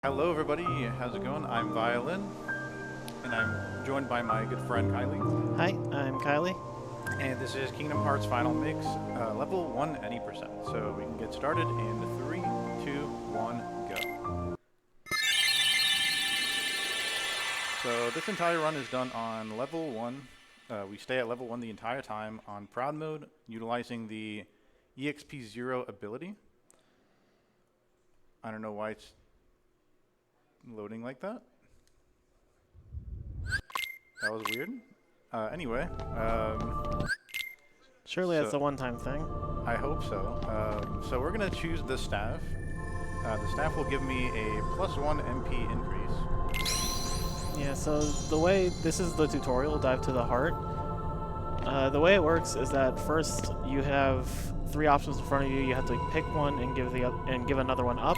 Hello, everybody. How's it going? I'm Violin, and I'm joined by my good friend Kylie. Hi, I'm Kylie. And this is Kingdom Hearts Final Mix, level 1 any percent. So we can get started in 3, 2, 1, go. So this entire run is done on level 1. We stay at level 1 the entire time on Proud Mode, utilizing the EXP0 ability. I don't know why it's loading like that. That was weird. Anyway, Surely that's a one-time thing. I hope so. So we're gonna choose the staff. The staff will give me a +1 MP increase. Yeah, so the way, this is the tutorial, Dive to the Heart. The way it works is that first you have three options in front of you. You have to pick one and give another one up.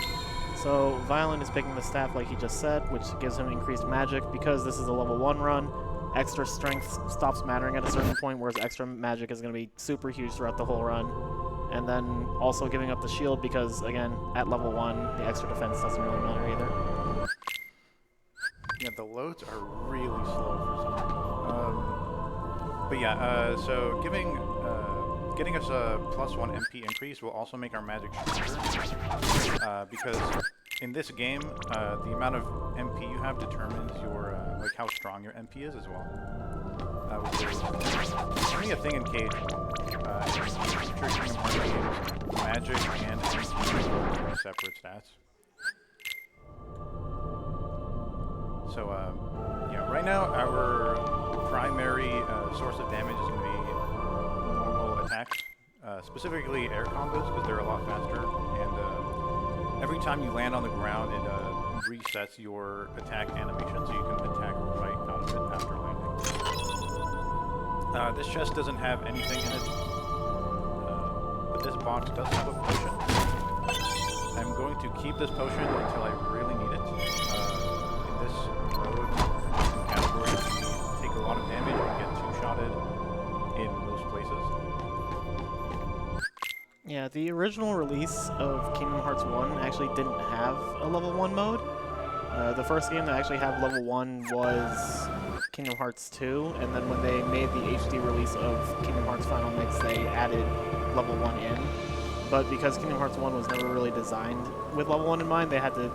So Violin is picking the staff like he just said, which gives him increased magic. Because this is a level 1 run, extra strength stops mattering at a certain point, whereas extra magic is going to be super huge throughout the whole run. And then also giving up the shield because, again, at level 1, the extra defense doesn't really matter either. Yeah, the loads are really slow for some reason. But yeah, so getting us a +1 MP increase will also make our magic stronger. Because in this game, the amount of MP you have determines your like how strong your MP is as well. Which is only a thing in Cage. Future Kingdom Hearts games, magic and MP are separate stats. So yeah, right now our primary source of damage is going to be normal attacks, specifically air combos because they're a lot faster. And every time you land on the ground, it resets your attack animation, so you can attack right out of it after landing. This chest doesn't have anything in it, but this box does have a potion. I'm going to keep this potion until I really need it. In this mode category, you take a lot of damage and get two-shotted in most places. Yeah, the original release of Kingdom Hearts 1 actually didn't have a level 1 mode. The first game that actually had level 1 was Kingdom Hearts 2, and then when they made the HD release of Kingdom Hearts Final Mix, they added level 1 in. But because Kingdom Hearts 1 was never really designed with level 1 in mind, they had to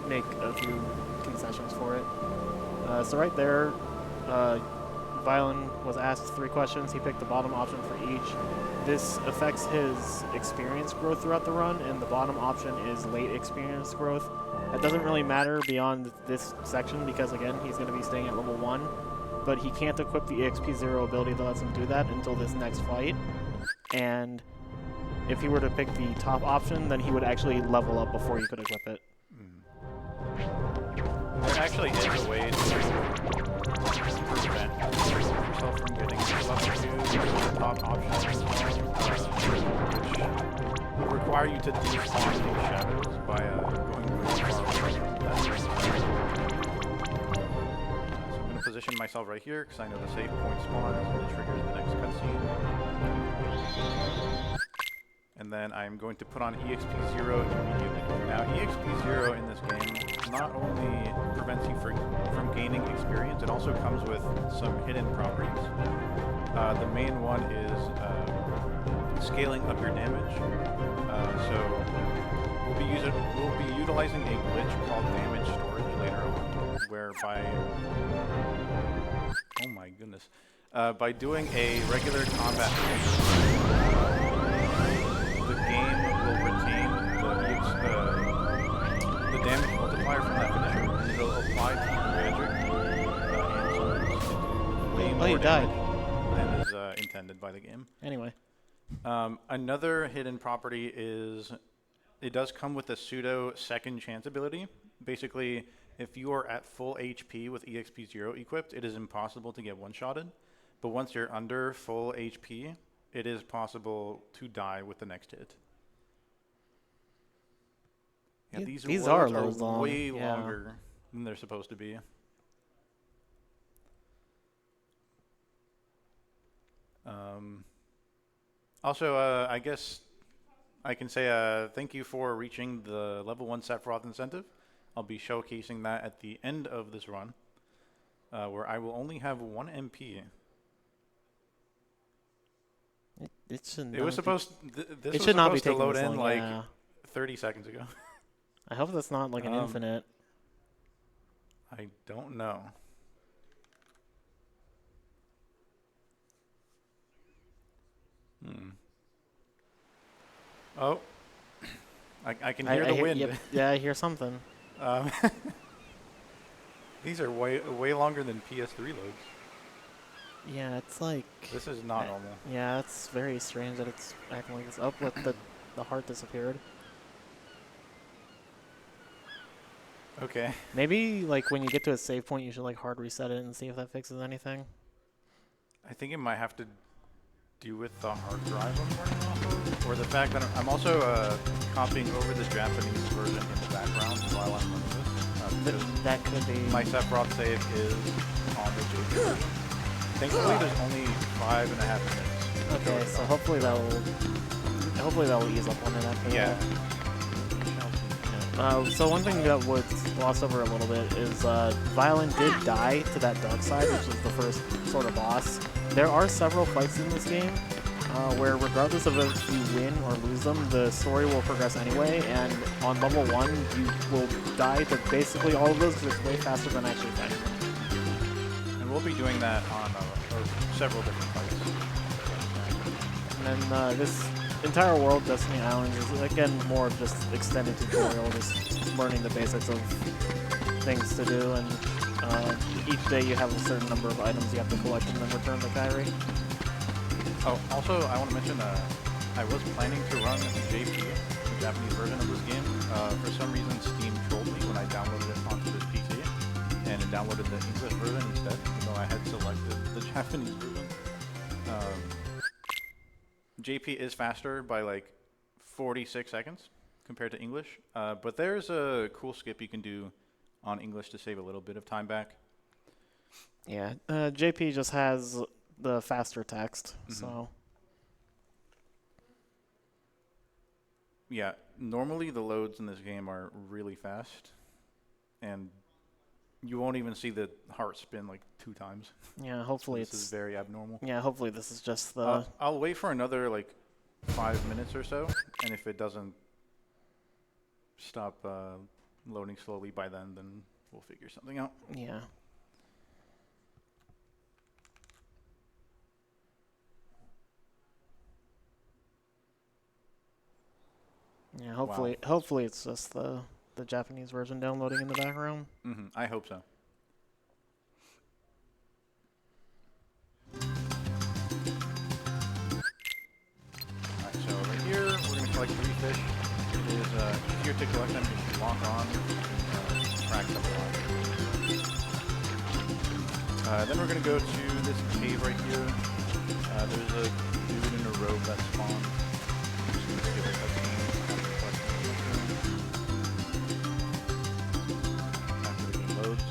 make a few concessions for it. So right there, Violin was asked 3 questions. He picked the bottom option for each. This affects his experience growth throughout the run, and the bottom option is late experience growth. That doesn't really matter beyond this section because, again, he's going to be staying at level 1, but he can't equip the EXP0 ability that lets him do that until this next fight. And if he were to pick the top option, then he would actually level up before you could equip it. There actually is a way to prevent yourself from getting to level 2 the top option, which will require you to despawn these shadows by going really far away. So I'm going to position myself right here because I know the save point spawns and it triggers the next cutscene. And then I'm going to put on EXP0 immediately. Now, EXP0 in this game not only prevents you from gaining experience, it also comes with some hidden properties. The main one is scaling up your damage. So we'll be utilizing a glitch called damage storage later on, whereby, oh my goodness, by doing a regular combat, the game will retain the damage multiplier from that finisher, and it'll apply to your magic and summons way more damage than is intended by the game. Anyway. Another hidden property is it does come with a pseudo second chance ability. Basically, if you are at full HP with EXP0 equipped, it is impossible to get one-shotted. But once you're under full HP, it is possible to die with the next hit. Yeah, these are way longer than they're supposed to be. Also, I guess I can say thank you for reaching the level 1 Sephiroth incentive. I'll be showcasing that at the end of this run, where I will only have 1 MP. It should. It was supposed. This It was should not be supposed to taking load this in long, like yeah. 30 seconds ago. I hope that's not like an infinite. I don't know. Oh, I can hear the wind. Yep, yeah, I hear something. Um, these are way longer than PS3 loads. Yeah, it's like. This is not normal. Yeah, it's very strange that it's acting like it's up with the heart disappeared. Okay. Maybe like when you get to a save point, you should like hard reset it and see if that fixes anything. I think it might have to do with the hard drive I'm running off of, or the fact that I'm also copying over the Japanese version in the background while I'm running this. That could be. My Sephiroth save is on the JP version. Thankfully, there's only 5.5 minutes. Okay, so hopefully that will ease up on it after that. Yeah. So one thing that was glossed over a little bit is Violin did die to that dark side, which is the first sort of boss. There are several fights in this game where regardless of if you win or lose them, the story will progress anyway, and on level 1 you will die to basically all of those because it's way faster than actually fighting them. And we'll be doing that on several different fights. And then this entire world, Destiny Islands, is again more of just extended tutorial, just learning the basics of things to do, and each day you have a certain number of items you have to collect and then return to Kairi. Oh, also I want to mention I was planning to run JP, the Japanese version of this game. For some reason Steam trolled me when I downloaded it onto this PC, and it downloaded the English version instead, even though I had selected the Japanese version. JP is faster by like 46 seconds compared to English, but there's a cool skip you can do on English to save a little bit of time back. Yeah, JP just has the faster text, so. Yeah, normally the loads in this game are really fast, and you won't even see the heart spin like 2 times. Yeah, hopefully This is very abnormal. Yeah, hopefully this is just the. I'll wait for another like 5 minutes or so, and if it doesn't stop loading slowly by then we'll figure something out. Yeah. Yeah, hopefully it's just the Japanese version downloading in the background. I hope so. Alright, so right here we're going to collect 3 fish. It is easier to collect them if you lock on and crack them alive. Then we're going to go to this cave right here. There's a dude in a robe that spawns. I'm just going to skip it. After the game loads.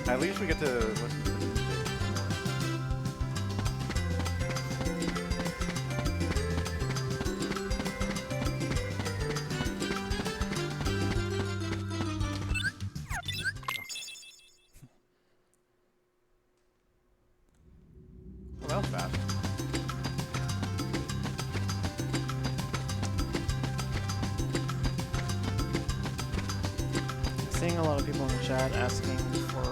At least we get to listen to the music more. Well, that was fast. Seeing a lot of people in the chat asking for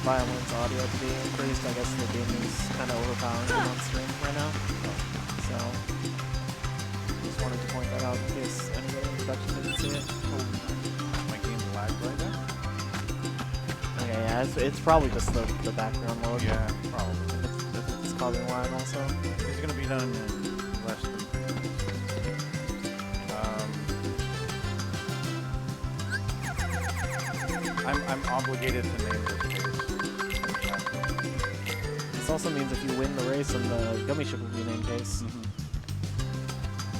Violin's audio to be increased. I guess the game is kind of overpowering it on stream right now. So, just wanted to point that out in case anybody in production didn't see it. My game lagged right now. Okay, yeah, it's probably just the background load. Yeah, probably. If it's causing lag also. It's going to be done in less than 3 minutes. I'm obligated to name this case. This also means if you win the race, and the gummy ship will be named case.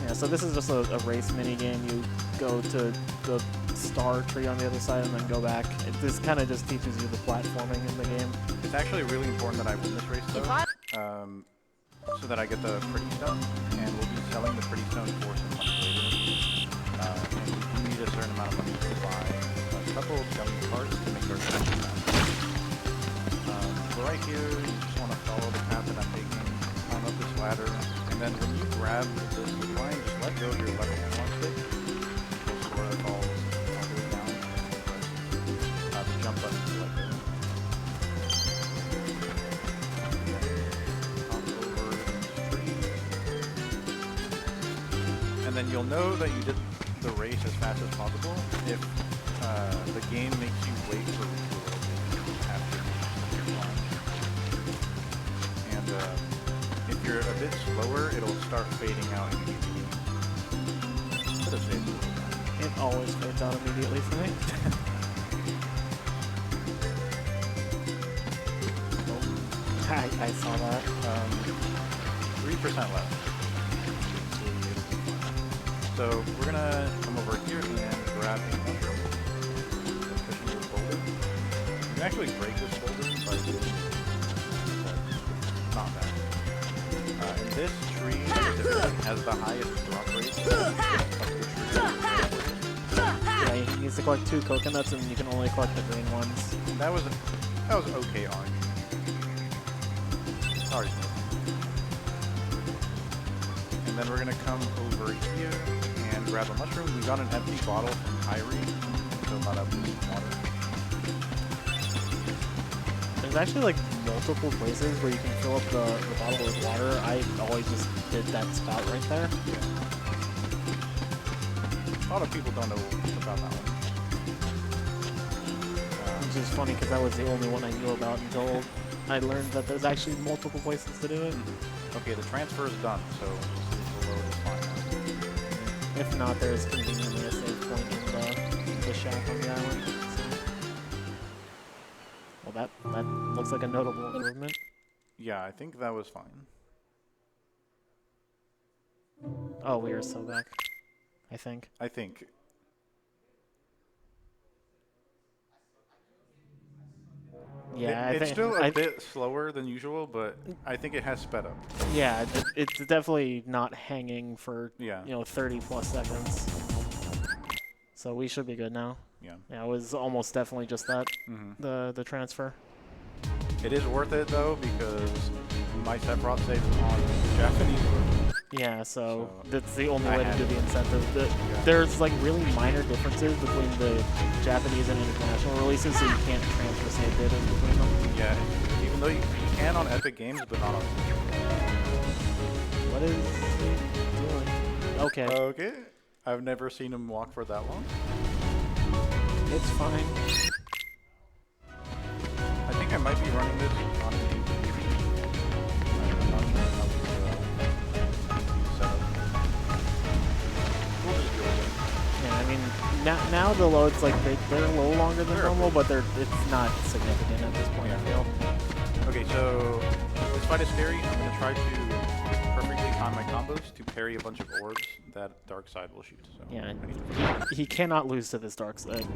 Yeah, so this is just a race mini game. You go to the star tree on the other side and then go back. This kind of just teaches you the platforming in the game. It's actually really important that I win this race, though. so that I get the pretty stone, and we'll be selling the pretty stone for some money later. And we need a certain amount of money to buy a couple of gummy parts to make our statue faster. So right here, you just want to follow the path that I'm taking, climb up this ladder, and then when you grab this line, just let go of your left analog stick. It'll sort of falls all the way down. The jump button to let go. And then you'll know that you did the race as fast as possible if the game makes you wait for refuel after your climb. And if you're a bit slower, it'll start fading out immediately. Could have saved a little time. It always fades out immediately for me. I saw that. 3% left. So we're gonna come over here and grab a mushroom. Pushing this boulder. You can actually break this boulder by doing not bad. And this tree has the highest drop rate of the tree. Yeah, he needs to collect 2 coconuts, and you can only collect the green ones. That was okay orange. Sorry. And then we're gonna come over here and grab a mushroom. We got an empty bottle from Kyrie, so fill that up with water. There's actually like multiple places where you can fill up the bottle with water. I always just did that spout right there. Yeah. A lot of people don't know about that one. Which is funny because that was the only one I knew about until I learned that there's actually multiple places to do it. Okay, the transfer is done, so the load is fine now. If not, there's conveniently a save point in the shack on the island. So. Well, that looks like a notable improvement. Yeah, I think that was fine. Oh, we are so back. I think. Yeah, it's still a bit slower than usual, but I think it has sped up. Yeah, it's definitely not hanging for 30 plus seconds. So we should be good now. Yeah. Yeah, it was almost definitely just that. The transfer. It is worth it though because my Sephiroth saves on Japanese version. Yeah, so that's the only way to do the incentive. There's like really minor differences between the Japanese and international releases, so you can't transfer save data between them. Yeah, even though you can on Epic Games, but not on Steam. What is he doing? Okay. Okay. I've never seen him walk for that long. It's fine. I think I might be running this on I mean, now the loads, like, they're a little longer than normal, but it's not significant at this point, I feel. Okay, so this fight is scary. I'm going to try to perfectly time my combos to parry a bunch of orbs that Dark Side will shoot. So yeah, he cannot lose to this Dark Side.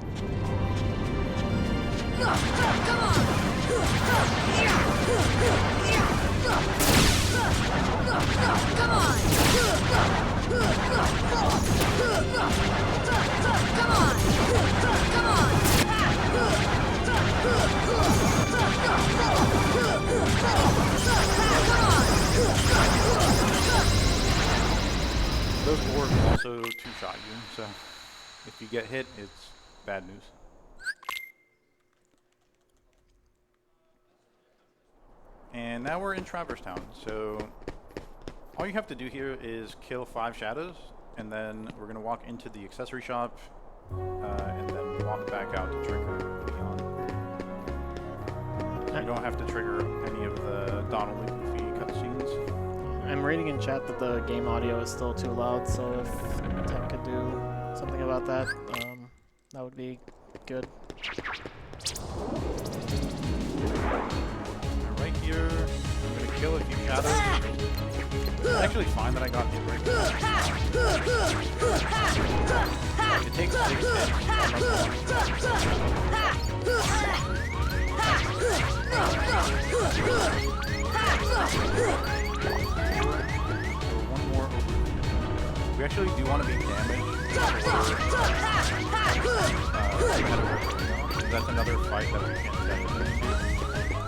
Those orbs also two-shot you, so if you get hit, it's bad news. And now we're in Traverse Town, so all you have to do here is kill 5 shadows, and then we're going to walk into the accessory shop, and then walk back out to trigger Beyond. You don't have to trigger any of the Donald and Goofy cutscenes. I'm reading in chat that the game audio is still too loud, so if Tech could do something about that, that would be good. Right here, I'm going to kill a few shadows. It's actually fine that I got hit right there. It takes 6 hits. one more over here. We actually do want to be damaged. That's another fight that we can definitely do.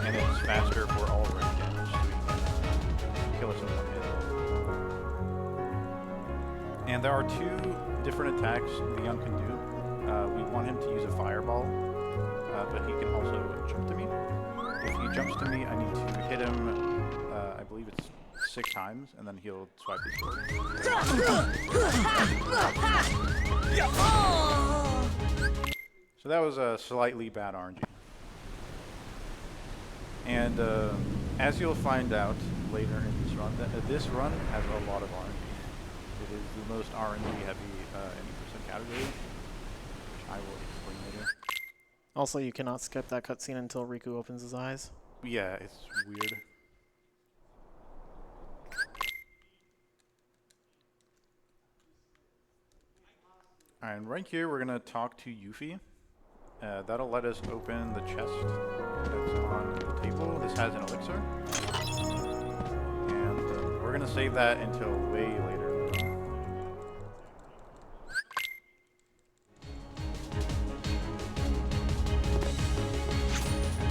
And it's faster for all range damage, so we can kill us in one hit. And there are two different attacks Leon can do. We want him to use a fireball, but he can also jump to me. If he jumps to me, I need to hit him, I believe it's 6 times, and then he'll swipe his sword. So that was a slightly bad RNG. And as you'll find out later in this run has a lot of RNG. It is the most RNG heavy any percent category, which I will explain later. Also, you cannot skip that cutscene until Riku opens his eyes. Yeah, it's weird. Alright, and right here we're gonna talk to Yuffie. That'll let us open the chest that's on the table. This has an elixir. And we're gonna save that until way later.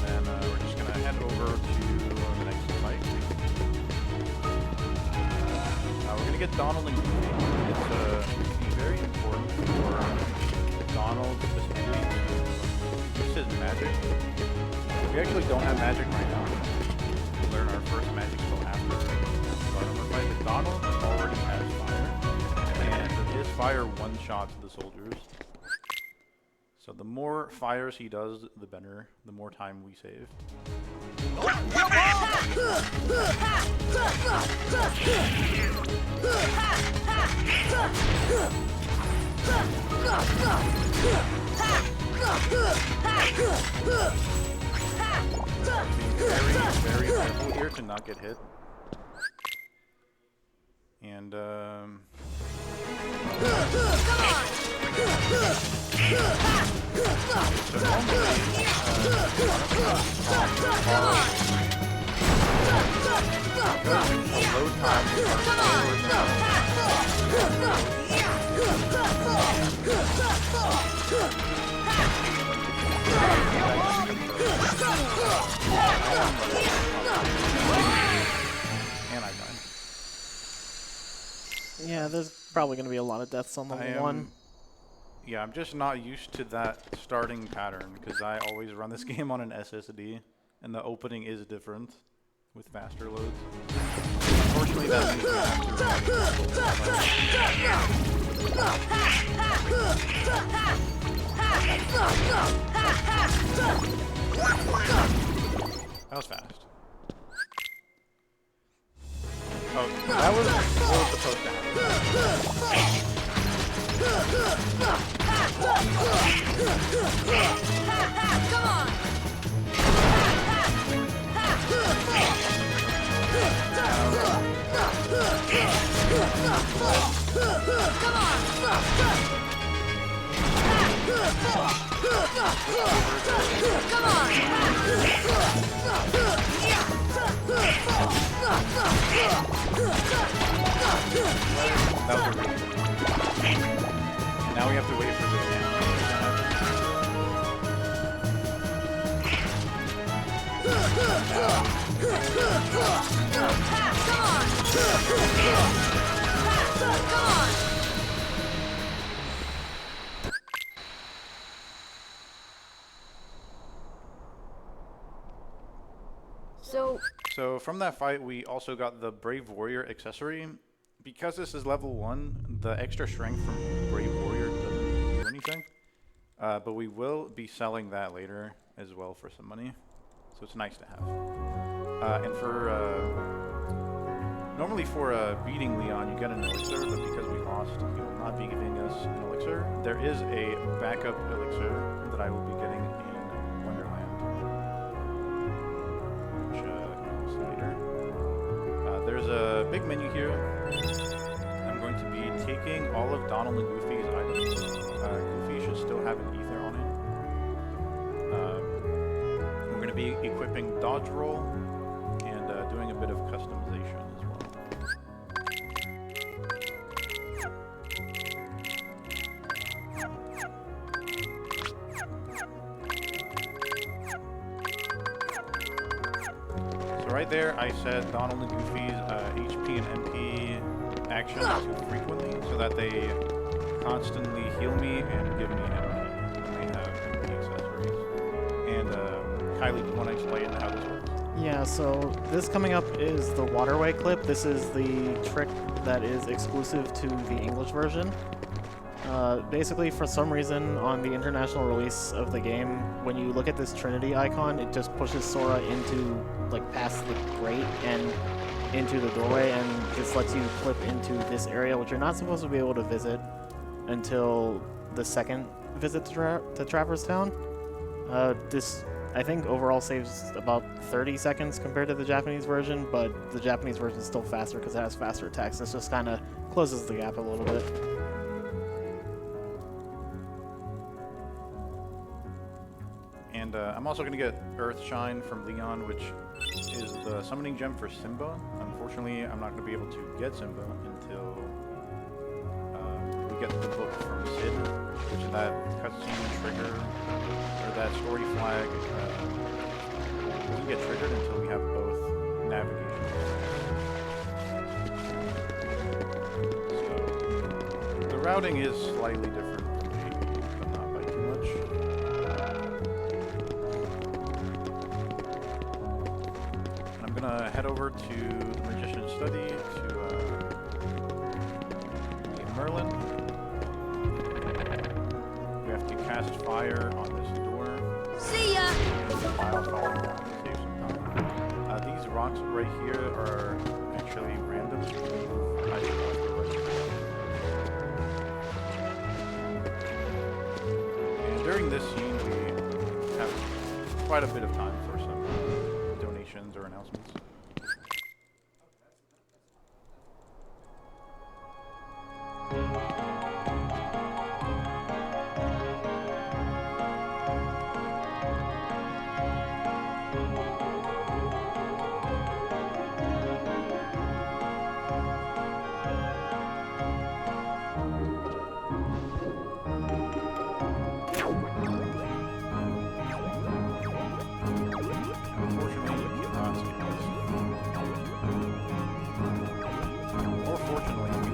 And then we're just gonna head over to the next fight. We're gonna get Donald and Goofy. It's very important for Donald specifically to use his magic. We actually don't have magic right now. We'll learn our first magic spell after our armor fight. But Donald already has fire, and his fire one-shots the soldiers. So the more fires he does, the better. The more time we save. Very careful here to not get hit. And and I died. Yeah, there's probably going to be a lot of deaths on level 1. Yeah, I'm just not used to that starting pattern because I always run this game on an SSD, and the opening is different with faster loads. Unfortunately, that means we That was fast. Oh, that was what was supposed to happen. Come on! Now we have to wait for this animation to happen. So from that fight, we also got the Brave Warrior accessory. Because this is level 1, the extra strength from Brave Warrior doesn't do anything. But we will be selling that later as well for some money. So it's nice to have. And for normally for beating Leon, you get an elixir, but because we lost, he will not be giving us an elixir. There is a backup elixir that I will be getting in Wonderland, which we'll see later. There's a big menu here. I'm going to be taking all of Donald and Goofy's items. Goofy should still have an ether on it. We're going to be equipping dodge roll and doing a bit of customization as well. right there, I set Donald and Goofy's HP and MP action to frequently so that they constantly heal me and give me MP when they have MP accessories. And Kylie, do you want to explain how this works? Yeah, so this coming up is the waterway clip. This is the trick that is exclusive to the English version. Basically, for some reason, on the international release of the game, when you look at this Trinity icon, it just pushes Sora into, like, past the grate and into the doorway, and just lets you clip into this area, which you're not supposed to be able to visit until the second visit to Traverse Town. This, I think, overall saves about 30 seconds compared to the Japanese version, but the Japanese version is still faster because it has faster attacks. This just kind of closes the gap a little bit. And I'm also going to get Earthshine from Leon, which is the summoning gem for Simba. Unfortunately, I'm not going to be able to get Simba until we get the book from Sid, which is that cutscene trigger, or that story flag doesn't get triggered until we have both navigation. So, the routing is slightly different from AP, but not by too much. I'm gonna head over to the Magician's Study to meet Merlin. We have to cast fire on this door. See ya! File falling down to save some time. These rocks right here are actually random. I don't know if they're right. And during this scene, we have quite a bit of time for some donations or announcements.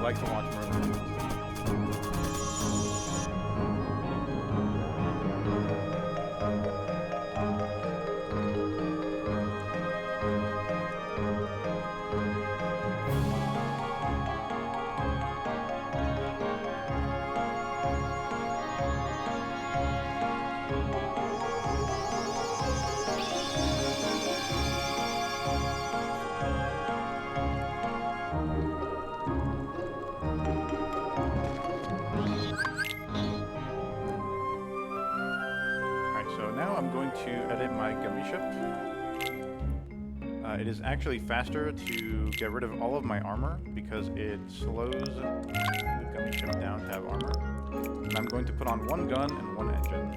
Like to watch Merlin. I'm going to edit my gummy ship. It is actually faster to get rid of all of my armor because it slows the gummy ship down to have armor. And I'm going to put on one gun and one engine.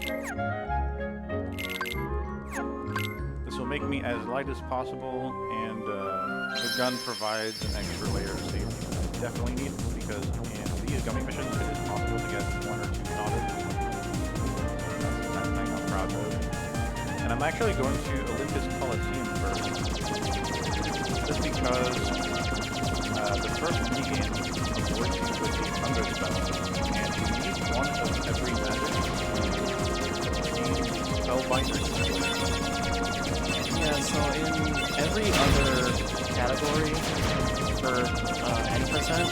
This will make me as light as possible, and the gun provides an extra layer of safety. Definitely need it because in these gummy missions it is possible to get one or two shotted. I'm proud of. And I'm actually going to Olympus Coliseum first, just because the first minigame avoids you with the Thunder spell, and you need one of every magic. Spellbinder. Yeah, so in every other category for any percent,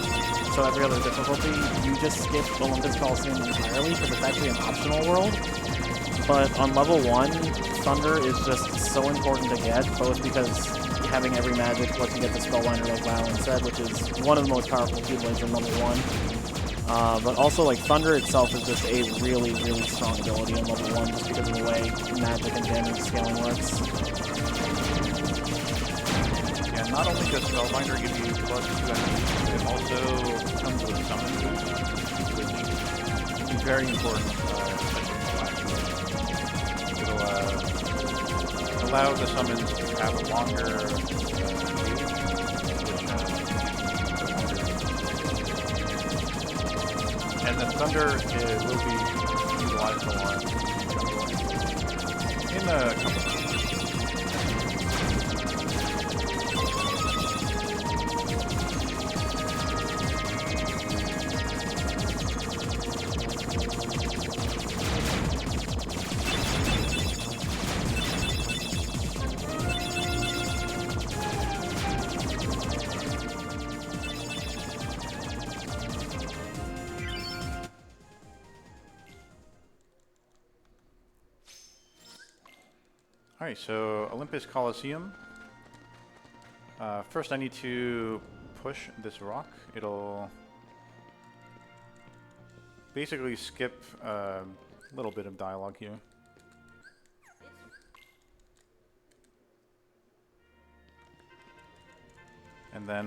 so every other difficulty, you just skip Olympus Coliseum entirely because it's actually an optional world. But on level 1, Thunder is just so important to get, both because having every magic lets you get the Spellbinder, like Violin said, which is one of the most powerful Keyblades in level 1. But also, like, Thunder itself is just a really, really strong ability in level 1, just because of the way magic and damage scaling works. Yeah, not only does Spellbinder give you plus 2 enemies, it also comes with summon boost, which is very important. Allow the summons to have a longer and then Thunder will be utilized a lot in a couple of Alright, so Olympus Coliseum. First I need to push this rock. It'll basically skip a little bit of dialogue here. And then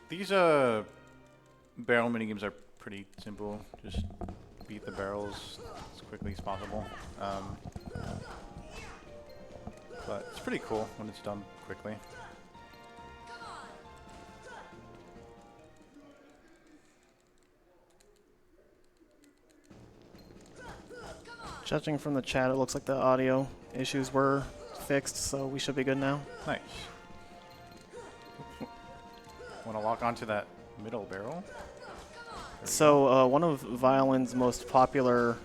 these barrel minigames are pretty simple. Just beat the barrels as quickly as possible. But it's pretty cool when it's done quickly. Judging from the chat, it looks like the audio issues were fixed, so we should be good now. Nice. Want to lock onto that middle barrel? So one of Violin's most popular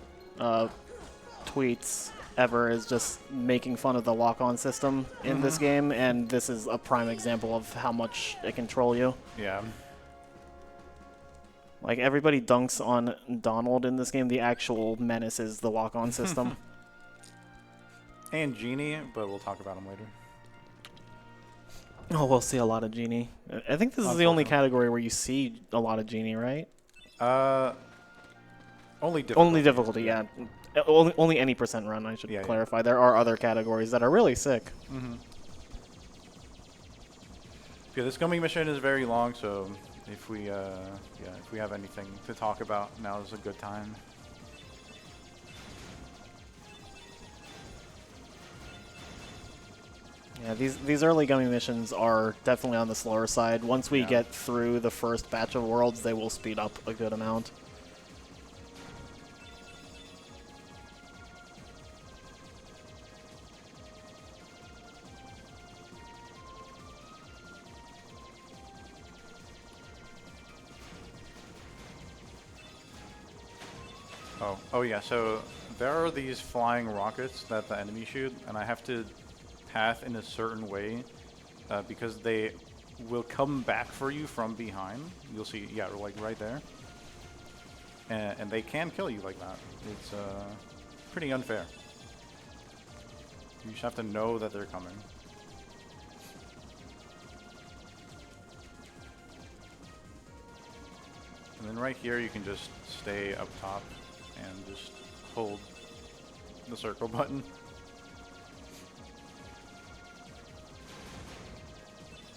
tweets ever is just making fun of the lock-on system in this game, and this is a prime example of how much it can troll you. Yeah. Like, everybody dunks on Donald in this game. The actual menace is the lock-on system. And Genie, but we'll talk about him later. Oh, we'll see a lot of Genie. I think this is the only category where you see a lot of Genie, right? Only difficulty. Only difficulty, yeah. Only any percent run, I should clarify. Yeah. There are other categories that are really sick. Yeah, this gummy mission is very long, so if we have anything to talk about, now is a good time. Yeah, these early gummy missions are definitely on the slower side. Once we get through the first batch of worlds, they will speed up a good amount. Oh yeah, so there are these flying rockets that the enemy shoot, and I have to path in a certain way because they will come back for you from behind. You'll see, yeah, like right there. And they can kill you like that. It's pretty unfair. You just have to know that they're coming. And then right here you can just stay up top and just hold the circle button.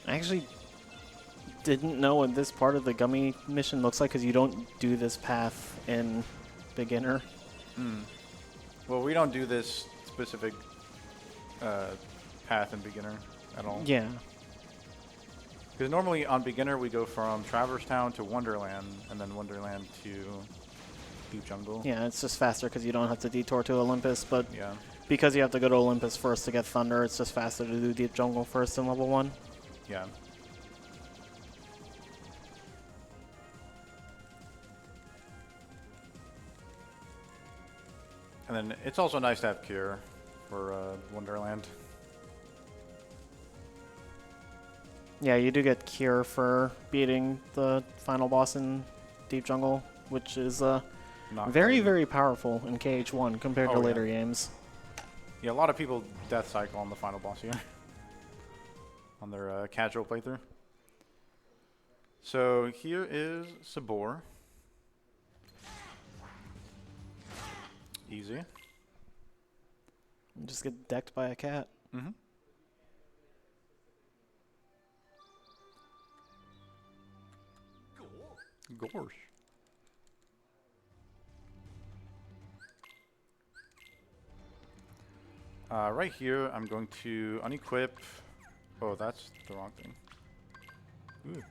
I actually didn't know what this part of the gummy mission looks like because you don't do this path in beginner. Well, we don't do this specific path in beginner at all. Yeah. Because normally on beginner we go from Traverse Town to Wonderland, and then Wonderland to Deep Jungle. Yeah, it's just faster because you don't have to detour to Olympus, but Yeah. because you have to go to Olympus first to get Thunder, it's just faster to do Deep Jungle first in level 1. Yeah. And then it's also nice to have Cure for Wonderland. Yeah, you do get Cure for beating the final boss in Deep Jungle, which is very, very powerful in KH1 compared to later games. Yeah, a lot of people death cycle on the final boss here on their casual playthrough. So here is Sabor. Easy. You just get decked by a cat. Mm-hmm. Gosh. Right here, I'm going to unequip. Oh, that's the wrong thing. Ooh.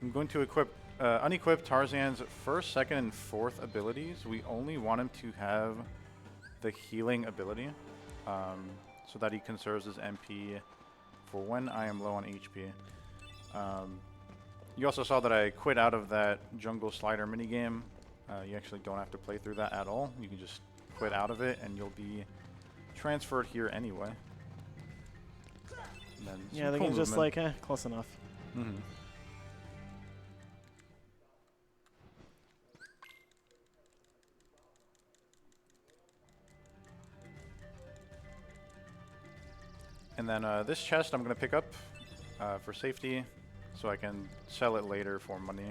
I'm going to unequip Tarzan's first, second, and fourth abilities. We only want him to have the healing ability, so that he conserves his MP for when I am low on HP. You also saw that I quit out of that jungle slider minigame. You actually don't have to play through that at all. You can just quit out of it and you'll be transferred here anyway. And then Yeah, they can just like, close enough. Mm-hmm. And then this chest I'm going to pick up for safety, so I can sell it later for money.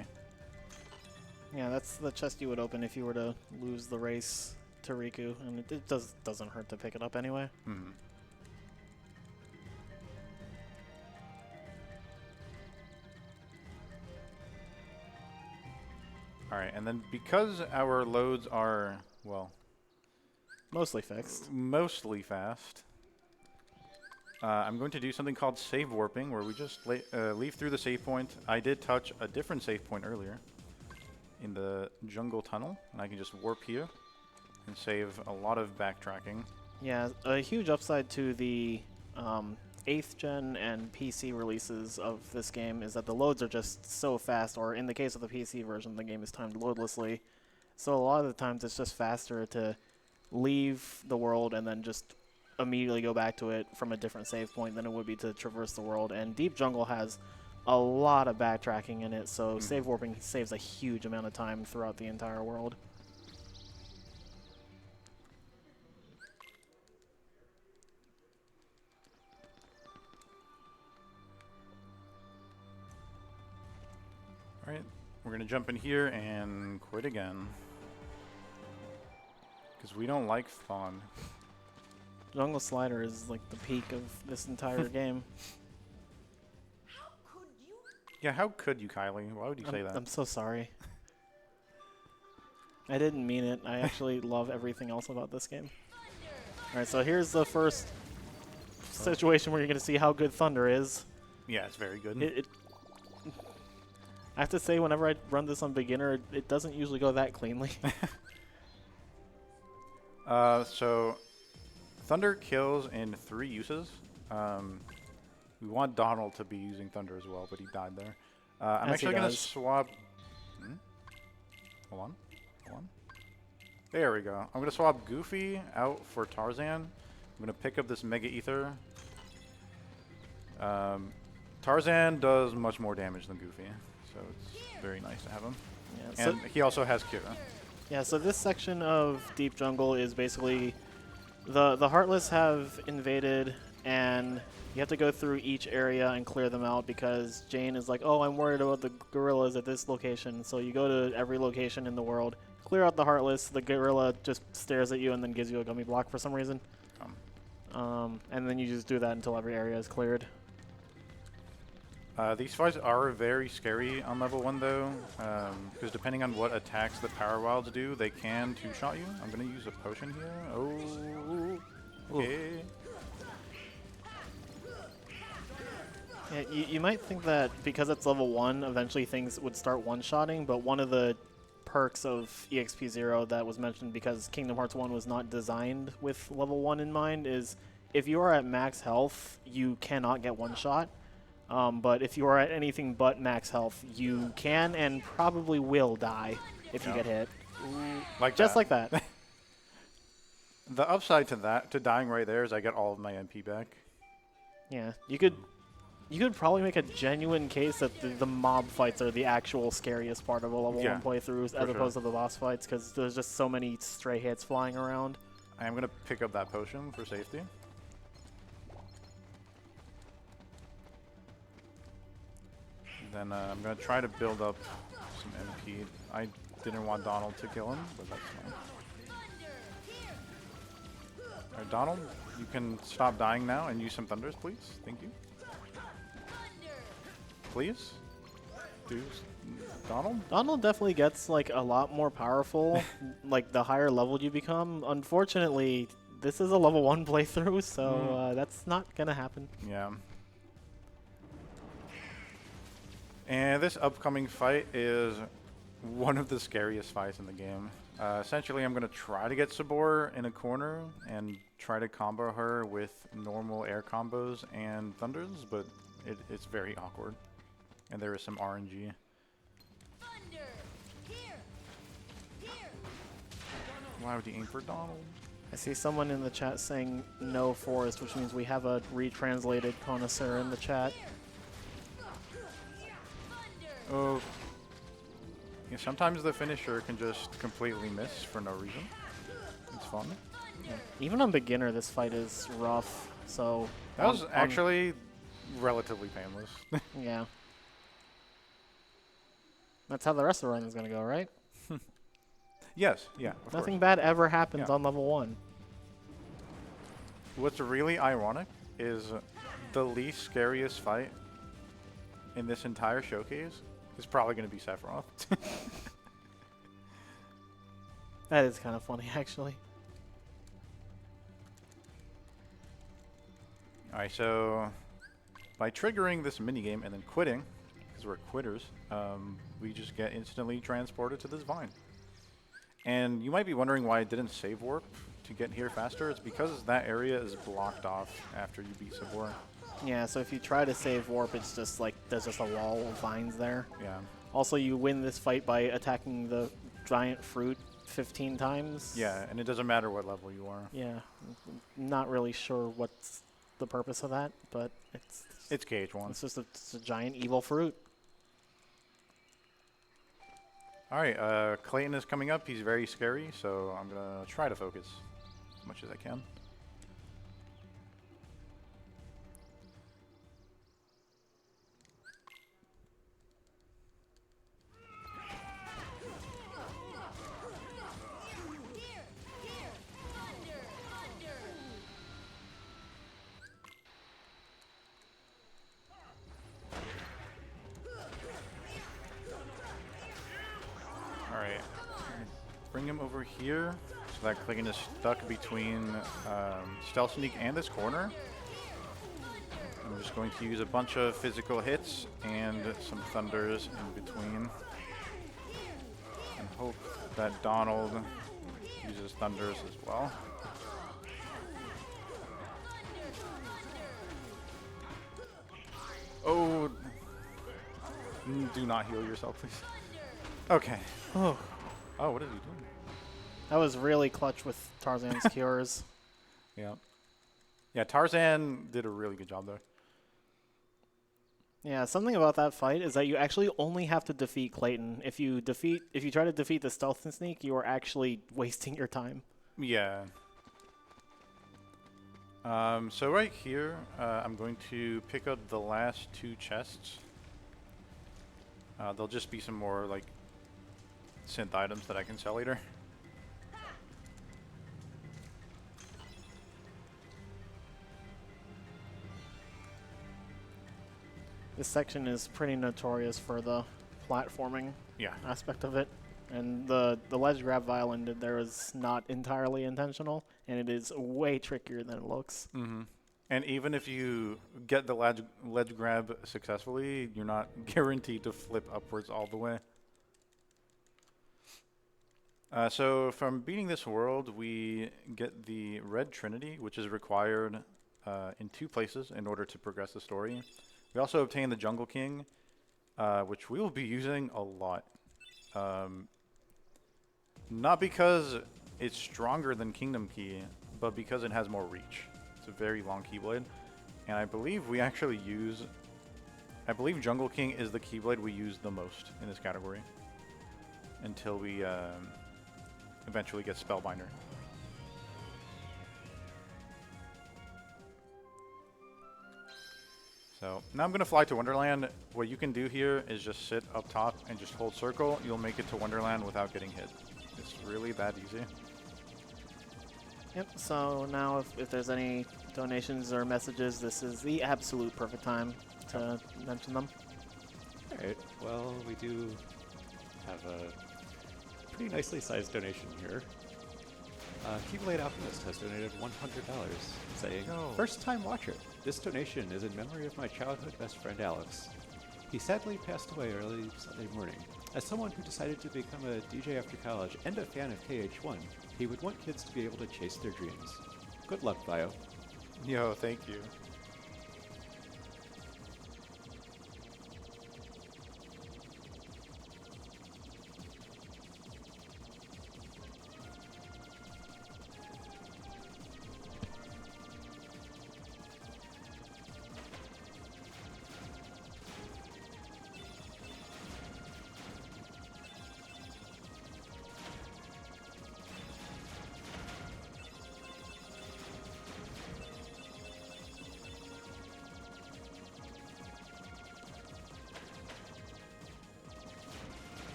Yeah, that's the chest you would open if you were to lose the race to Riku, and it doesn't hurt to pick it up anyway. Hmm. Alright, and then because our loads are, well, Mostly fixed. mostly fast, I'm going to do something called save warping, where we just leave through the save point. I did touch a different save point earlier in the jungle tunnel, and I can just warp here and save a lot of backtracking. Yeah, a huge upside to the 8th gen and PC releases of this game is that the loads are just so fast, or in the case of the PC version, the game is timed loadlessly. So a lot of the times it's just faster to leave the world and then just immediately go back to it from a different save point than it would be to traverse the world. And Deep Jungle has a lot of backtracking in it, so save warping saves a huge amount of time throughout the entire world. Alright, we're going to jump in here and quit again. Because we don't like fun. Jungle Slider is like the peak of this entire game. Yeah, how could you, Kylie? Why would you say that? I'm so sorry. I didn't mean it. I actually love everything else about this game. Alright, so here's the first situation where you're going to see how good Thunder is. Yeah, it's very good. I have to say, whenever I run this on beginner, it doesn't usually go that cleanly. So, Thunder kills in 3 uses. We want Donald to be using Thunder as well, but he died there. I'm actually going to swap... Hold on. There we go. I'm going to swap Goofy out for Tarzan. I'm going to pick up this Mega Ether. Tarzan does much more damage than Goofy, so it's very nice to have him. Yeah, and he also has Kira. Yeah, so this section of Deep Jungle is basically the Heartless have invaded, and you have to go through each area and clear them out because Jane is like, oh, I'm worried about the gorillas at this location. So you go to every location in the world, clear out the Heartless, the gorilla just stares at you and then gives you a gummy block for some reason. And then you just do that until every area is cleared. These fights are very scary on level 1 though, because depending on what attacks the Power Wilds do, they can two-shot you. I'm going to use a potion here. Oh, okay. Yeah, you might think that because it's level 1, eventually things would start one-shotting, but one of the perks of EXP 0 that was mentioned because Kingdom Hearts 1 was not designed with level 1 in mind is if you are at max health, you cannot get one-shot. But if you are at anything but max health, you can and probably will die if you get hit. Like just like that. The upside to dying right there is I get all of my MP back. Yeah, you could probably make a genuine case that the mob fights are the actual scariest part of a level 1 playthrough as opposed to the boss fights because there's just so many stray hits flying around. I am going to pick up that potion for safety. Then I'm going to try to build up some MP. I didn't want Donald to kill him, but that's fine. Alright, Donald, you can stop dying now and use some thunders, please. Thank you. Please? Donald? Donald definitely gets like a lot more powerful like the higher level you become. Unfortunately, this is a level 1 playthrough, so that's not going to happen. Yeah. And this upcoming fight is one of the scariest fights in the game. Essentially, I'm going to try to get Sabor in a corner and try to combo her with normal air combos and thunders, but it's very awkward. And there is some RNG. Why would you aim for Donald? I see someone in the chat saying no forest, which means we have a retranslated connoisseur in the chat. Oh, yeah, sometimes the finisher can just completely miss for no reason. It's fun. Yeah. Even on beginner, this fight is rough, so That was actually relatively painless. Yeah. That's how the rest of the run is going to go, right? Yes, yeah, of Nothing course. bad ever happens Yeah. on level 1. What's really ironic is the least scariest fight in this entire showcase is probably going to be Sephiroth. That is kind of funny, actually. Alright, so by triggering this minigame and then quitting, because we're quitters, we just get instantly transported to this vine. And you might be wondering why I didn't save warp to get here faster. It's because that area is blocked off after you beat Sabor. Yeah, so if you try to save warp, it's just like there's just a wall of vines there. Yeah. Also, you win this fight by attacking the giant fruit 15 times. Yeah, and it doesn't matter what level you are. Yeah, not really sure what's the purpose of that, but It's KH1. it's just it's a giant evil fruit. Alright, Clayton is coming up. He's very scary, so I'm going to try to focus as much as I can. Alright, bring him over here so that Clayton is stuck between Stealth Sneak and this corner. I'm just going to use a bunch of physical hits and some thunders in between. And hope that Donald uses thunders as well. Oh, do not heal yourself, please. Okay. Oh, Oh, what is he doing? that was really clutch with Tarzan's cures. Yeah. Yeah, Tarzan did a really good job there. Yeah, something about that fight is that you actually only have to defeat Clayton. If you try to defeat the Stealth and Sneak, you are actually wasting your time. Yeah. So right here, I'm going to pick up the last 2 chests. There'll just be some more like synth items that I can sell later. This section is pretty notorious for the platforming Yeah. aspect of it. And the ledge grab Violin did there is not entirely intentional, and it is way trickier than it looks. Mm-hmm. And even if you get the ledge grab successfully, you're not guaranteed to flip upwards all the way. So from beating this world, we get the Red Trinity, which is required in 2 places in order to progress the story. We also obtain the Jungle King, which we will be using a lot. Not because it's stronger than Kingdom Key, but because it has more reach. It's a very long Keyblade. And I believe we actually use... I believe Jungle King is the Keyblade we use the most in this category. Until we eventually get Spellbinder. So now I'm going to fly to Wonderland. What you can do here is just sit up top and just hold circle. You'll make it to Wonderland without getting hit. It's really that easy. Yep, so now if there's any donations or messages, this is the absolute perfect time to mention them. Alright, well, we do have a pretty nicely sized donation here. Keyblade Alchemist has donated $100, saying, Oh. First time watcher, this donation is in memory of my childhood best friend Alex. He sadly passed away early Sunday morning. As someone who decided to become a DJ after college and a fan of KH1, he would want kids to be able to chase their dreams. Good luck, Bio. Yo, thank you.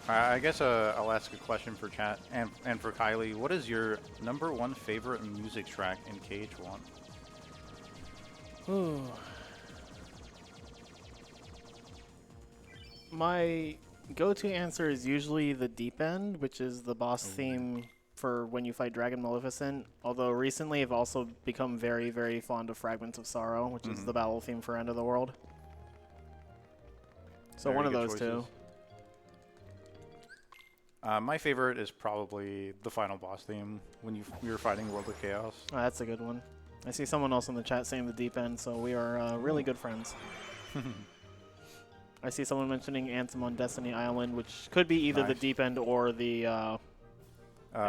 I guess I'll ask a question for chat and for Kylie. What is your #1 favorite music track in KH1? Ooh. My go-to answer is usually the Deep End, which is the boss theme for when you fight Dragon Maleficent. Although recently I've also become very, very fond of Fragments of Sorrow, which is the battle theme for End of the World. So Very one of good those choices. two. My favorite is probably the final boss theme when we were fighting World of Chaos. Oh, that's a good one. I see someone else in the chat saying the Deep End, so we are really good friends. I see someone mentioning Anthem on Destiny Island, which could be either the Nice. Deep End or the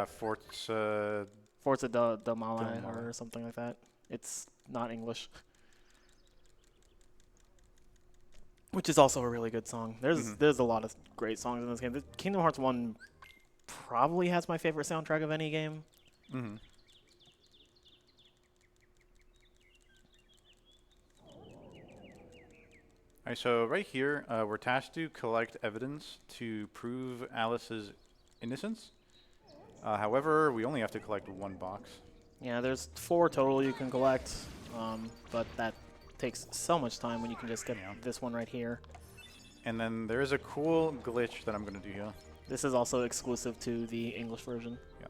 Forza. Forza del Male Del Male. or something like that. It's not English. Which is also a really good song. There's a lot of great songs in this game. Kingdom Hearts 1 probably has my favorite soundtrack of any game. Mm-hmm. Alright, so right here, we're tasked to collect evidence to prove Alice's innocence. However, we only have to collect 1 box. Yeah, there's 4 total you can collect, but that takes so much time when you can just get this one right here. And then there is a cool glitch that I'm going to do here. This is also exclusive to the English version. Yeah.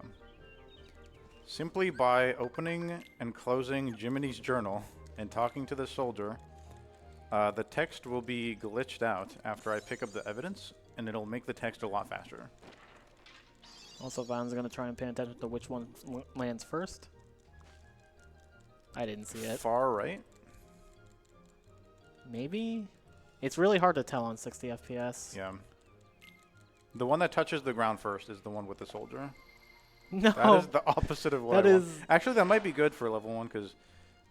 Simply by opening and closing Jiminy's journal and talking to the soldier, the text will be glitched out after I pick up the evidence, and it'll make the text a lot faster. Also, Violin's going to try and pay attention to which one lands first. I didn't see it. Far right? Maybe? It's really hard to tell on 60 FPS. Yeah. The one that touches the ground first is the one with the soldier. No. That is the opposite of what That I want. is- Actually, that might be good for level 1 because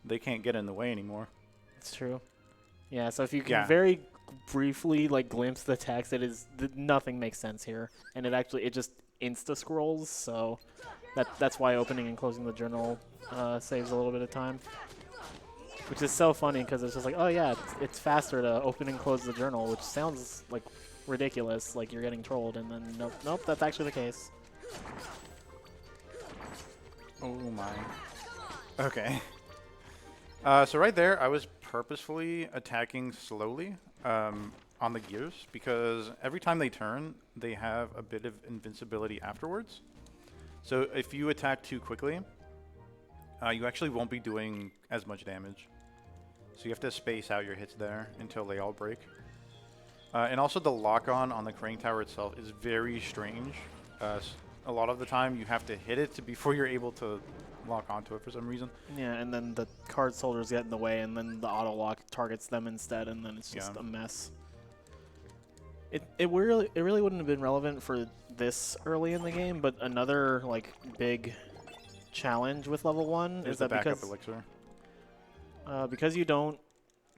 they can't get in the way anymore. It's true. Yeah, so if you can Yeah. very briefly glimpse the text, nothing makes sense here, and it just insta scrolls. So that's why opening and closing the journal saves a little bit of time, which is so funny because it's just like, oh yeah, it's faster to open and close the journal, which sounds like ridiculous, like you're getting trolled, and then nope, that's actually the case. Oh my. Okay. So right there, I was purposefully attacking slowly on the gears because every time they turn, they have a bit of invincibility afterwards. So if you attack too quickly, you actually won't be doing as much damage. So you have to space out your hits there until they all break. And also the lock-on the crane tower itself is very strange. A lot of the time you have to hit it before you're able to lock onto it for some reason. Yeah, and then the card soldiers get in the way, and then the auto lock targets them instead, and then it's just a mess. It really wouldn't have been relevant for this early in the game, but another big challenge with level 1 is that backup elixir. because you don't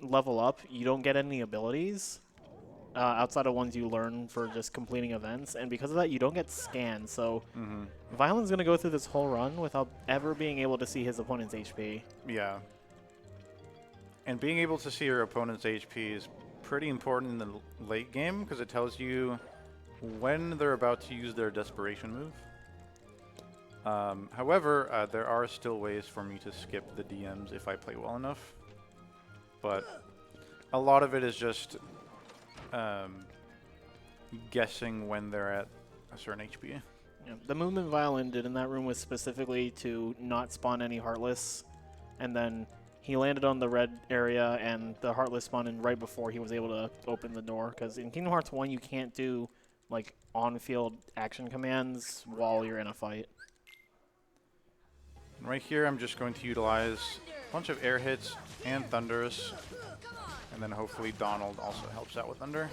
level up, you don't get any abilities outside of ones you learn for just completing events, and because of that, you don't get scanned. So Violin's gonna go through this whole run without ever being able to see his opponent's HP. Yeah. And being able to see your opponent's HP is pretty important in the late game because it tells you when they're about to use their desperation move. However, there are still ways for me to skip the DMs if I play well enough. But a lot of it is just guessing when they're at a certain HP. Yeah, the movement Violin did in that room was specifically to not spawn any Heartless, and then he landed on the red area, and the Heartless spawned in right before he was able to open the door. Because in Kingdom Hearts 1, you can't do on-field action commands while you're in a fight. And right here, I'm just going to utilize a bunch of air hits and thunders, and then hopefully Donald also helps out with thunder.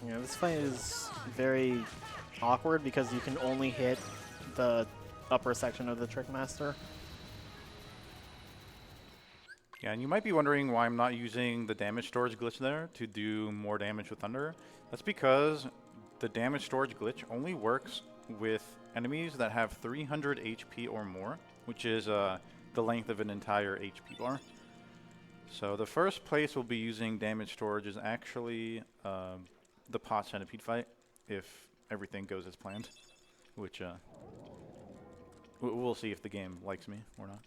Yeah, this fight is very awkward because you can only hit the upper section of the Trickmaster. Yeah, and you might be wondering why I'm not using the damage storage glitch there to do more damage with Thunder. That's because the damage storage glitch only works with enemies that have 300 HP or more, which is the length of an entire HP bar. So the first place we'll be using damage storage is actually the pot centipede fight, if everything goes as planned, which we'll see if the game likes me or not.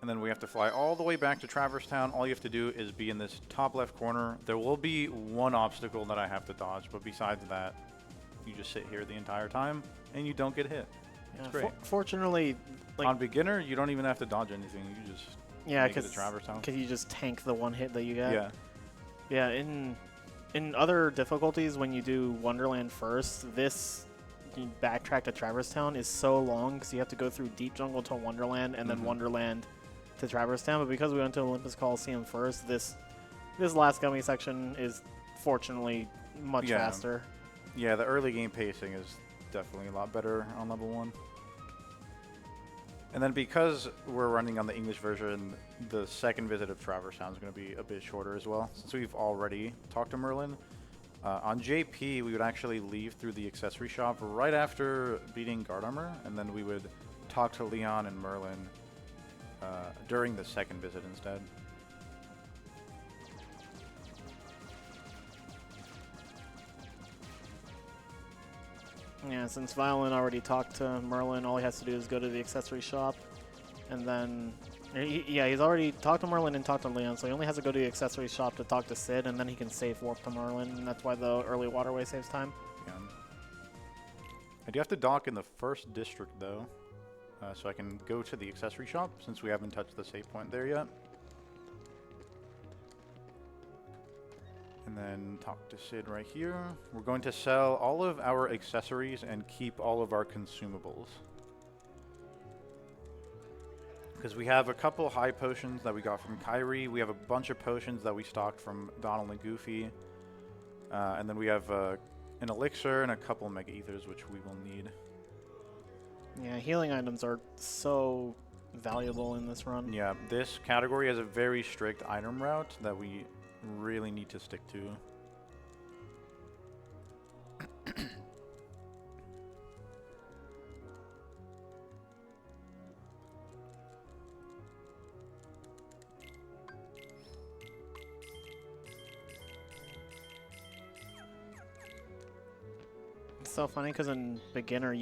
And then we have to fly all the way back to Traverse Town. All you have to do is be in this top left corner. There will be one obstacle that I have to dodge, but besides that, you just sit here the entire time and you don't get hit. It's great. Fortunately, like, on beginner, you don't even have to dodge anything. You just make it to Traverse Town. Because you just tank the one hit that you get. Yeah. Yeah, in other difficulties, when you do Wonderland first, this you backtrack to Traverse Town is so long because you have to go through Deep Jungle to Wonderland and then Wonderland to Traverse Town. But because we went to Olympus Coliseum first, this last gummy section is fortunately much faster. Yeah, the early game pacing is definitely a lot better on level 1. And then because we're running on the English version, the second visit of Traverse Town is going to be a bit shorter as well, since we've already talked to Merlin. On JP, we would actually leave through the accessory shop right after beating Guard Armor, and then we would talk to Leon and Merlin during the second visit instead. Yeah, since Violin already talked to Merlin, all he has to do is go to the accessory shop, and then he's already talked to Merlin and talked to Leon, so he only has to go to the accessory shop to talk to Sid, and then he can safe warp to Merlin, and that's why the early waterway saves time. Yeah. I do have to dock in the first district though, so I can go to the accessory shop since we haven't touched the save point there yet. And then talk to Sid right here. We're going to sell all of our accessories and keep all of our consumables. Because we have a couple high potions that we got from Kyrie. We have a bunch of potions that we stocked from Donald and Goofy. And then we have an elixir and a couple mega ethers, which we will need. Yeah, healing items are so valuable in this run. Yeah, this category has a very strict item route that we really need to stick to. It's so funny because in beginner,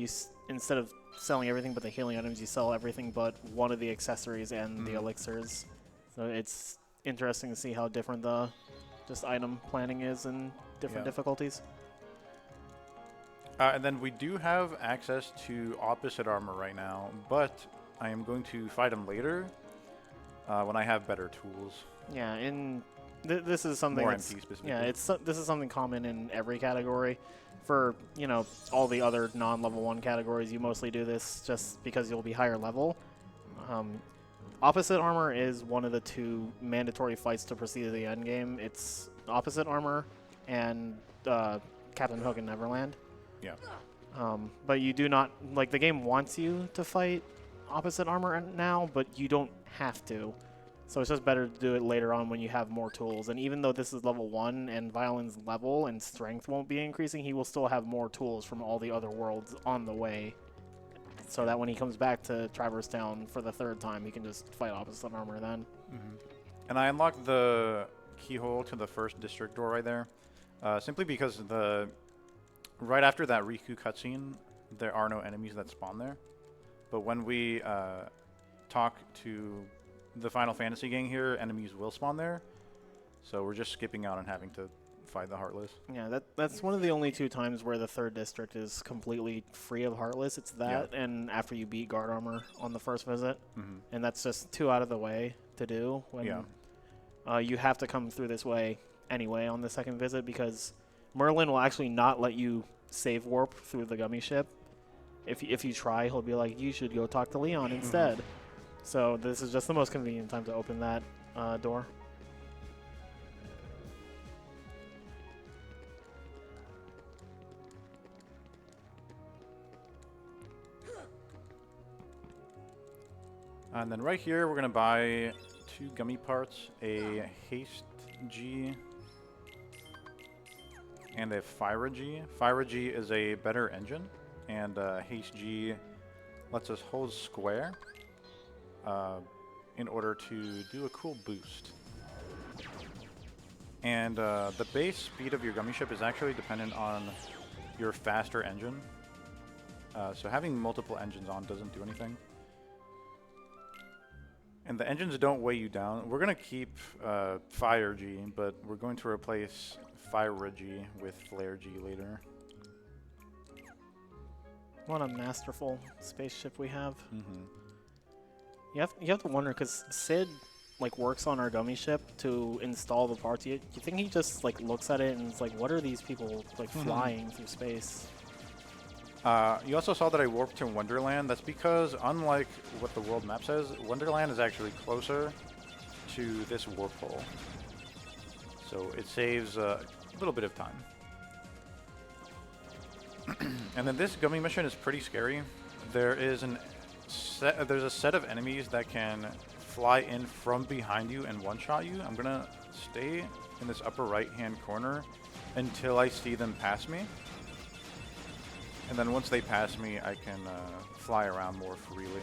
instead of selling everything but the healing items, you sell everything but one of the accessories and the elixirs. So it's interesting to see how different the just item planning is in different difficulties. And then we do have access to opposite armor right now, but I am going to fight him later when I have better tools. Yeah, this is something. More MP specifically. Yeah, this is something common in every category. For all the other non-level 1 categories, you mostly do this just because you'll be higher level. Opposite armor is one of the 2 mandatory fights to proceed to the end game. It's opposite armor and Captain Hook in Neverland. Yeah. But you do not, like, the game wants you to fight opposite armor now, but you don't have to. So it's just better to do it later on when you have more tools. And even though this is level 1 and Violin's level and strength won't be increasing, he will still have more tools from all the other worlds on the way. So that when he comes back to Traverse Town for the 3rd time, he can just fight opposite armor then. And I unlocked the keyhole to the first district door right there, simply because right after that Riku cutscene, there are no enemies that spawn there. But when we talk to the Final Fantasy gang here, enemies will spawn there. So we're just skipping out and having to fight the Heartless. Yeah, that's one of the only 2 times where the 3rd district is completely free of Heartless. It's that and after you beat Guard Armor on the first visit. And that's just 2 out of the way to do when you have to come through this way anyway on the second visit, because Merlin will actually not let you save warp through the gummy ship. If you try, he'll be like, you should go talk to Leon instead. So this is just the most convenient time to open that door. And then right here, we're going to buy 2 gummy parts, a Haste G and a Fire G. Fire G is a better engine, and Haste G lets us hold square in order to do a cool boost. And the base speed of your gummy ship is actually dependent on your faster engine. So having multiple engines on doesn't do anything. And the engines don't weigh you down. We're going to keep Fire G, but we're going to replace Fire G with Flare G later. What a masterful spaceship we have. Mm-hmm. You have to wonder, because Sid like works on our gummy ship to install the parts. You think he just like looks at it and is like, what are these people like flying through space? You also saw that I warped to Wonderland. That's because, unlike what the world map says, Wonderland is actually closer to this warp hole. So it saves a little bit of time. And then this gummy mission is pretty scary. There's a set of enemies that can fly in from behind you and one-shot you. I'm gonna stay in this upper right-hand corner until I see them pass me. And then once they pass me, I can fly around more freely.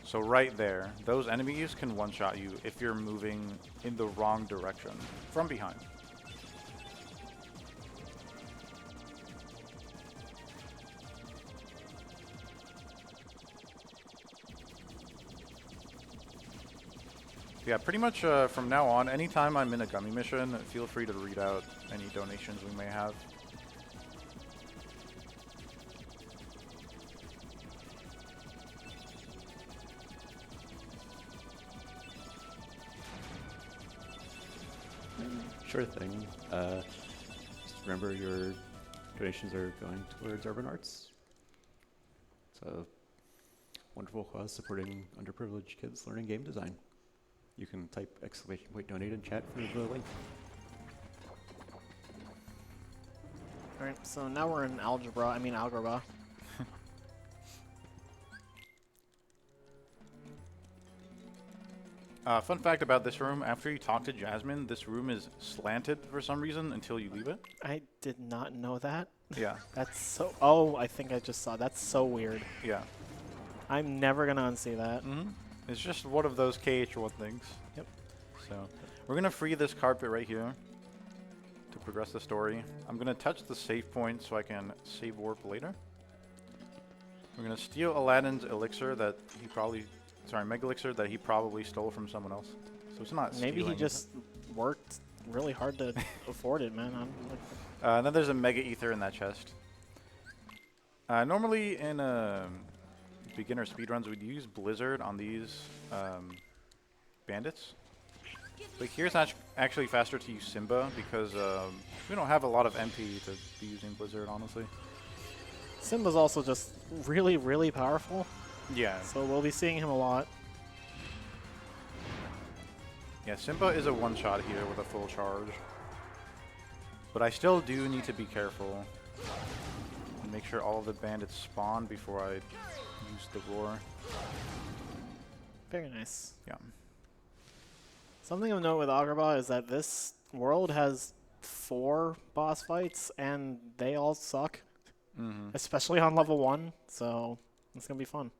So right there, those enemies can one-shot you if you're moving in the wrong direction from behind. Yeah, pretty much from now on, anytime I'm in a gummy mission, feel free to read out any donations we may have. Sure thing. Just remember your donations are going towards urban arts. It's a wonderful cause supporting underprivileged kids learning game design. You can type !donate in chat for the link. Alright, so now we're in algebra. Fun fact about this room, after you talk to Jasmine, this room is slanted for some reason until you leave it. I did not know that. Yeah. That's so... Oh, I think I just saw. That's so weird. Yeah. I'm never going to unsee that. Mm-hmm. It's just one of those KH1 things. Yep. So, we're going to free this carpet right here to progress the story. I'm going to touch the save point so I can save warp later. We're going to steal Aladdin's elixir that he probably... Sorry, Mega Elixir that he probably stole from someone else. So it's not Maybe stealing, he just worked really hard to afford it, man. And then there's a Mega Ether in that chest. Normally in beginner speedruns, we'd use Blizzard on these bandits. But here it's actually faster to use Simba because we don't have a lot of MP to be using Blizzard, honestly. Simba's also just really, really powerful. Yeah. So we'll be seeing him a lot. Yeah, Simba is a one-shot here with a full charge. But I still do need to be careful and make sure all of the bandits spawn before I use the roar. Very nice. Yeah. Something of note with Agrabah is that this world has 4 boss fights and they all suck. Mm-hmm. Especially on level 1, so it's going to be fun.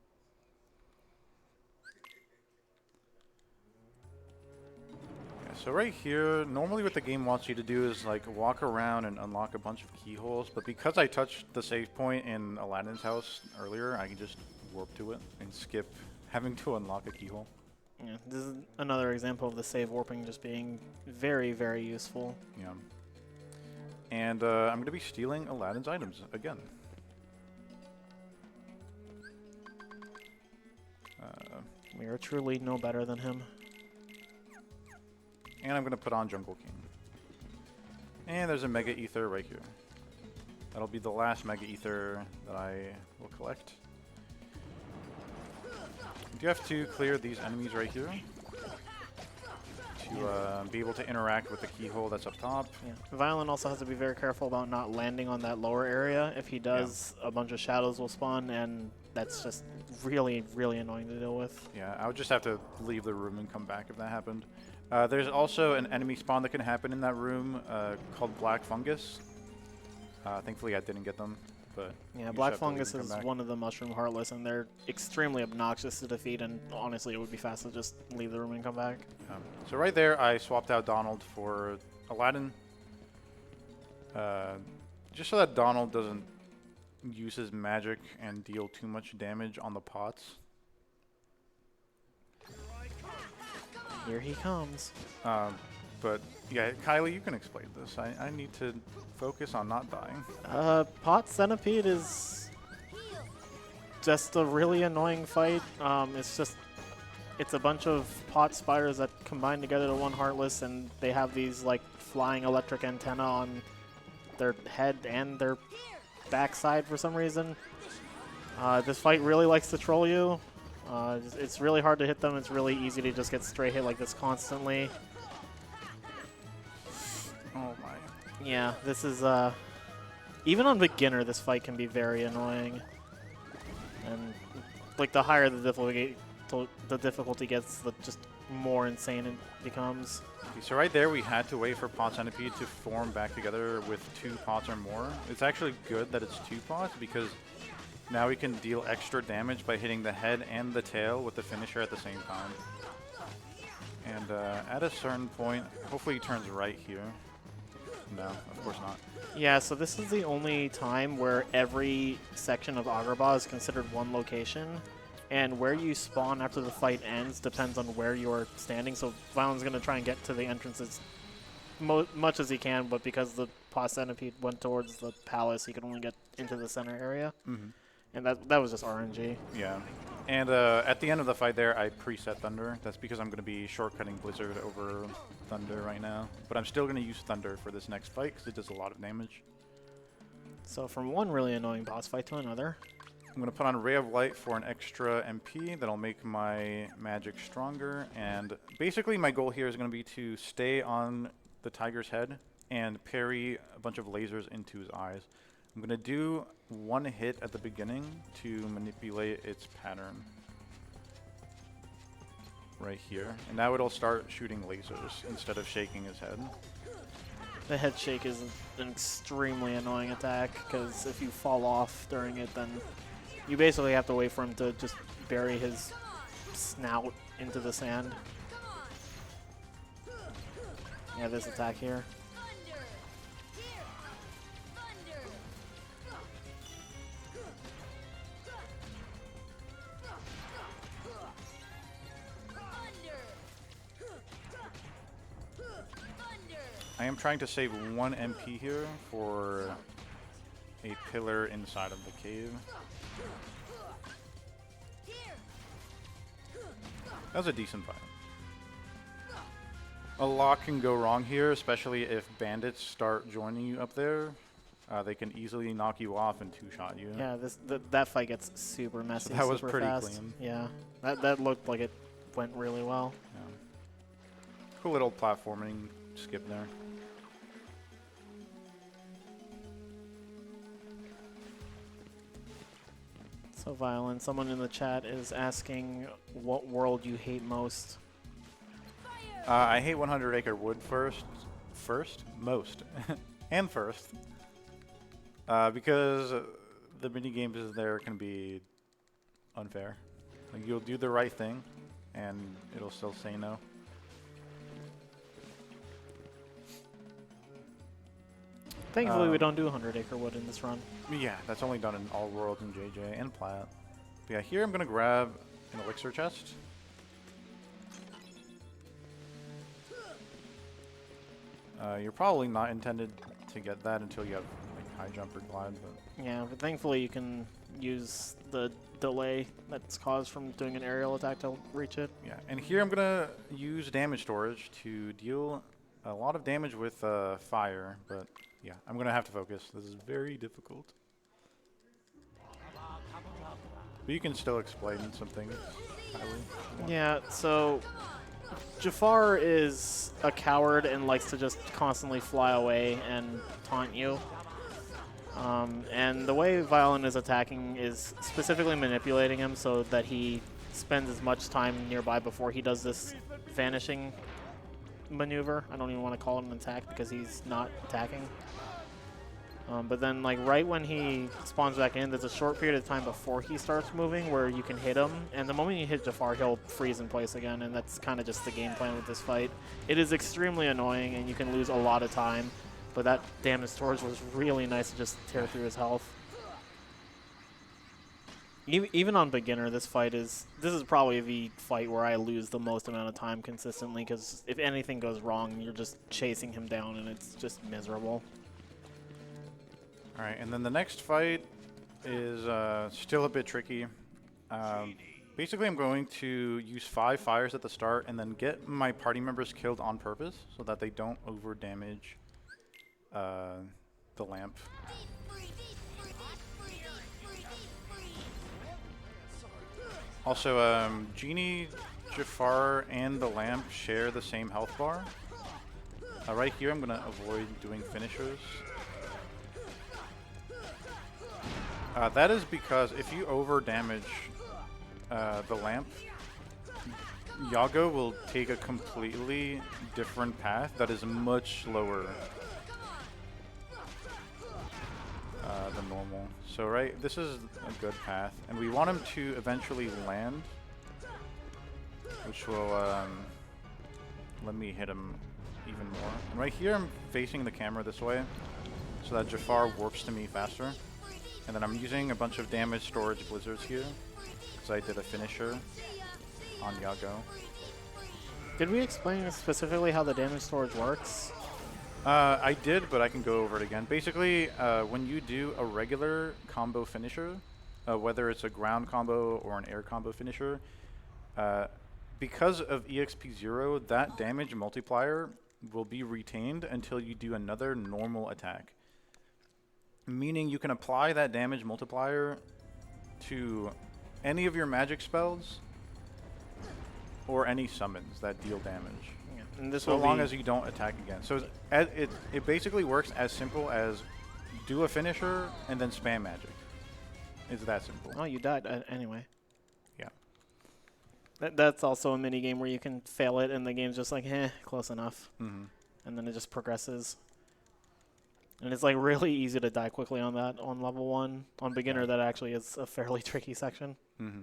So right here, normally what the game wants you to do is like walk around and unlock a bunch of keyholes, but because I touched the save point in Aladdin's house earlier, I can just warp to it and skip having to unlock a keyhole. Yeah, this is another example of the save warping just being very, very useful. Yeah. And I'm going to be stealing Aladdin's items again. We are truly no better than him. And I'm going to put on Jungle King. And there's a Mega Ether right here. That'll be the last Mega Ether that I will collect. You have to clear these enemies right here to be able to interact with the keyhole that's up top. Yeah. Violin also has to be very careful about not landing on that lower area. If he does, a bunch of shadows will spawn, and that's just really, really annoying to deal with. Yeah, I would just have to leave the room and come back if that happened. There's also an enemy spawn that can happen in that room called Black Fungus. Thankfully, I didn't get them. But yeah, Black Fungus is one of the Mushroom Heartless, and they're extremely obnoxious to defeat, and honestly, it would be fast to just leave the room and come back. So right there, I swapped out Donald for Aladdin. Just so that Donald doesn't use his magic and deal too much damage on the pots. Here he comes. But yeah, Kylie, you can explain this. I need to focus on not dying. Pot Centipede is just a really annoying fight. It's a bunch of pot spiders that combine together to one Heartless, and they have these like flying electric antenna on their head and their backside for some reason. This fight really likes to troll you. It's really hard to hit them. It's really easy to just get straight hit like this constantly. Oh my. Yeah, this is, even on beginner, this fight can be very annoying. And, like, the higher the difficulty gets, the just more insane it becomes. Okay, so right there, we had to wait for Pot Centipede to form back together with 2 pots or more. It's actually good that it's 2 pots, because now we can deal extra damage by hitting the head and the tail with the finisher at the same time. And at a certain point, hopefully he turns right here. No, of course not. Yeah, so this is the only time where every section of Agrabah is considered one location, and where you spawn after the fight ends depends on where you're standing. So Violin's going to try and get to the entrances much as he can, but because the Pot Centipede went towards the palace, he could only get into the center area. Mm-hmm. And that was just RNG. Yeah. And at the end of the fight there, I preset Thunder. That's because I'm going to be shortcutting Blizzard over Thunder right now. But I'm still going to use Thunder for this next fight because it does a lot of damage. So from one really annoying boss fight to another. I'm going to put on Ray of Light for an extra MP that'll make my magic stronger. And basically my goal here is going to be to stay on the tiger's head and parry a bunch of lasers into his eyes. I'm going to do 1 hit at the beginning to manipulate its pattern. Right here. And now it'll start shooting lasers instead of shaking his head. The head shake is an extremely annoying attack, because if you fall off during it, then you basically have to wait for him to just bury his snout into the sand. Yeah, this attack here. I am trying to save 1 MP here for a pillar inside of the cave. That was a decent fight. A lot can go wrong here, especially if bandits start joining you up there. They can easily knock you off and 2-shot you. Yeah, that fight gets super messy. So that was super pretty fast. clean. Yeah, that looked like it went really well. Yeah. Cool little platforming skip there. So Violin, someone in the chat is asking what world you hate most. I hate 100 Acre Wood most, and first, because the mini games there can be unfair. Like, you'll do the right thing, and it'll still say no. Thankfully, we don't do 100 Acre Wood in this run. Yeah, that's only done in All Worlds and JJ and Plat. But yeah, here I'm gonna grab an elixir chest. You're probably not intended to get that until you have like high jump or glide, but Yeah, but thankfully you can use the delay that's caused from doing an aerial attack to reach it. yeah. And here I'm gonna use damage storage to deal a lot of damage with fire, but yeah, I'm gonna have to focus. This is very difficult. But you can still explain some things, Kylie. Yeah, so Jafar is a coward and likes to just constantly fly away and taunt you. And the way Violin is attacking is specifically manipulating him so that he spends as much time nearby before he does this vanishing maneuver. I don't even want to call it an attack because he's not attacking. But then, like, right when he spawns back in, there's a short period of time before he starts moving where you can hit him. And the moment you hit Jafar, he'll freeze in place again, and that's kind of just the game plan with this fight. It is extremely annoying, and you can lose a lot of time. But that damage storage was really nice to just tear through his health. Even on beginner, this is probably the fight where I lose the most amount of time consistently, because if anything goes wrong, you're just chasing him down, and it's just miserable. All right, and then the next fight is still a bit tricky. Basically, I'm going to use 5 fires at the start and then get my party members killed on purpose so that they don't over damage the lamp. Also, Genie, Jafar, and the lamp share the same health bar. Right here, I'm going to avoid doing finishers. That is because if you over damage the lamp, Yago will take a completely different path that is much slower than normal. So this is a good path, and we want him to eventually land, which will let me hit him even more. And right here, I'm facing the camera this way, so that Jafar warps to me faster. And then I'm using a bunch of damage storage blizzards here, because I did a finisher on Yago. Did we explain specifically how the damage storage works? I did, but I can go over it again. Basically, when you do a regular combo finisher, whether it's a ground combo or an air combo finisher, because of EXP 0, that damage multiplier will be retained until you do another normal attack. Meaning you can apply that damage multiplier to any of your magic spells or any summons that deal damage. Yeah. And this so long as you don't attack again. So it basically works as simple as do a finisher and then spam magic. It's that simple. Oh, you died anyway. Yeah. That's also a mini game where you can fail it and the game's just like, close enough. Mm-hmm. And then it just progresses. And it's like really easy to die quickly on that on level 1. On beginner, that actually is a fairly tricky section. Mm-hmm.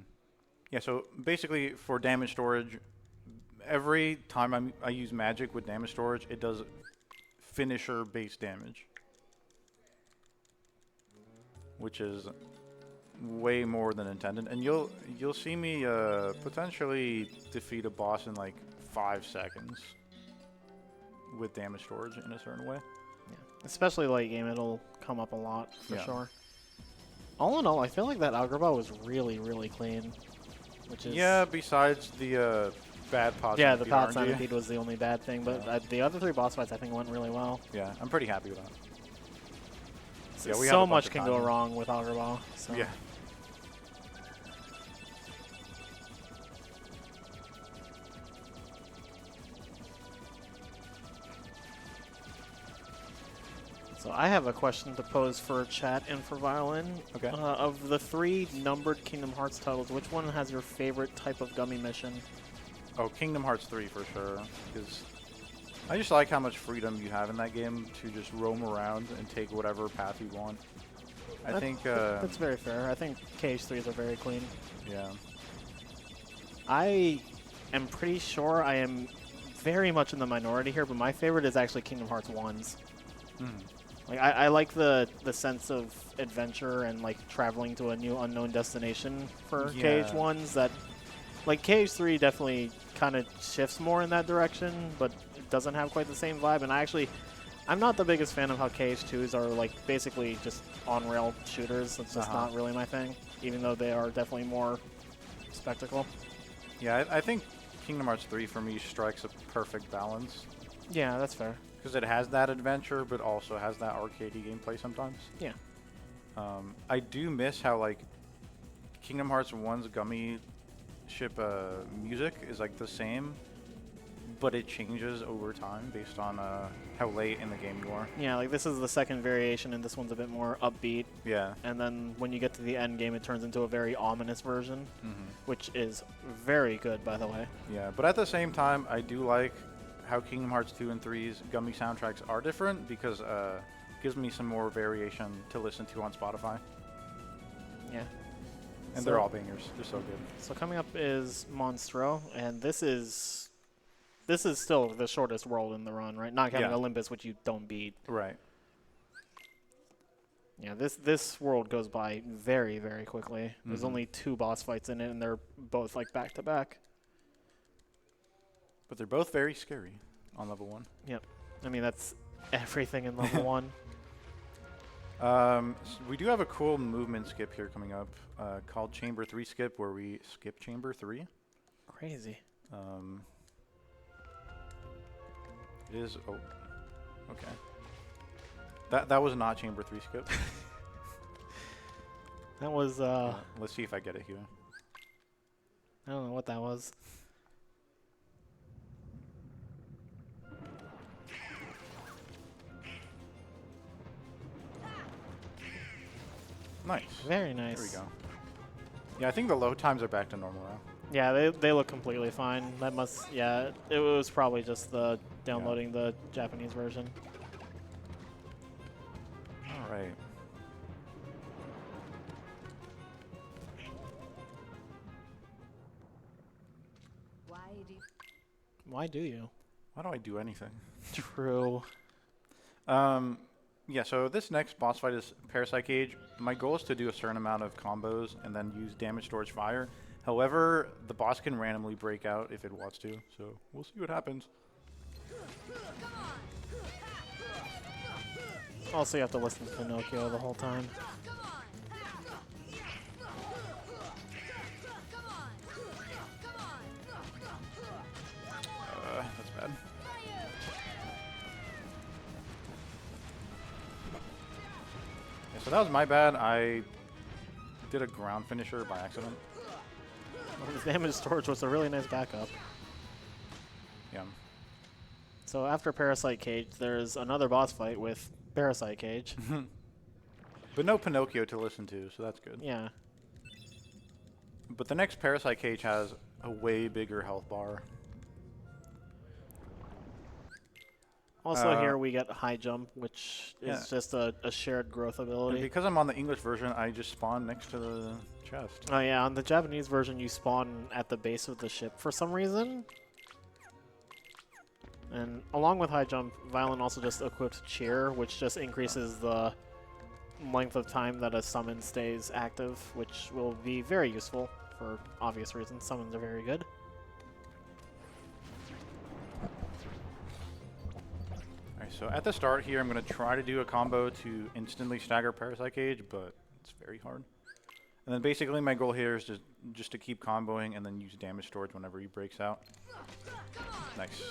Yeah, so basically for damage storage, every time I use magic with damage storage, it does finisher-based damage, which is way more than intended. And you'll see me potentially defeat a boss in like 5 seconds with damage storage in a certain way. Yeah. Especially late game, it'll come up a lot for Yeah. sure. All in all, I feel like that Agrabah was really, really clean. Which is besides the bad pot. Yeah, the pot RNG. centipede was the only bad thing, but the other 3 boss fights I think went really well. Yeah, I'm pretty happy with that. So, we have a bunch much of can time. go wrong with Agrabah. So. Yeah. So I have a question to pose for chat and for Violin. Okay. Of the 3 numbered Kingdom Hearts titles, which one has your favorite type of gummy mission? Oh, Kingdom Hearts 3 for sure, because I just like how much freedom you have in that game to just roam around and take whatever path you want. I think that's very fair. I think KH3s are very clean. yeah. I am pretty sure I am very much in the minority here, but my favorite is actually Kingdom Hearts 1s. Mm. Like I like the sense of adventure and like traveling to a new unknown destination for Yeah. KH1s. That like KH3 definitely kind of shifts more in that direction, but it doesn't have quite the same vibe. And I'm not the biggest fan of how KH2s are like basically just on-rail shooters. That's just not really my thing, even though they are definitely more spectacle. Yeah, I think Kingdom Hearts 3 for me strikes a perfect balance. Yeah, that's fair. Because it has that adventure, but also has that arcadey gameplay sometimes. Yeah. I do miss how like Kingdom Hearts 1's gummy ship music is like the same but it changes over time based on how late in the game you are. Yeah, like this is the second variation, and this one's a bit more upbeat. Yeah. And then when you get to the end game, it turns into a very ominous version, Mm-hmm. which is very good, by the way. Yeah, but at the same time, I do like how Kingdom Hearts 2 and 3's Gummy soundtracks are different because it gives me some more variation to listen to on Spotify. Yeah. And So- they're all bangers. They're so good. So coming up is Monstro, and this is still the shortest world in the run, right? Not counting Yeah. Olympus, which you don't beat. Right. Yeah, this world goes by very, very quickly. There's Mhm. only 2 boss fights in it, and they're both like back to back. But they're both very scary on level 1. I mean, that's everything in level 1. We do have a cool movement skip here coming up called Chamber 3 Skip, where we skip Chamber 3. Crazy. It is... Oh, okay. That was not Chamber 3 Skip. That was, Let's see if I get it here. I don't know what that was. Nice. Very nice. There we go. Yeah, I think the load times are back to normal now. Yeah, they look completely fine. That must, yeah, it was probably just the downloading the Japanese version. All right. Why do you? Why do I do anything? True. Yeah, so this next boss fight is Parasite Cage. My goal is to do a certain amount of combos and then use damage towards fire. However, the boss can randomly break out if it wants to, so we'll see what happens. Also, you have to listen to Pinocchio the whole time. That's bad. Yeah, so that was my bad. I did a ground finisher by accident. The damage storage was a really nice backup. Yeah. So after Parasite Cage, there's another boss fight with Parasite Cage. But no Pinocchio to listen to, so that's good. Yeah. But the next Parasite Cage has a way bigger health bar. Also here we get High Jump, which is Yeah. just a shared growth And ability. because I'm on the English version, I just spawn next to the chest. Oh yeah, on the Japanese version you spawn at the base of the ship for some reason. And along with High Jump, Violin also just equips Cheer, which just increases the length of time that a summon stays active, which will be very useful for obvious reasons. Summons are very good. Alright, so at the start here, I'm going to try to do a combo to instantly stagger Parasite Cage, but it's very hard. And then basically my goal here is just to keep comboing and then use damage storage whenever he breaks out. Nice.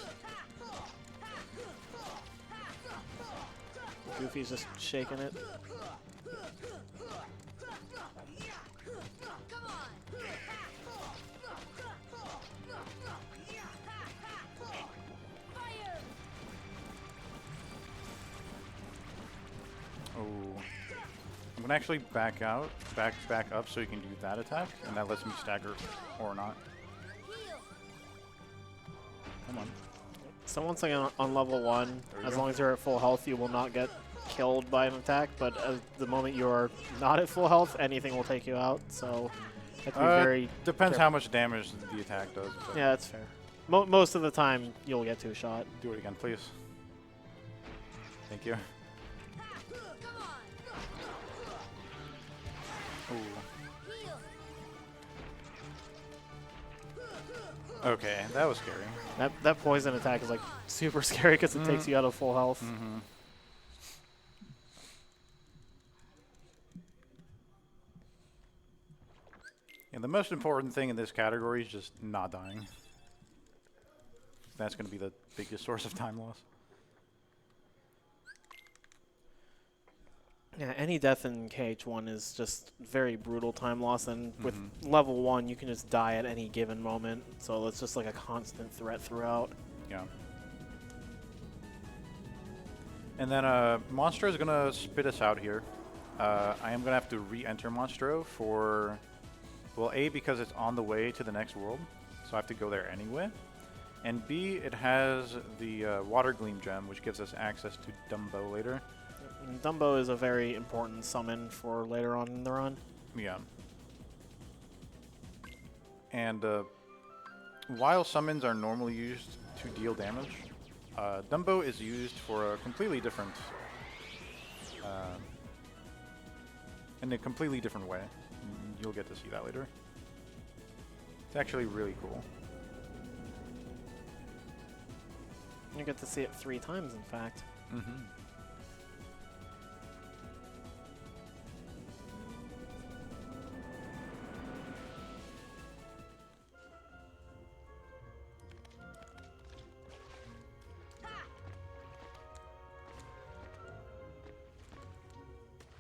Goofy's just shaking it. Oh. I'm going to actually back up so you can do that attack, and that lets me stagger or not. Come on. So once again, on level 1, There we as go. long as you're at full health, you will not get killed by an attack, but at the moment you're not at full health, anything will take you out, so you have to be very... Depends careful. how much damage the attack does. But Yeah, that's fair. Most of the time, you'll get 2-shot. do it again, please. Thank you. Ooh. Okay, that was scary. That poison attack is like super scary because it takes you out of full health. Mm-hmm. And the most important thing in this category is just not dying. That's going to be the biggest source of time loss. Yeah, any death in KH1 is just very brutal time loss, and with level 1, you can just die at any given moment, so it's just like a constant threat throughout. Yeah. And then Monstro is gonna spit us out here. I am gonna have to re-enter Monstro for, well, A, because it's on the way to the next world, so I have to go there anyway. And B, it has the Water Gleam gem, which gives us access to Dumbo later. And Dumbo is a very important summon for later on in the run. Yeah. And while summons are normally used to deal damage, Dumbo is used for a completely different, in a completely different way. You'll get to see that later. It's actually really cool. You get to see it 3 times, in fact. Mm-hmm.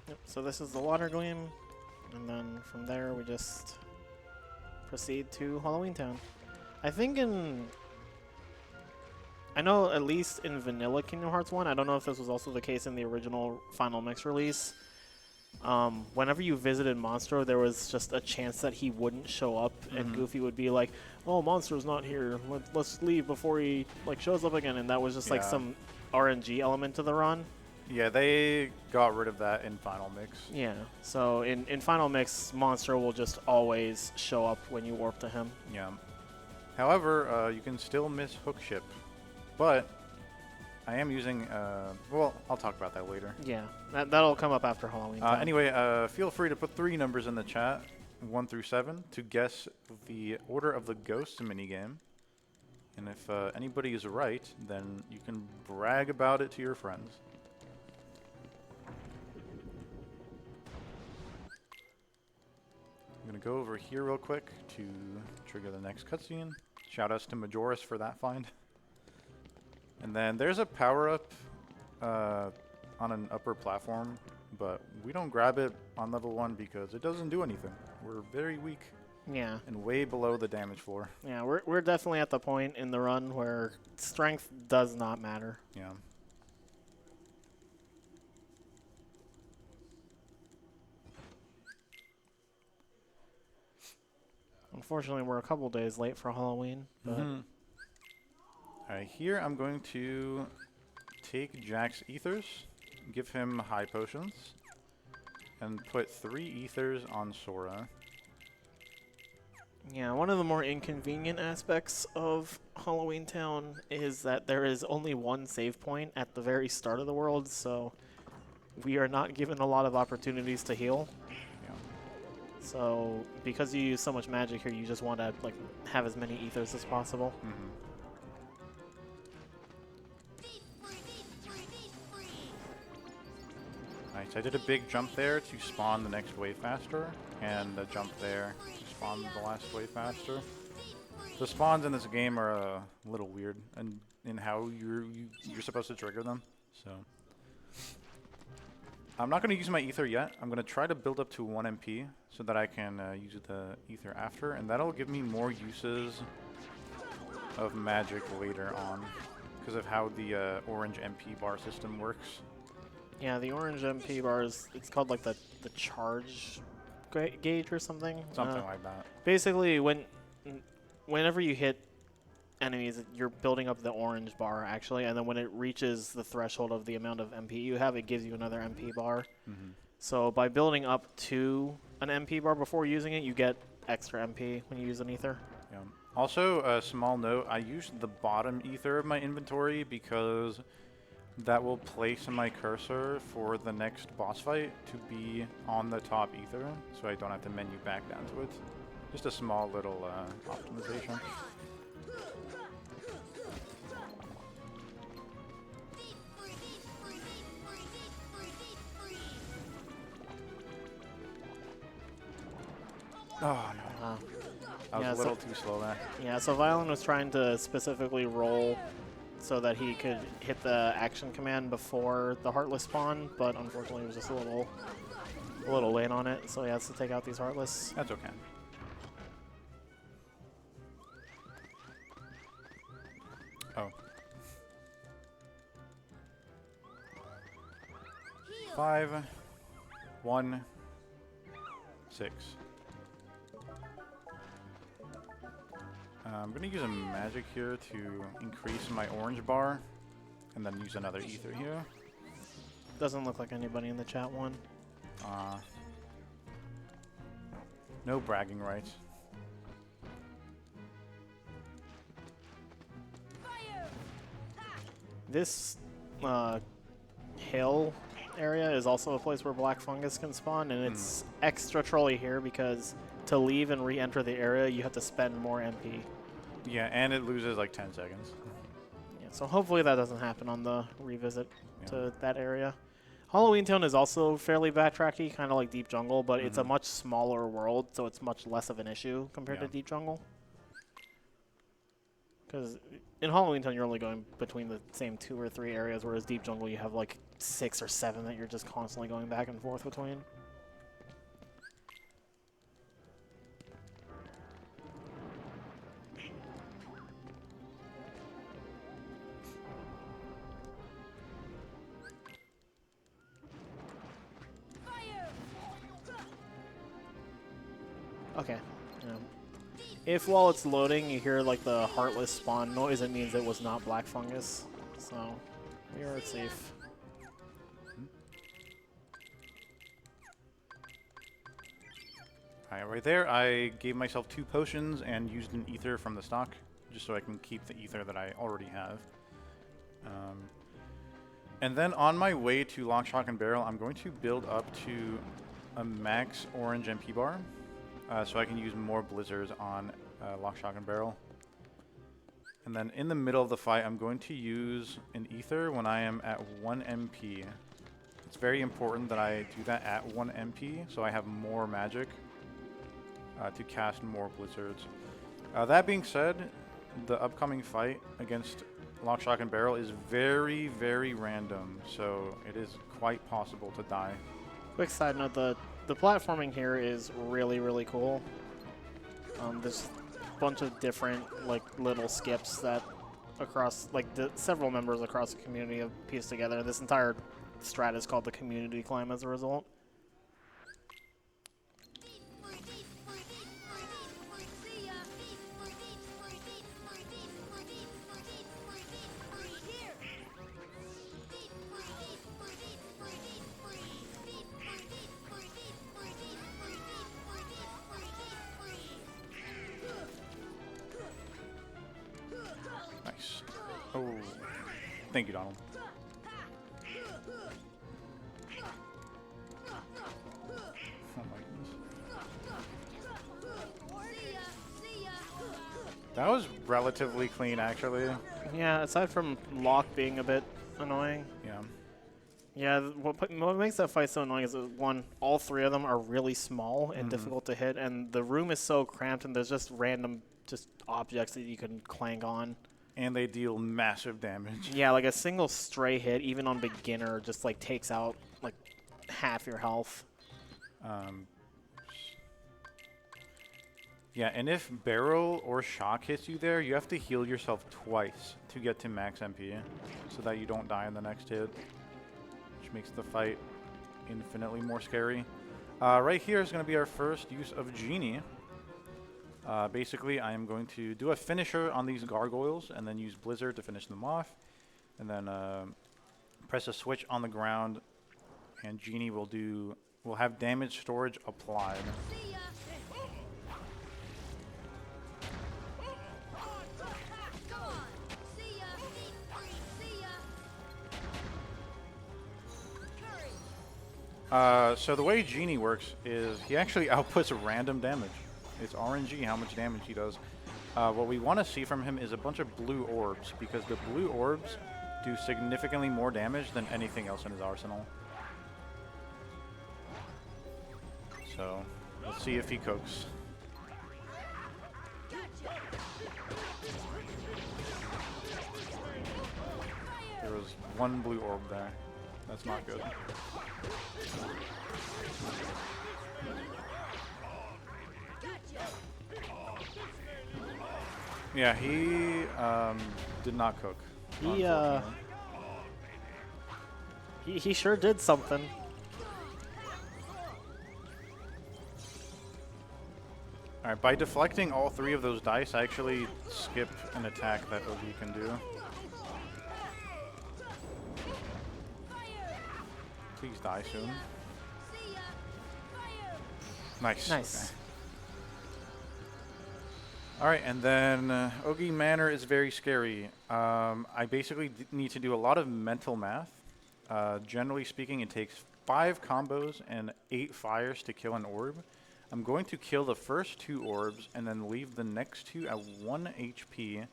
Yep, so this is the Water Gleam, and then from there we just proceed to Halloween Town. I know at least in Vanilla Kingdom Hearts 1, I don't know if this was also the case in the original Final Mix release, whenever you visited Monstro, there was just a chance that he wouldn't show up, and Goofy would be like, "Oh, Monstro's not here. Let's leave before he shows up again." And that was just like some RNG element to the run. Yeah, they got rid of that in Final Mix. Yeah. So in Final Mix, Monstro will just always show up when you warp to him. Yeah. However, you can still miss Hook Ship, but I am using. Well, I'll talk about that later. Yeah, that'll come up after Halloween. Anyway, feel free to put 3 numbers in the chat, 1 through 7, to guess the order of the Ghosts minigame. And if anybody is right, then you can brag about it to your friends. I'm going to go over here real quick to trigger the next cutscene. Shout outs to Majoris for that find. And then there's a power-up on an upper platform, but we don't grab it on level 1 because it doesn't do anything. We're very weak. Yeah. And way below the damage floor. Yeah, we're definitely at the point in the run where strength does not matter. Yeah. Unfortunately, we're a couple days late for Halloween. But Alright, here I'm going to take Jack's ethers, give him high potions, and put 3 ethers on Sora. yeah, one of the more inconvenient aspects of Halloween Town is that there is only one save point at the very start of the world, so we are not given a lot of opportunities to heal. Yeah. So because you use so much magic here, you just want to have as many ethers as possible. Alright, so I did a big jump there to spawn the next wave faster, and a jump there to spawn the last wave faster. The spawns in this game are a little weird in how you're supposed to trigger them. So I'm not going to use my ether yet. I'm going to try to build up to 1 MP so that I can use the ether after, and that'll give me more uses of magic later on because of how the orange MP bar system works. Yeah, the orange MP bars, it's called like the charge gauge or something. Something like that. Basically, whenever you hit enemies, you're building up the orange bar actually, and then when it reaches the threshold of the amount of MP you have, it gives you another MP bar. So by building up to an MP bar before using it, you get extra MP when you use an ether. Yeah. Also, a small note, I used the bottom ether of my inventory because that will place my cursor for the next boss fight to be on the top ether, so I don't have to menu back down to it. Just a small little optimization. Oh no. I was a little too slow there. Yeah, so Violin was trying to specifically roll so that he could hit the action command before the Heartless spawn, but unfortunately he was just a little late on it, so he has to take out these Heartless. That's okay. Oh. 5, 1, 6. I'm going to use a magic here to increase my orange bar, and then use another ether here. Doesn't look like anybody in the chat won. No bragging rights. This hill area is also a place where black fungus can spawn, and it's extra trolly here because to leave and re-enter the area, you have to spend more MP. Yeah, and it loses like 10 seconds. Yeah, so hopefully that doesn't happen on the revisit to that area. Halloween Town is also fairly backtracky, kind of like Deep Jungle, but it's a much smaller world, so it's much less of an issue compared to Deep Jungle. Because in Halloween Town, you're only going between the same 2 or 3 areas, whereas Deep Jungle, you have like 6 or 7 that you're just constantly going back and forth between. Okay. If while it's loading you hear like the heartless spawn noise, it means it was not black fungus. So we are safe. Alright, right there, I gave myself 2 potions and used an ether from the stock, just so I can keep the ether that I already have. And then on my way to Lock, Shock, and Barrel, I'm going to build up to a max orange MP bar, so I can use more blizzards on Lock, Shock, and Barrel. And then in the middle of the fight, I'm going to use an ether when I am at 1 MP. It's very important that I do that at 1 MP, so I have more magic to cast more blizzards. That being said, the upcoming fight against Lock, Shock, and Barrel is very, very random, so it is quite possible to die. Quick side note, the platforming here is really, really cool. There's a bunch of different like little skips that across like several members across the community have pieced together. This entire strat is called the community climb as a result. Nice. Oh, thank you, Donald. Oh my goodness. That was relatively clean, actually. Yeah, aside from Locke being a bit annoying. Yeah. Yeah, what makes that fight so annoying is that, one, all 3 of them are really small and difficult to hit, and the room is so cramped, and there's just random objects that you can clank on. And they deal massive damage. Yeah, like a single stray hit, even on beginner, just like takes out like half your health. Yeah, and if Barrel or Shock hits you there, you have to heal yourself twice to get to max MP, so that you don't die in the next hit, which makes the fight infinitely more scary. Right here is going to be our first use of Genie. Basically, I am going to do a finisher on these gargoyles, and then use Blizzard to finish them off, and then press a switch on the ground, and Genie will have damage storage applied. So the way Genie works is he actually outputs random damage. It's RNG how much damage he does. What we want to see from him is a bunch of blue orbs, because the blue orbs do significantly more damage than anything else in his arsenal. So let's see if he cooks. There was 1 blue orb there. That's not good. Yeah, he did not cook. He unfortunately. he sure did something. All right, by deflecting all 3 of those dice, I actually skip an attack that OG can do. Please die soon. Nice. Nice. Okay. All right, and then Ogi Manor is very scary. I basically need to do a lot of mental math. Generally speaking, it takes 5 combos and 8 fires to kill an orb. I'm going to kill the first 2 orbs and then leave the next 2 at 1 HP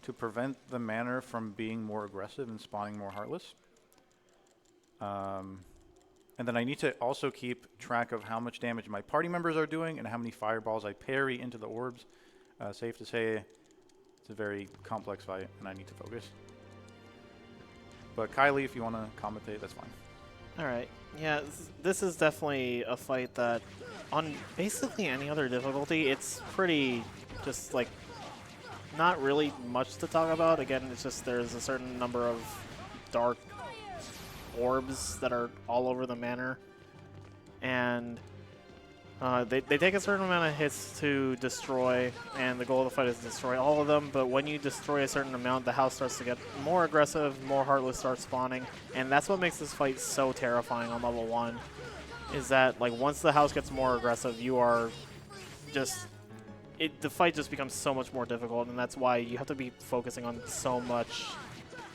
to prevent the manor from being more aggressive and spawning more Heartless. And then I need to also keep track of how much damage my party members are doing and how many fireballs I parry into the orbs. Safe to say, it's a very complex fight, and I need to focus. But Kylie, if you want to commentate, that's fine. All right. Yeah, this is definitely a fight that, on basically any other difficulty, it's pretty just like not really much to talk about. Again, it's just there's a certain number of dark orbs that are all over the manor, and they take a certain amount of hits to destroy, and the goal of the fight is to destroy all of them. But when you destroy a certain amount, the house starts to get more aggressive, more Heartless start spawning, and that's what makes this fight so terrifying on level 1, is that like once the house gets more aggressive, you are just the fight just becomes so much more difficult, and that's why you have to be focusing on so much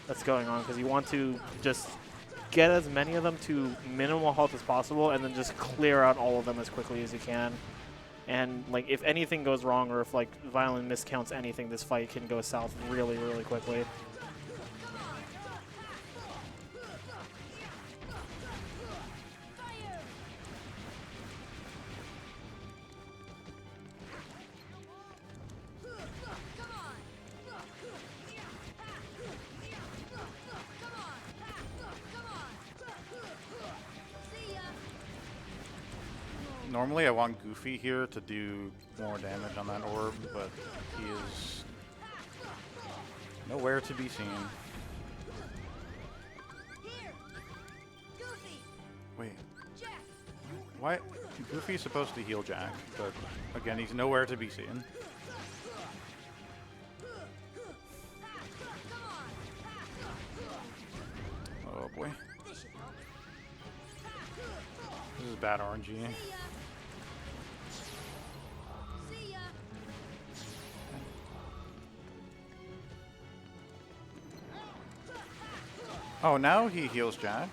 that's going on, because you want to just get as many of them to minimal health as possible, and then just clear out all of them as quickly as you can. And like if anything goes wrong, or if like Violin miscounts anything, this fight can go south really, really quickly. Normally I want Goofy here to do more damage on that orb, but he is nowhere to be seen. Wait. Why? Goofy's supposed to heal Jack, but again, he's nowhere to be seen. Oh boy. This is bad RNG. Oh, now he heals Jack.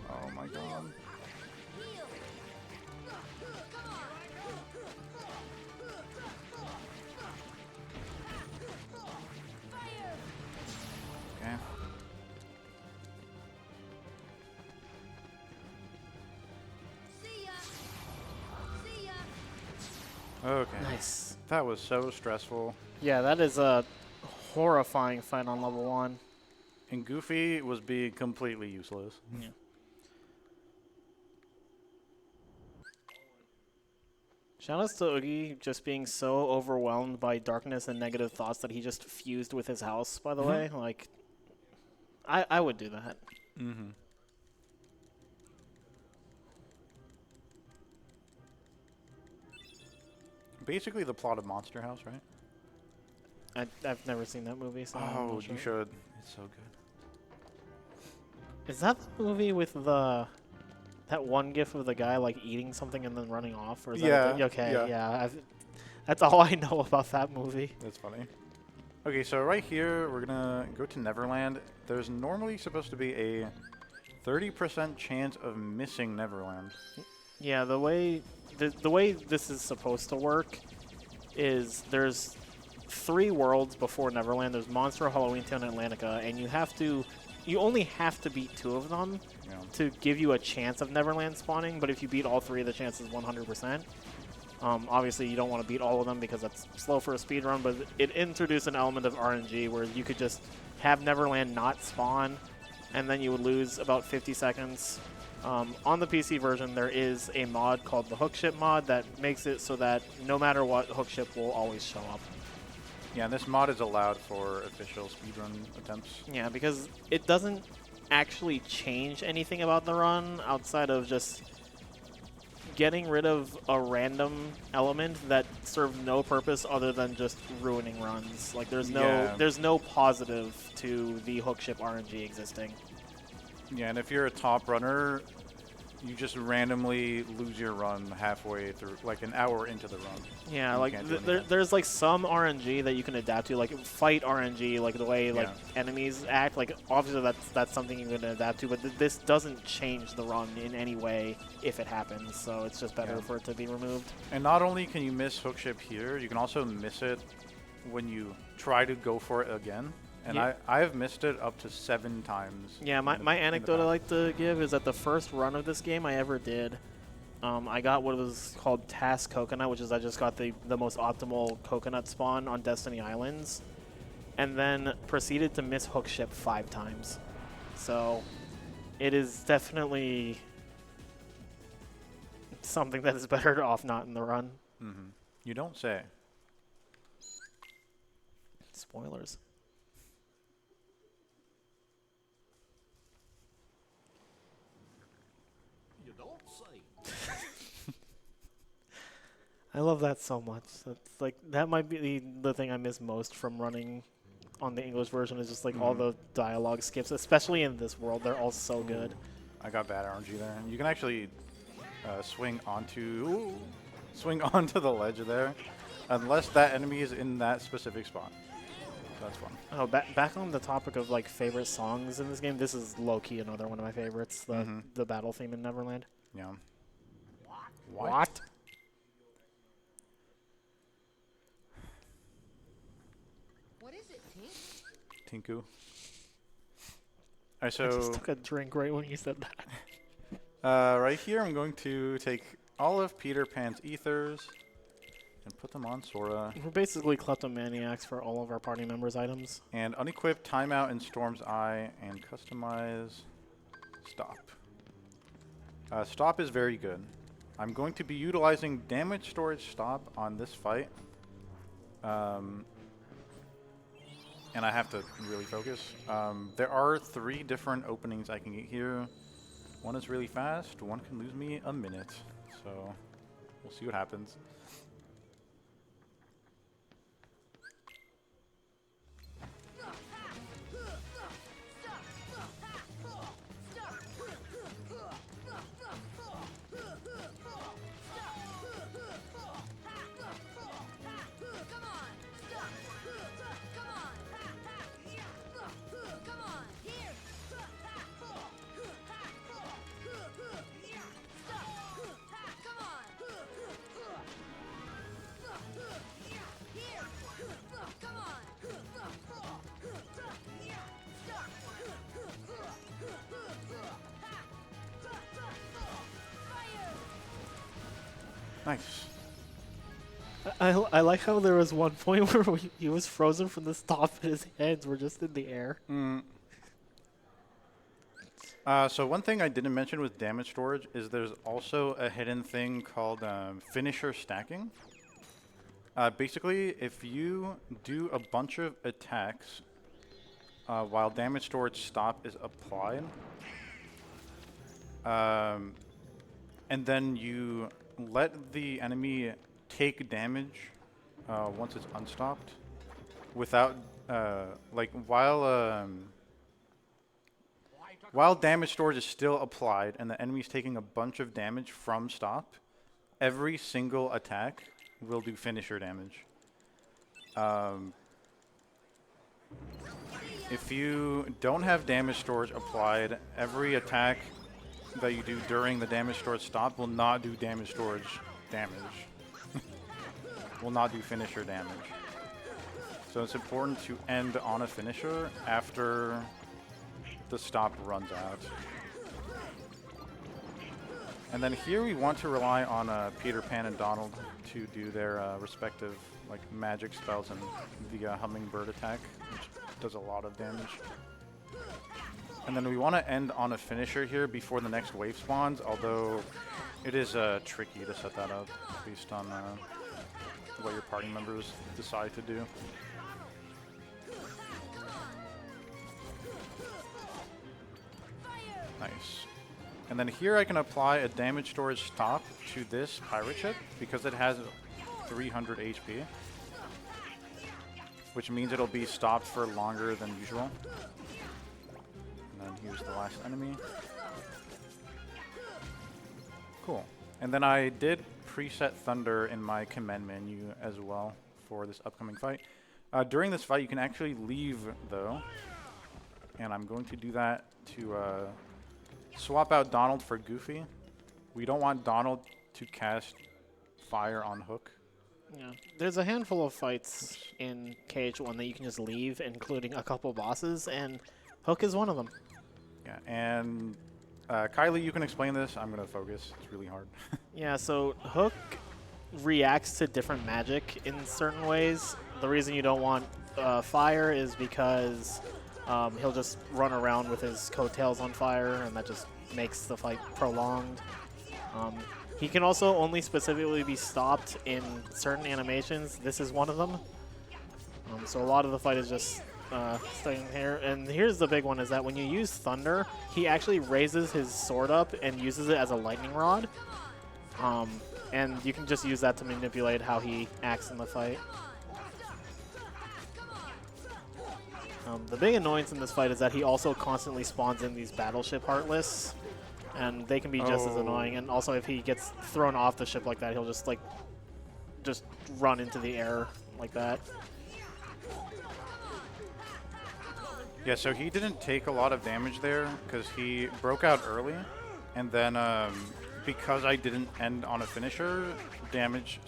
Oh my god. Okay. Okay. Nice. That was so stressful. Yeah, that is a horrifying fight on level 1. And Goofy was being completely useless. Yeah. Shoutouts to Oogie just being so overwhelmed by darkness and negative thoughts that he just fused with his house, by the way. Like, I would do that. Mm-hmm. Basically the plot of Monster House, right? I've never seen that movie, so I'm Oh, not sure. you should. It's so good. Is that the movie with that one gif of the guy like eating something and then running off? Or is that okay, yeah. That's all I know about that movie. That's funny. Okay, so right here, we're gonna go to Neverland. There's normally supposed to be a 30% chance of missing Neverland. Yeah, the way this is supposed to work is there's 3 worlds before Neverland. There's Monster, Halloween Town, and Atlantica, and you only have to beat 2 of them to give you a chance of Neverland spawning, but if you beat all 3, the chance is 100%. Obviously, you don't want to beat all of them because that's slow for a speedrun, but it introduced an element of RNG where you could just have Neverland not spawn, and then you would lose about 50 seconds On the PC version, there is a mod called the Hookship mod that makes it so that no matter what, Hookship will always show up. Yeah, and this mod is allowed for official speedrun attempts. Yeah, because it doesn't actually change anything about the run outside of just getting rid of a random element that served no purpose other than just ruining runs. Like there's no positive to the Hookship RNG existing. Yeah, and if you're a top runner, you just randomly lose your run halfway through, like an hour into the run. Yeah, You like can't do there's like some RNG that you can adapt to, like fight RNG, like the way like Yeah. enemies act. Like obviously that's something you can adapt to, but this doesn't change the run in any way if it happens. So it's just better for it to be removed. And not only can you miss Hookship here, you can also miss it when you try to go for it again. And Yeah. I've missed it up to 7 times. Yeah, my anecdote I like to give is that the first run of this game I ever did, I got what was called Task Coconut, which is I just got the most optimal coconut spawn on Destiny Islands, and then proceeded to miss Hookship 5 times. So it is definitely something that is better off not in the run. Mm-hmm. You don't say. Spoilers. I love that so much. That's like that might be the thing I miss most from running on the English version is just like all the dialogue skips, especially in this world. They're all so good. I got bad RNG there. You can actually swing onto the ledge there, unless that enemy is in that specific spot. So that's fun. Oh, back on the topic of like favorite songs in this game, this is low key another one of my favorites. The battle theme in Neverland. Yeah. What? What is it, Tink? Tinku. Alright, I just so took a drink right when you said that. right here I'm going to take all of Peter Pan's ethers and put them on Sora. We're basically kleptomaniacs for all of our party members' items. And unequip Timeout in Storm's Eye and customize Stop. Stop is very good. I'm going to be utilizing damage storage Stop on this fight. And I have to really focus. There are 3 different openings I can get here. One is really fast, one can lose me a minute. So we'll see what happens. Nice. I like how there was one point where he was frozen from the stop and his hands were just in the air. So one thing I didn't mention with damage storage is there's also a hidden thing called finisher stacking. Basically, if you do a bunch of attacks while damage storage stop is applied, and then you let the enemy take damage once it's unstopped, without like while damage storage is still applied and the enemy's taking a bunch of damage from stop, every single attack will do finisher damage. If you don't have damage storage applied, every attack that you do during the damage storage stop will not do damage storage damage. Will not do finisher damage. So it's important to end on a finisher after the stop runs out. And then here we want to rely on Peter Pan and Donald to do their respective like magic spells and the hummingbird attack, which does a lot of damage. And then we want to end on a finisher here before the next wave spawns, although it is tricky to set that up based on what your party members decide to do. Nice. And then here I can apply a damage storage stop to this pirate ship because it has 300 HP, which means it'll be stopped for longer than usual. And then here's the last enemy. Cool. And then I did preset Thunder in my command menu as well for this upcoming fight. During this fight, you can actually leave, though. And I'm going to do that to swap out Donald for Goofy. We don't want Donald to cast fire on Hook. Yeah, there's a handful of fights in KH1 that you can just leave, including a couple bosses, and Hook is one of them. Yeah, and Kylie, you can explain this. I'm going to focus. It's really hard. Yeah, so Hook reacts to different magic in certain ways. The reason you don't want fire is because he'll just run around with his coattails on fire, and that just makes the fight prolonged. He can also only specifically be stopped in certain animations. This is one of them. So a lot of the fight is just staying here. And here's the big one, is that when you use Thunder, he actually raises his sword up and uses it as a lightning rod. And you can just use that to manipulate how he acts in the fight. The big annoyance in this fight is that he also constantly spawns in these battleship Heartless, and they can be just as annoying. And also, if he gets thrown off the ship like that, he'll just run into the air like that. Yeah, so he didn't take a lot of damage there because he broke out early, and then because I didn't end on a finisher, finisher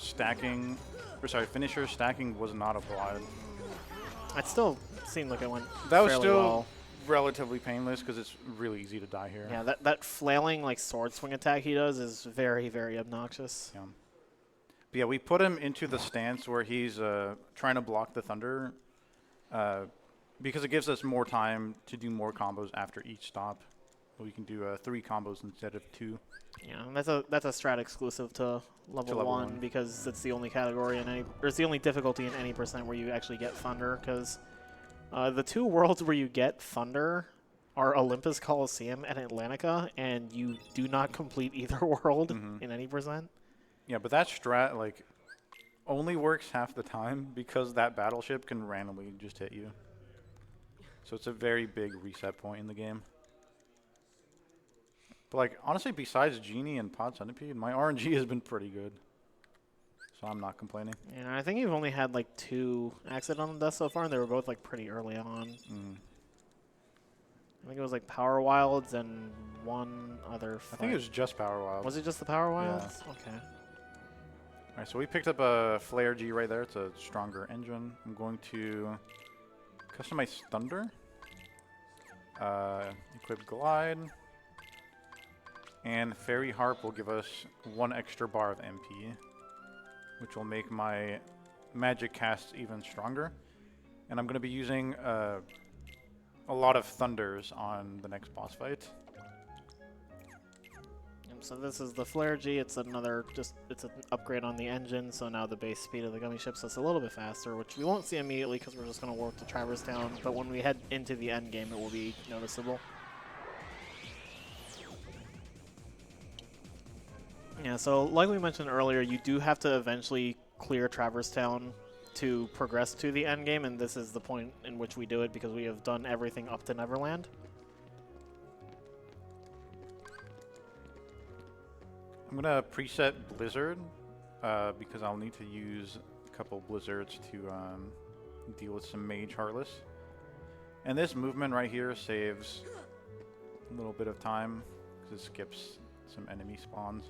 stacking was not applied. It still seemed like it went That was fairly still well. relatively painless because it's really easy to die here. Yeah, that flailing like sword swing attack he does is very, very obnoxious. Yeah. But yeah, we put him into the stance where he's trying to block the thunder because it gives us more time to do more combos after each stop. We can do 3 combos instead of 2. Yeah, and that's a strat exclusive to level 1 because it's the only category in any, or it's the only difficulty in any percent where you actually get Thunder. Because the 2 worlds where you get Thunder are Olympus Coliseum and Atlantica, and you do not complete either world in any percent. Yeah, but that strat only works half the time because that battleship can randomly just hit you. So it's a very big reset point in the game. But honestly, besides Genie and Pod Centipede, my RNG has been pretty good. So I'm not complaining. Yeah, I think you've only had 2 accidental deaths so far, and they were both pretty early on. I think it was Power Wilds and one other fight. I think it was just Power Wilds. Was it just the Power Wilds? Yeah. Okay. Alright, so we picked up a Flare G right there. It's a stronger engine. I'm going to customize Thunder. Equip Glide. And Fairy Harp will give us 1 extra bar of MP, which will make my magic casts even stronger. And I'm going to be using a lot of Thunders on the next boss fight. So this is the Flare G. It's another, it's an upgrade on the engine, so now the base speed of the gummy ship, so it's a little bit faster, which we won't see immediately because we're just going to warp to Traverse Town, but when we head into the end game, it will be noticeable. Yeah, so like we mentioned earlier, you do have to eventually clear Traverse Town to progress to the end game, and this is the point in which we do it because we have done everything up to Neverland. I'm going to preset Blizzard because I'll need to use a couple Blizzards to deal with some Mage Heartless. And this movement right here saves a little bit of time because it skips some enemy spawns.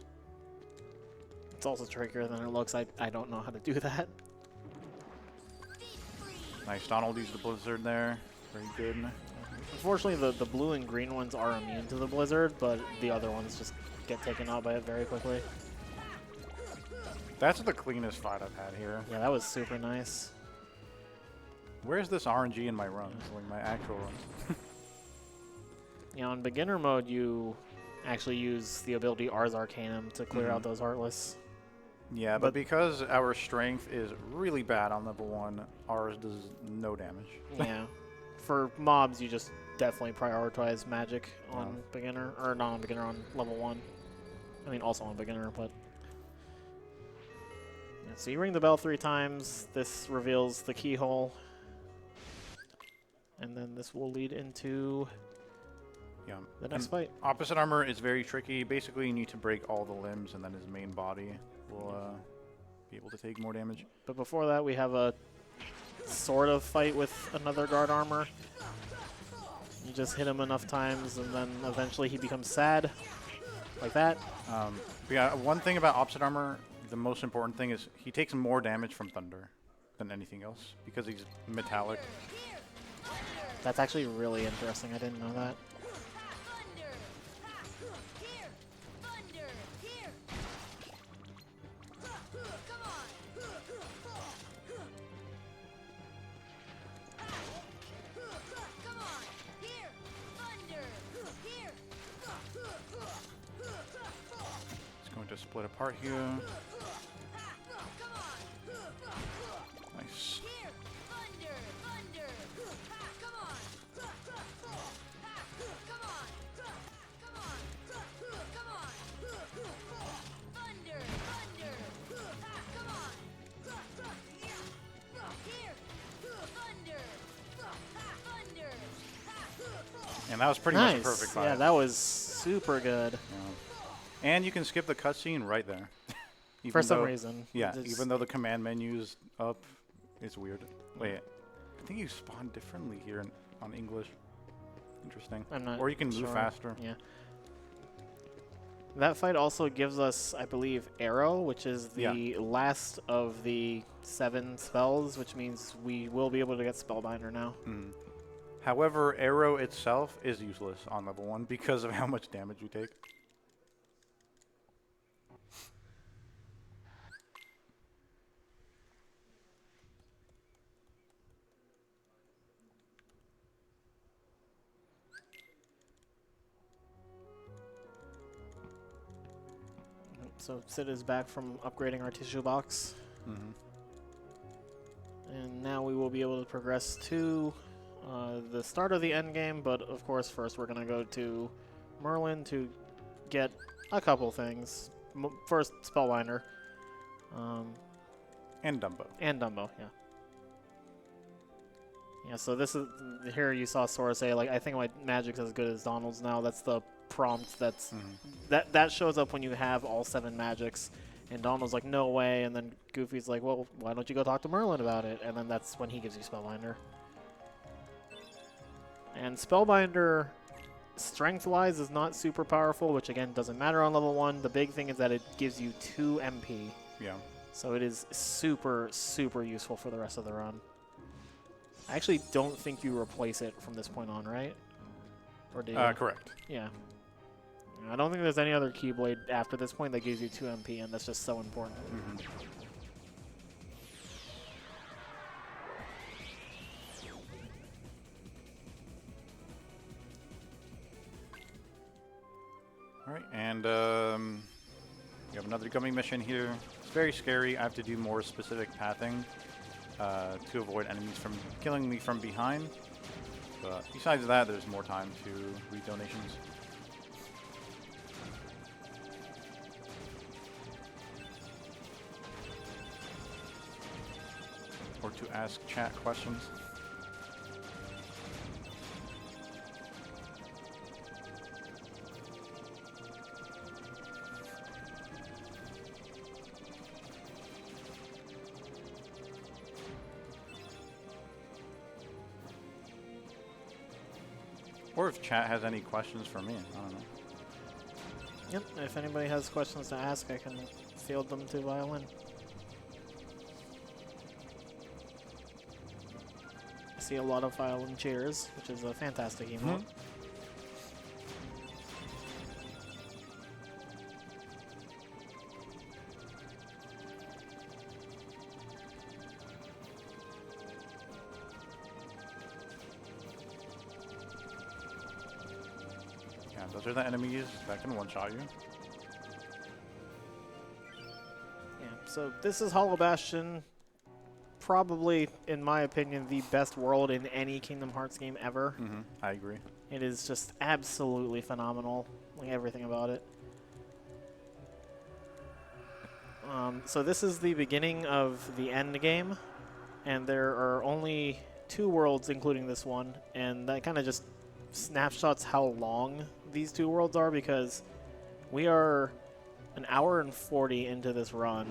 It's also trickier than it looks. I don't know how to do that. Nice. Donald used the Blizzard there. Very good. Unfortunately, the blue and green ones are immune to the Blizzard, but the other ones just get taken out by it very quickly. That's the cleanest fight I've had here. Yeah, that was super nice. Where's this RNG in my runs? My actual runs? Yeah, on beginner mode, you actually use the ability Ars Arcanum to clear out those Heartless. Yeah, but because our strength is really bad on level 1, ours does no damage. Yeah. For mobs, you just definitely prioritize magic on beginner, or not on beginner, on level 1. I mean, also on beginner, but... Yeah, so you ring the bell 3 times, this reveals the keyhole, and then this will lead into the next fight. Opposite armor is very tricky. Basically, you need to break all the limbs, and then his main body will be able to take more damage. But before that, we have a sort of fight with another guard armor. You just hit him enough times, and then eventually he becomes sad, like that. But yeah, one thing about opposite armor, the most important thing is he takes more damage from thunder than anything else because he's metallic. That's actually really interesting. I didn't know that. It's going to split apart here. Nice. And that was pretty much a perfect fight. Yeah, that was super good. Yeah. And you can skip the cutscene right there. For some reason. Yeah, even though the command menu's up, it's weird. Wait, I think you spawn differently here on English. Interesting. I'm not Or you can move sure. faster. Yeah. That fight also gives us, I believe, Arrow, which is the last of the 7 spells, which means we will be able to get Spellbinder now. Mm. However, Arrow itself is useless on level 1 because of how much damage we take. So Sid is back from upgrading our tissue box. Mm-hmm. And now we will be able to progress to the start of the end game, but of course first we're going to go to Merlin to get a couple things. First, Spellbinder. And Dumbo. And Dumbo, yeah. Yeah, so this is, here you saw Sora say, like, I think my magic's as good as Donald's now. That's the prompt that's, that shows up when you have all 7 magics. And Donald's like, no way. And then Goofy's like, well, why don't you go talk to Merlin about it? And then that's when he gives you Spellbinder. And Spellbinder, strength-wise, is not super powerful, which, again, doesn't matter on level 1. The big thing is that it gives you 2 MP. Yeah. So it is super, super useful for the rest of the run. I actually don't think you replace it from this point on, right? Or do you? Correct. Yeah. I don't think there's any other Keyblade after this point that gives you 2 MP, and that's just so important. Mm-hmm. All right, and we have another gummy mission here. It's very scary. I have to do more specific pathing to avoid enemies from killing me from behind. But besides that, there's more time to read donations. Or to ask chat questions. Or if chat has any questions for me, I don't know. Yep, if anybody has questions to ask, I can field them to Violin. I see a lot of Violin cheers, which is a fantastic emote. Those are the enemies that can one-shot you. Yeah, so this is Hollow Bastion. Probably, in my opinion, the best world in any Kingdom Hearts game ever. I agree. It is just absolutely phenomenal, like everything about it. So this is the beginning of the end game, and there are only 2 worlds, including this one, and that kind of just snapshots how long these 2 worlds are, because we are an hour and 40 into this run,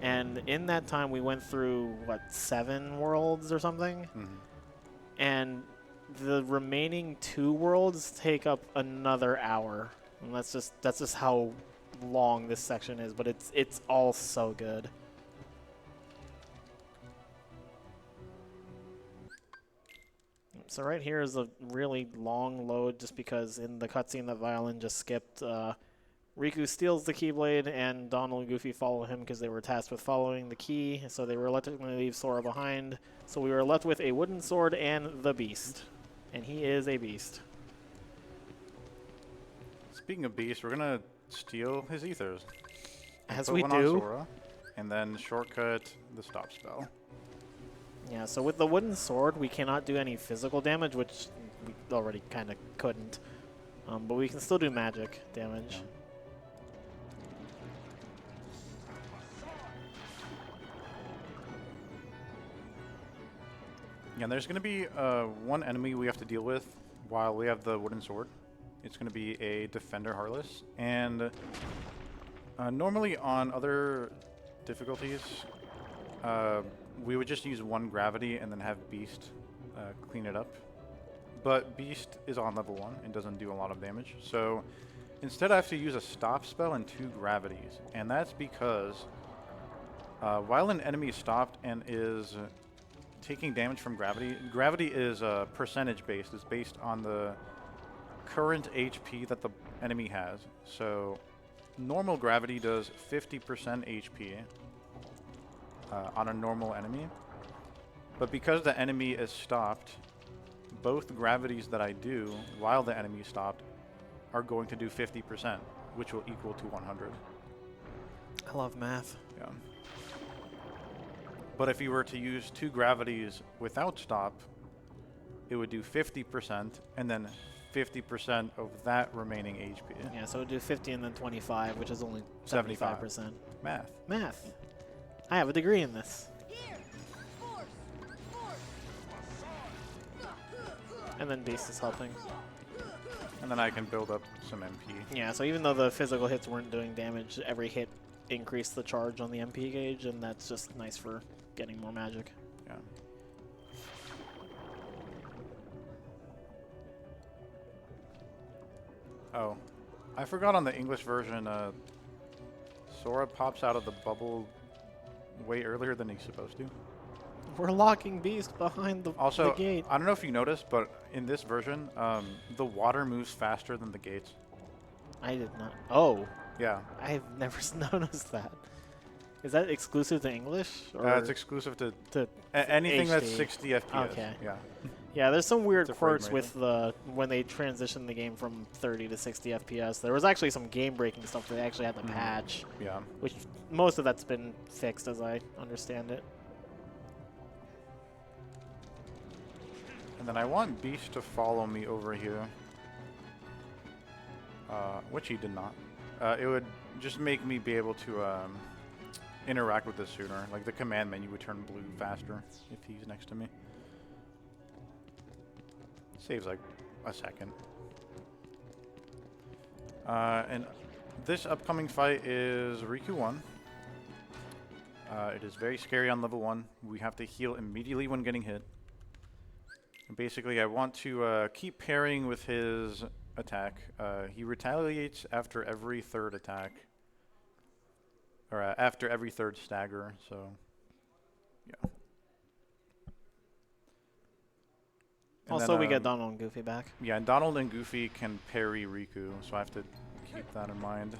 and in that time we went through, what, 7 worlds or something? And the remaining 2 worlds take up another hour, and that's just how long this section is, but it's all so good. So right here is a really long load, just because in the cutscene that Violin just skipped, Riku steals the Keyblade, and Donald and Goofy follow him because they were tasked with following the key, so they reluctantly leave Sora behind. So we were left with a wooden sword and the beast. And he is a beast. Speaking of beast, we're gonna steal his ethers. As Put we one on do. Sora, and then shortcut the stop spell. Yeah, so with the wooden sword, we cannot do any physical damage, which we already kind of couldn't. But we can still do magic damage. Yeah, there's going to be one enemy we have to deal with while we have the wooden sword. It's going to be a Defender Heartless. And normally on other difficulties, we would just use 1 gravity and then have Beast clean it up. But Beast is on level 1 and doesn't do a lot of damage. So instead I have to use a stop spell and 2 gravities. And that's because while an enemy is stopped and is taking damage from gravity, gravity is percentage based. It's based on the current HP that the enemy has. So normal gravity does 50% HP on a normal enemy. But because the enemy is stopped, both gravities that I do while the enemy is stopped are going to do 50%, which will equal to 100. I love math. Yeah. But if you were to use 2 gravities without stop, it would do 50%, and then 50% of that remaining HP. Yeah, so we'll do 50 and then 25, which is only 75. 75%. Math. Math. I have a degree in this. Here! Force! Force! And then Beast is helping. And then I can build up some MP. Yeah, so even though the physical hits weren't doing damage, every hit increased the charge on the MP gauge, and that's just nice for getting more magic. Yeah. Oh, I forgot on the English version, Sora pops out of the bubble way earlier than he's supposed to. We're locking Beast behind the Also, gate. I don't know if you noticed, but in this version, the water moves faster than the gates. I did not. Oh, Yeah, I've never noticed that. Is that exclusive to English? Or it's exclusive to to anything that's HD? 60 FPS. Okay. Yeah. Yeah, there's some weird It's a frame quirks rate with the when they transitioned the game from 30 to 60 FPS. There was actually some game-breaking stuff that they actually had to patch, Yeah. which most of that's been fixed, as I understand it. And then I want Beast to follow me over here, which he did not. It would just make me be able to interact with this sooner. Like the command menu would turn blue faster if he's next to me. Saves like a second. And this upcoming fight is Riku 1. It is very scary on level 1. We have to heal immediately when getting hit. And basically, I want to keep parrying with his attack. He retaliates after every 3rd attack. Or after every 3rd stagger, so yeah. And Also, then, we get Donald and Goofy back. Yeah, and Donald and Goofy can parry Riku, so I have to keep that in mind.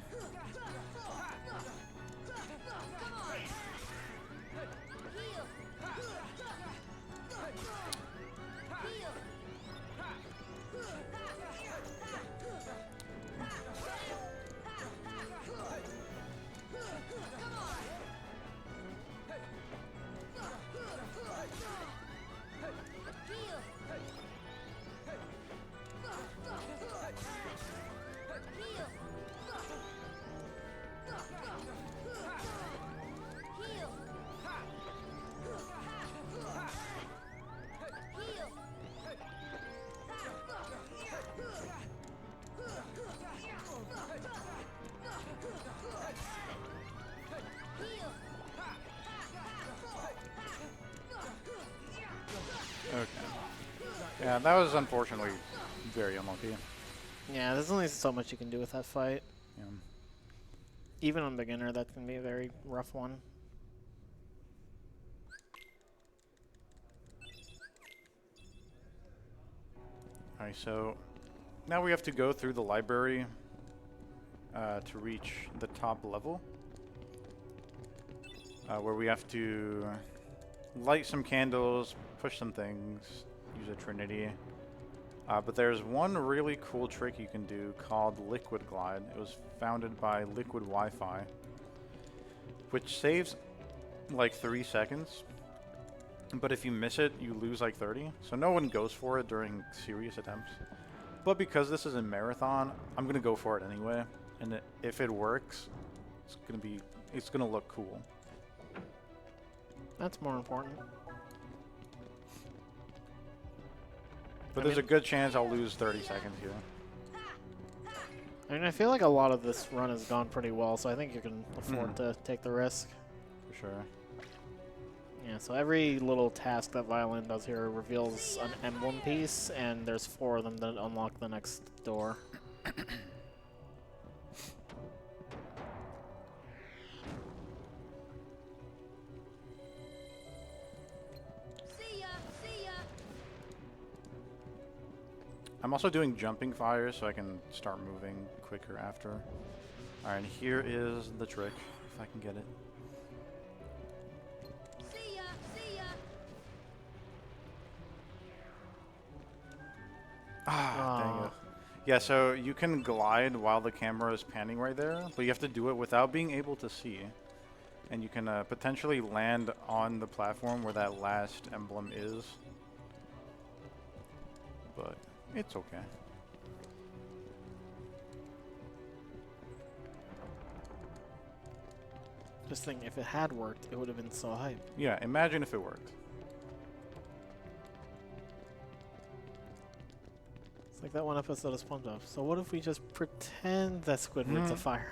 Okay. Yeah, that was unfortunately very unlucky. Yeah, there's only so much you can do with that fight. Yeah. Even on beginner, that can be a very rough one. Alright, so now we have to go through the library to reach the top level. Where we have to light some candles, push some things, use a trinity. But there's one really cool trick you can do called Liquid Glide. It was founded by Liquid Wi-Fi, which saves like 3 seconds. But if you miss it, you lose like 30. So no one goes for it during serious attempts. But because this is a marathon, I'm gonna go for it anyway. And if it works, it's gonna look cool. That's more important. But there's a good chance I'll lose 30 seconds here. I mean, I feel like a lot of this run has gone pretty well, so I think you can afford to take the risk. For sure. Yeah, so every little task that Violin does here reveals an emblem piece, and there's 4 of them that unlock the next door. See ya! See ya! I'm also doing jumping fires so I can start moving quicker after. Alright, and here is the trick, if I can get it. See ya! See ya! Dang it. Yeah, so you can glide while the camera is panning right there, but you have to do it without being able to see. And you can potentially land on the platform where that last emblem is. But it's okay. Just think, if it had worked, it would have been so hype. Yeah, imagine if it worked. It's like that one episode of SpongeBob. So what if we just pretend that Squidward's a fireman?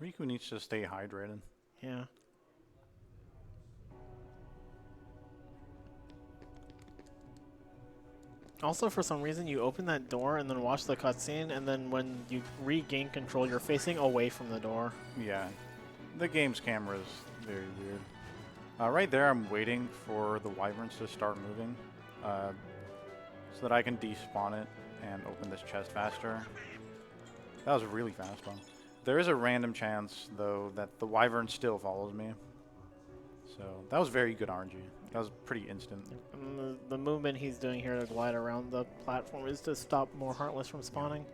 Riku needs to stay hydrated. Yeah. Also, for some reason, you open that door and then watch the cutscene, and then when you regain control, you're facing away from the door. Yeah, the game's camera is very weird. Right there, I'm waiting for the wyverns to start moving so that I can despawn it and open this chest faster. That was really fast, though. There is a random chance, though, that the wyvern still follows me. So that was very good RNG. That was pretty instant. And the movement he's doing here to glide around the platform is to stop more Heartless from spawning.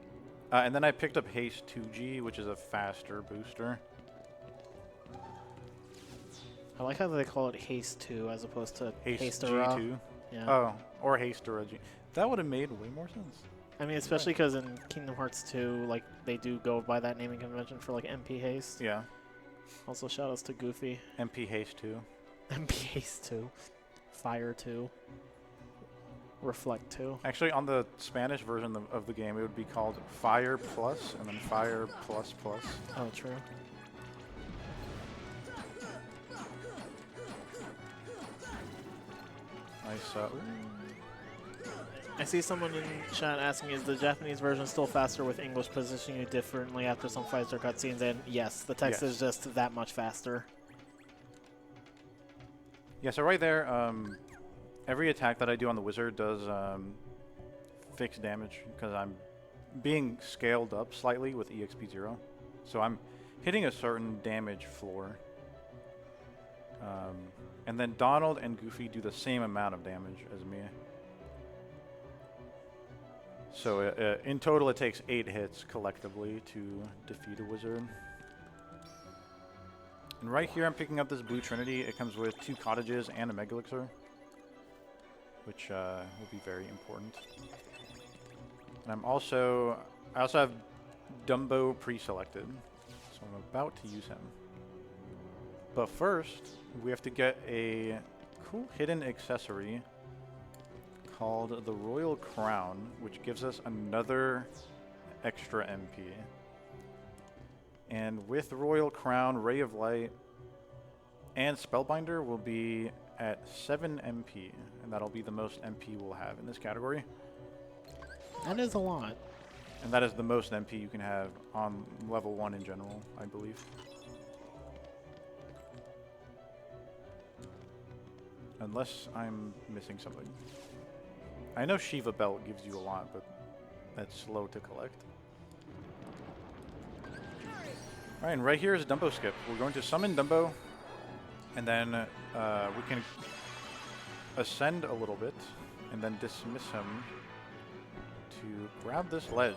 And then I picked up Haste 2G, which is a faster booster. I like how they call it Haste 2 as opposed to Haste Haste-Ra. G2. Yeah. Oh, or Haste or G. That would have made way more sense. I mean, especially because in Kingdom Hearts 2, like, they do go by that naming convention for, like, MP Haste. Yeah. Also, shoutouts to Goofy. MP Haste 2. MP Haste 2. Fire 2. Reflect 2. Actually, on the Spanish version of the game, it would be called Fire Plus and then Fire Plus Plus. Oh, true. Nice. I see someone in chat asking, is the Japanese version still faster with English positioning you differently after some fights or cutscenes? And yes, the text is just that much faster. Yeah, so right there, every attack that I do on the wizard does fixed damage because I'm being scaled up slightly with EXP 0. So I'm hitting a certain damage floor. And then Donald and Goofy do the same amount of damage as me. So in total, it takes 8 hits collectively to defeat a wizard. And right here, I'm picking up this blue trinity. It comes with 2 cottages and a mega elixir. which will be very important. And I also have Dumbo pre-selected, so I'm about to use him. But first, we have to get a cool hidden accessory called the Royal Crown, which gives us another extra MP. And with Royal Crown, Ray of Light, and Spellbinder will be at 7 MP, and that'll be the most MP we'll have in this category. That is a lot. And that is the most MP you can have on level 1 in general, I believe. Unless I'm missing something. I know Shiva Belt gives you a lot, but that's slow to collect. Alright, and right here is Dumbo Skip. We're going to summon Dumbo, and then we can ascend a little bit, and then dismiss him to grab this ledge.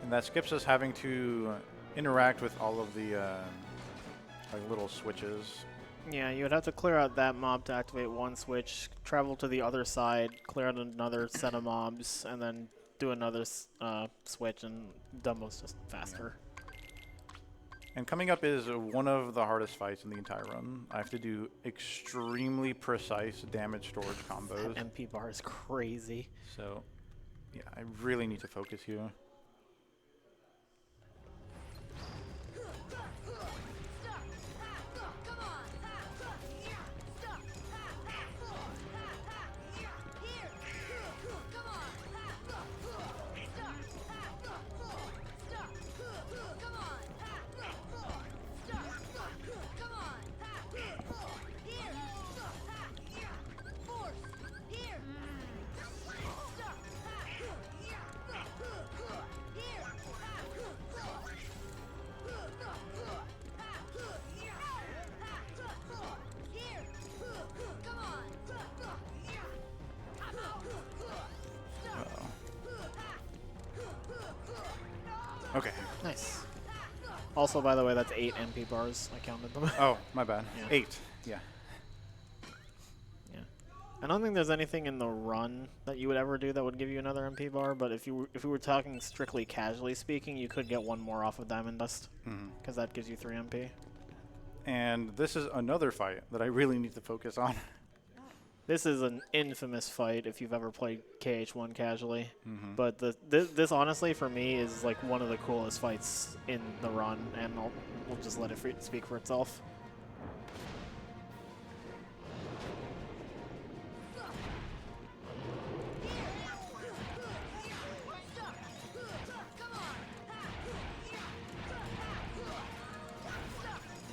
And that skips us having to interact with all of the like little switches. Yeah, you would have to clear out that mob to activate one switch, travel to the other side, clear out another set of mobs, and then do another switch, and Dumbo's just faster. And coming up is one of the hardest fights in the entire run. I have to do extremely precise damage storage combos. That MP bar is crazy. So, yeah, I really need to focus here. Okay. Nice. Also, by the way, that's 8 MP bars. I counted them. Oh, my bad. Yeah. 8. Yeah. Yeah. I don't think there's anything in the run that you would ever do that would give you another MP bar, but if we were talking strictly casually speaking, you could get one more off of Diamond Dust, because that gives you 3 MP. And this is another fight that I really need to focus on. This is an infamous fight if you've ever played KH1 casually. But this honestly, for me, is like one of the coolest fights in the run, and we'll just let it speak for itself.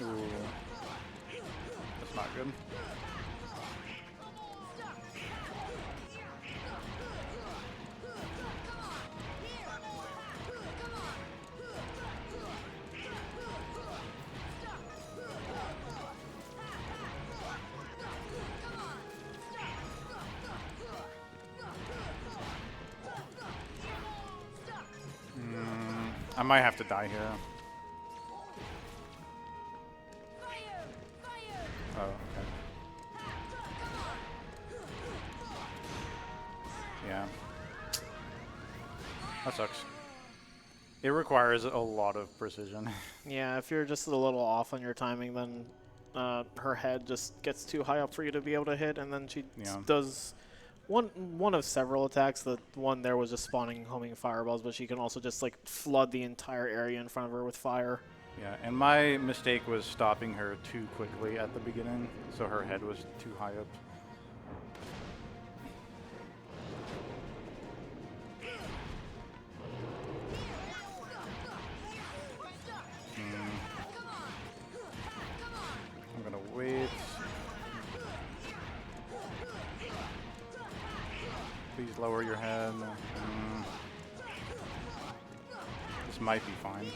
Ooh. That's not good. I might have to die here. Oh, okay. Yeah. That sucks. It requires a lot of precision. Yeah, if you're just a little off on your timing, then her head just gets too high up for you to be able to hit, and then she does one of several attacks. The one there was just spawning homing fireballs, but she can also just like flood the entire area in front of her with fire. Yeah, and my mistake was stopping her too quickly at the beginning, so her head was too high up. I'm gonna wait. Please lower your head. This might be fine.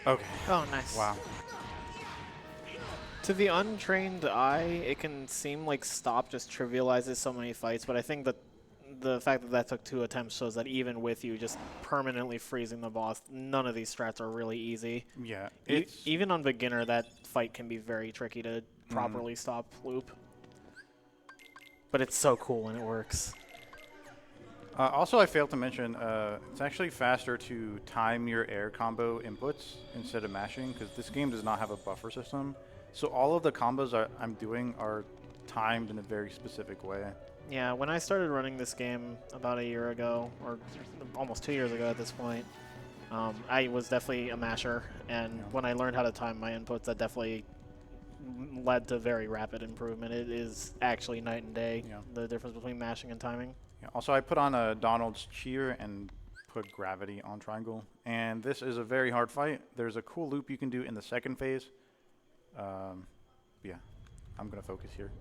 Okay. Oh, nice. Wow. To the untrained eye, it can seem like stop just trivializes so many fights, but I think that the fact that that took 2 attempts shows that even with you just permanently freezing the boss, none of these strats are really easy. Yeah. Even on beginner, that fight can be very tricky to properly stop loop. But it's so cool when it works. Also, I failed to mention, it's actually faster to time your air combo inputs instead of mashing, because this game does not have a buffer system. So all of the combos I'm doing are timed in a very specific way. Yeah, when I started running this game about a year ago, or almost 2 years ago at this point, I was definitely a masher, and when I learned how to time my inputs, that definitely led to very rapid improvement. It is actually night and day, the difference between mashing and timing. Yeah. Also, I put on a Donald's cheer and put gravity on triangle, and this is a very hard fight. There's a cool loop you can do in the second phase. Yeah, I'm gonna focus here.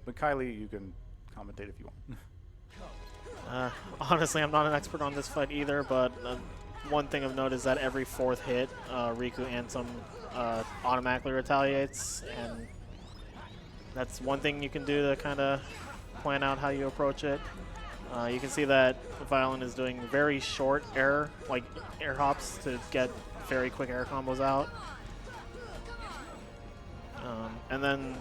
But Kylie, you can commentate if you want. Honestly, I'm not an expert on this fight either, but one thing of note is that every 4th hit, Riku Ansem automatically retaliates, and that's one thing you can do to kind of plan out how you approach it. You can see that Violin is doing very short air hops to get very quick air combos out. And then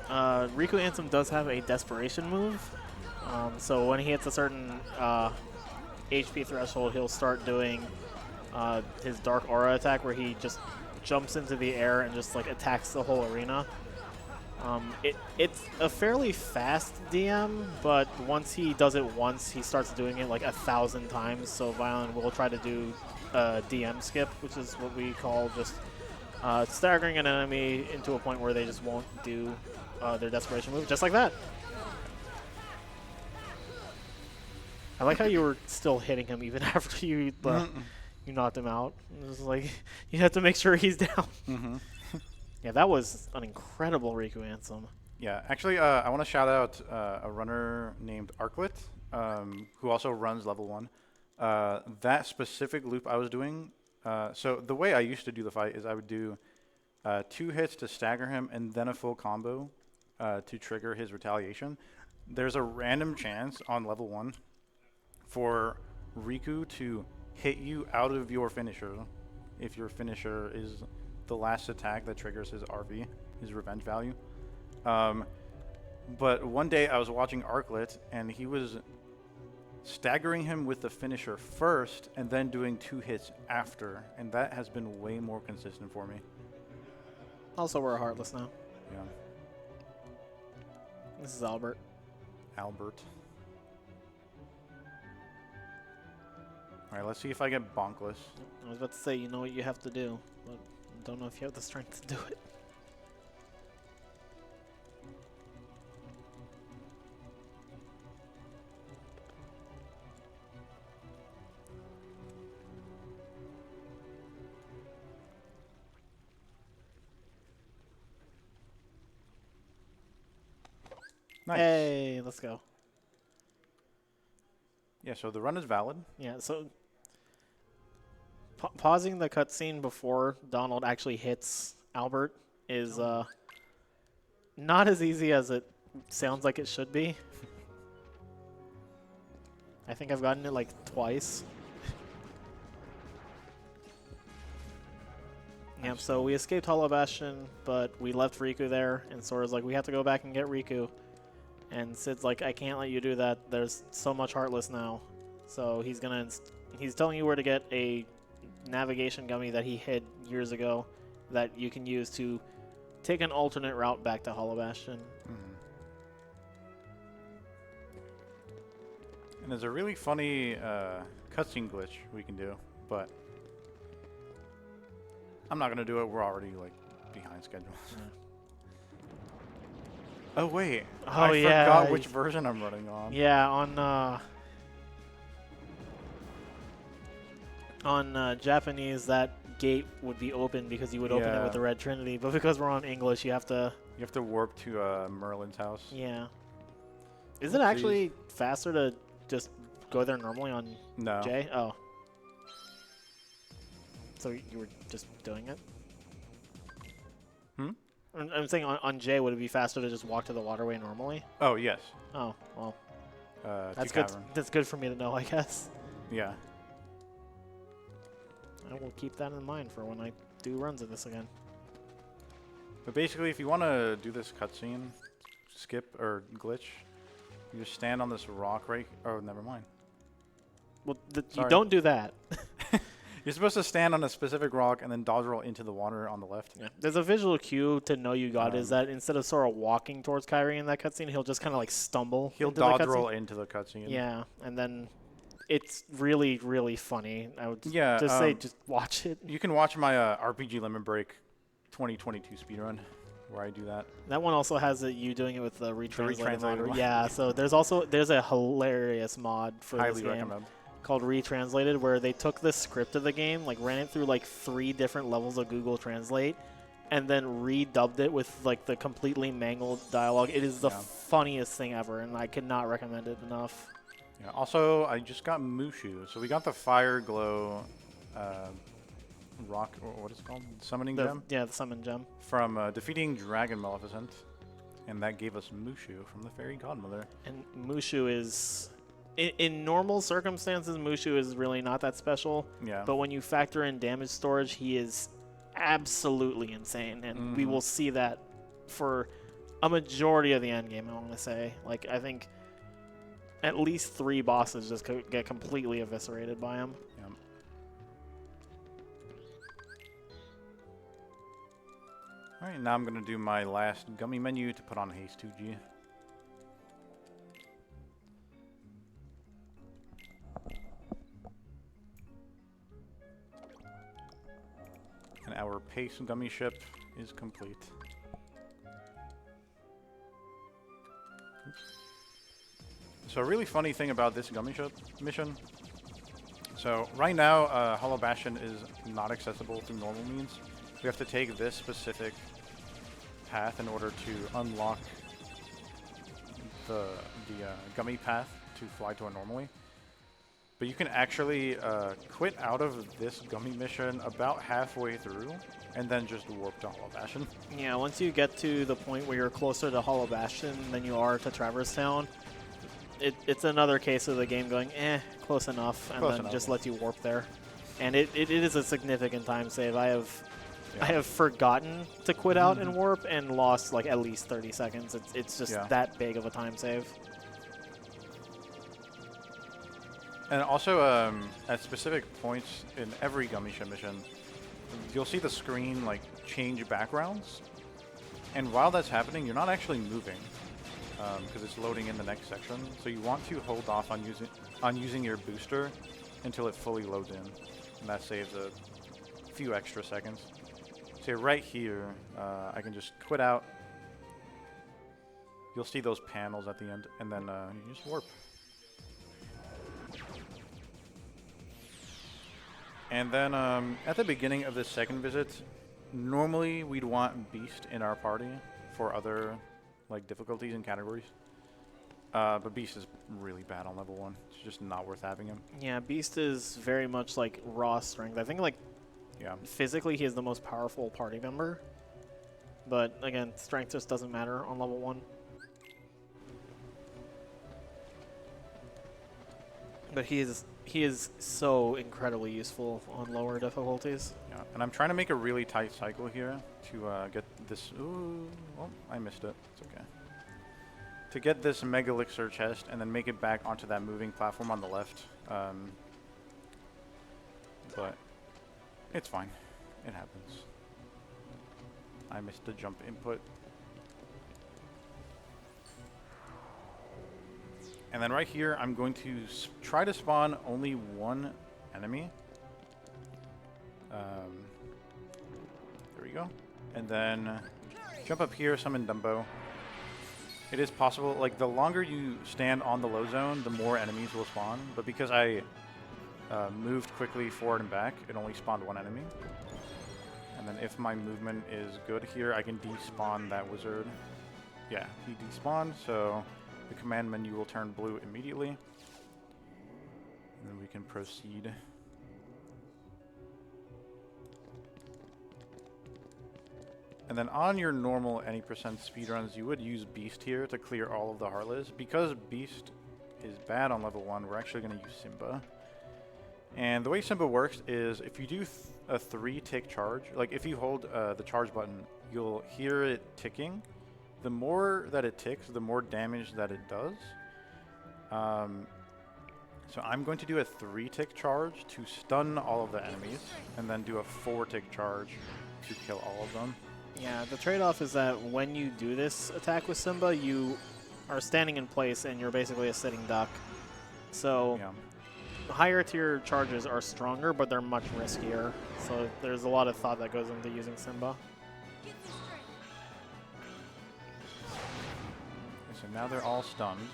Riku Ansem does have a desperation move. So when he hits a certain HP threshold, he'll start doing his Dark Aura attack where he just jumps into the air and just like attacks the whole arena. It's a fairly fast DM, but once he does it once, he starts doing it like 1,000 times. So Violin will try to do a DM skip, which is what we call just staggering an enemy into a point where they just won't do their desperation move, just like that. I like how you were still hitting him even after you knocked him out. It was like you have to make sure he's down. Yeah, that was an incredible Riku Ansem. Yeah, actually, I want to shout out a runner named Arklet, who also runs level 1. That specific loop I was doing, so the way I used to do the fight is I would do 2 hits to stagger him and then a full combo to trigger his retaliation. There's a random chance on level 1 for Riku to hit you out of your finisher if your finisher is the last attack that triggers his RV, his revenge value. But one day I was watching Arklet and he was staggering him with the finisher first and then doing 2 hits after, and that has been way more consistent for me. Also, we're Heartless now. Yeah. This is Albert. Albert. Alright, let's see if I get bonkless. I was about to say, you know what you have to do, but don't know if you have the strength to do it. Nice. Hey, let's go. Yeah, so the run is valid. Yeah, so pausing the cutscene before Donald actually hits Albert is not as easy as it sounds like it should be. I think I've gotten it like twice. Yep, so we escaped Hollow Bastion, but we left Riku there, and Sora's like, we have to go back and get Riku. And Sid's like, I can't let you do that. There's so much Heartless now. So he's telling you where to get a navigation gummy that he hid years ago that you can use to take an alternate route back to Hollow Bastion. And there's a really funny cutscene glitch we can do, but I'm not going to do it. We're already like behind schedule. Yeah. Oh, wait. Oh, I yeah. forgot which version I'm running on. Yeah, on Japanese, that gate would be open because you would open it with the Red Trinity. But because we're on English, you have to warp to Merlin's house. Yeah. Is it actually faster to just go there normally on No. J? Oh. So you were just doing it? Hmm? I'm saying on J, would it be faster to just walk to the waterway normally? Oh, yes. Oh, well, That's that's good. That's good for me to know, I guess. Yeah. I will keep that in mind for when I do runs of this again. But basically, if you want to do this cutscene, skip or glitch, you just stand on this rock right. Oh, never mind. Well, you Sorry. don't do that. You're supposed to stand on a specific rock and then dodge roll into the water on the left. Yeah. There's a visual cue to know you got is that instead of Sora walking towards Kyrie in that cutscene, he'll just kind of like stumble. He'll into dodge the cutscene. roll into the cutscene. Yeah, and then it's really, really funny. I would Yeah, just say just watch it. You can watch my RPG Lemon Break 2022 speedrun where I do that. That one also has you doing it with the retranslated retranslated mod. one. Yeah, so there's a hilarious mod for Highly this game recommend. called Retranslated, where they took the script of the game, like ran it through like 3 different levels of Google Translate, and then redubbed it with like the completely mangled dialogue. It is the funniest thing ever, and I cannot recommend it enough. Yeah. Also, I just got Mushu, so we got the Fire Glow rock, or what is it called? Summoning gem? Yeah, the summon gem. From defeating Dragon Maleficent, and that gave us Mushu from the Fairy Godmother. And Mushu is, in normal circumstances, Mushu is really not that special. Yeah. But when you factor in damage storage, he is absolutely insane, and we will see that for a majority of the end game. I want to say, like, I think at least 3 bosses just get completely eviscerated by him. Yeah. Alright, now I'm going to do my last gummy menu to put on Haste 2G. And our Pace gummy ship is complete. Oops. So a really funny thing about this gummy ship mission. So right now, Hollow Bastion is not accessible through normal means. We have to take this specific path in order to unlock the gummy path to fly to it normally. But you can actually quit out of this gummy mission about halfway through and then just warp to Hollow Bastion. Yeah, once you get to the point where you're closer to Hollow Bastion than you are to Traverse Town, it's another case of the game going, close enough, and then just lets you warp there. And it is a significant time save. I have forgotten to quit out and warp and lost like at least 30 seconds. It's just that big of a time save. And also, at specific points in every gummy ship mission, you'll see the screen like change backgrounds. And while that's happening, you're not actually moving because it's loading in the next section. So you want to hold off on using your booster until it fully loads in, and that saves a few extra seconds. So right here, I can just quit out. You'll see those panels at the end, and then you just warp. And then at the beginning of this second visit, normally we'd want Beast in our party for other like difficulties and categories. But Beast is really bad on level 1. It's just not worth having him. Yeah, Beast is very much like raw strength. I think like physically he is the most powerful party member. But again, strength just doesn't matter on level 1. But he is so incredibly useful on lower difficulties. Yeah, and I'm trying to make a really tight cycle here to get this. Ooh, well, I missed it. It's okay. To get this Mega Elixir chest and then make it back onto that moving platform on the left. But it's fine. It happens. I missed the jump input. And then right here, I'm going to try to spawn only one enemy. There we go. And then jump up here, summon Dumbo. It is possible, like the longer you stand on the low zone, the more enemies will spawn. But because I moved quickly forward and back, it only spawned one enemy. And then if my movement is good here, I can despawn that wizard. Yeah, he despawned, so the command menu will turn blue immediately. And then we can proceed. And then on your normal any percent speedruns, you would use Beast here to clear all of the Heartless. Because Beast is bad on level 1, we're actually going to use Simba. And the way Simba works is if you do a 3-tick charge, like if you hold the charge button, you'll hear it ticking. The more that it ticks, the more damage that it does. So I'm going to do a 3-tick charge to stun all of the enemies, and then do a 4-tick charge to kill all of them. Yeah, the trade-off is that when you do this attack with Simba, you are standing in place and you're basically a sitting duck. So Yeah. higher tier charges are stronger, but they're much riskier. So there's a lot of thought that goes into using Simba. Get the strength. So now they're all stunned.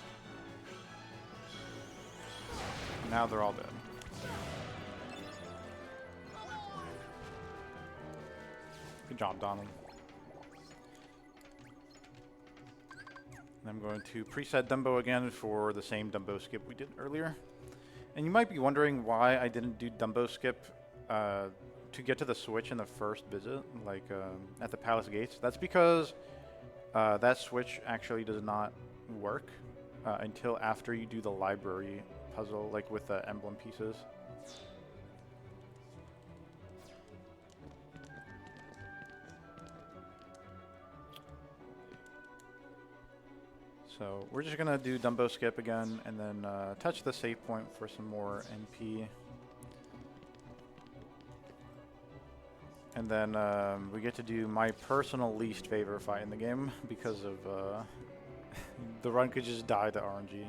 Now they're all dead. Good job, Donald. And I'm going to preset Dumbo again for the same Dumbo skip we did earlier. And you might be wondering why I didn't do Dumbo skip to get to the switch in the first visit, like at the palace gates. That's because that switch actually does not work until after you do the library puzzle, like with the emblem pieces. So we're just gonna do Dumbo skip again, and then touch the save point for some more NP. And then we get to do my personal least favorite fight in the game because of the run could just die to RNG.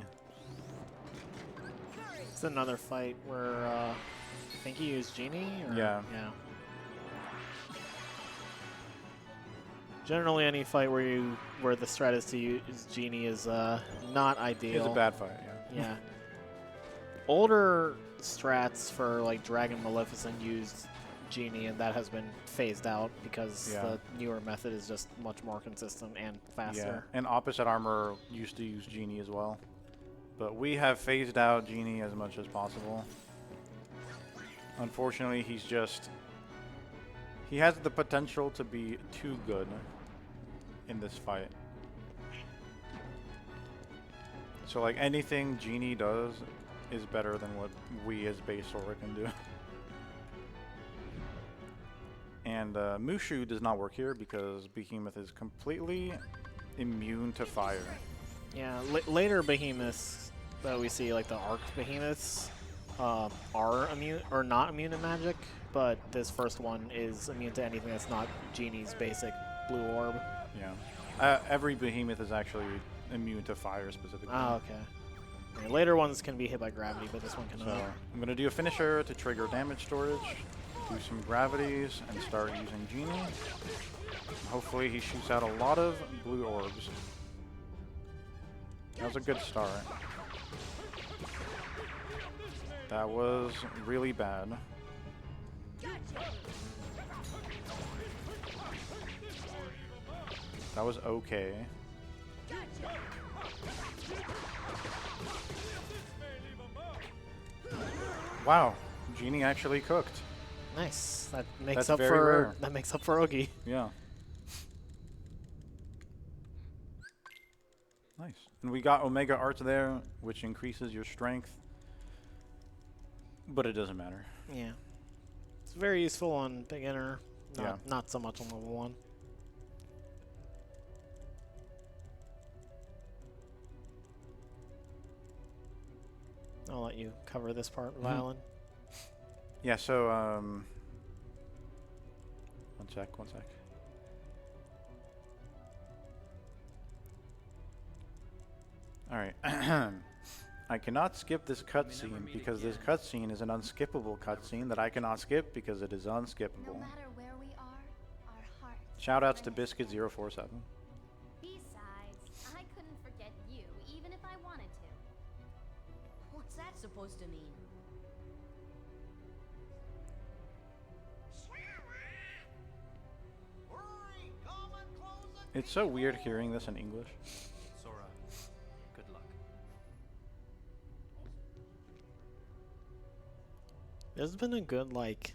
It's another fight where I think you use Genie? Or? Yeah. Yeah. Generally, any fight where the strat is to use Genie is not ideal. It's a bad fight, yeah. Yeah. Older strats for like Dragon Maleficent used Genie, and that has been phased out because the newer method is just much more consistent and faster. Yeah, and Opposite Armor used to use Genie as well. But we have phased out Genie as much as possible. Unfortunately, he has the potential to be too good in this fight. So like anything Genie does is better than what we as base Sora can do. And Mushu does not work here because Behemoth is completely immune to fire. Yeah, later behemoths that we see, like the arced behemoths, are immune or not immune to magic, but this first one is immune to anything that's not Genie's basic blue orb. Yeah. Every Behemoth is actually immune to fire specifically. Ah, okay. Yeah, later ones can be hit by gravity, but this one cannot. So I'm going to do a finisher to trigger damage storage, do some gravities, and start using Genie. Hopefully he shoots out a lot of blue orbs. That was a good start. That was really bad. That was okay. Wow, Genie actually cooked. Nice. That makes That's up very for rare. that makes up for Ogi. Yeah. Nice. And we got Omega Arts there, which increases your strength. But it doesn't matter. Yeah. It's very useful on beginner, not so much on level 1. I'll let you cover this part, Violin. Yeah, so, one sec. Alright. I cannot skip this cutscene because this cutscene is an unskippable cutscene that I cannot skip because it is No unskippable. matter where we are, our hearts. Shoutouts to Biscuit047. Besides, I couldn't forget you, even if I wanted to. What's that supposed to mean? It's so weird hearing this in English. Sora, good luck. There's been a good, like,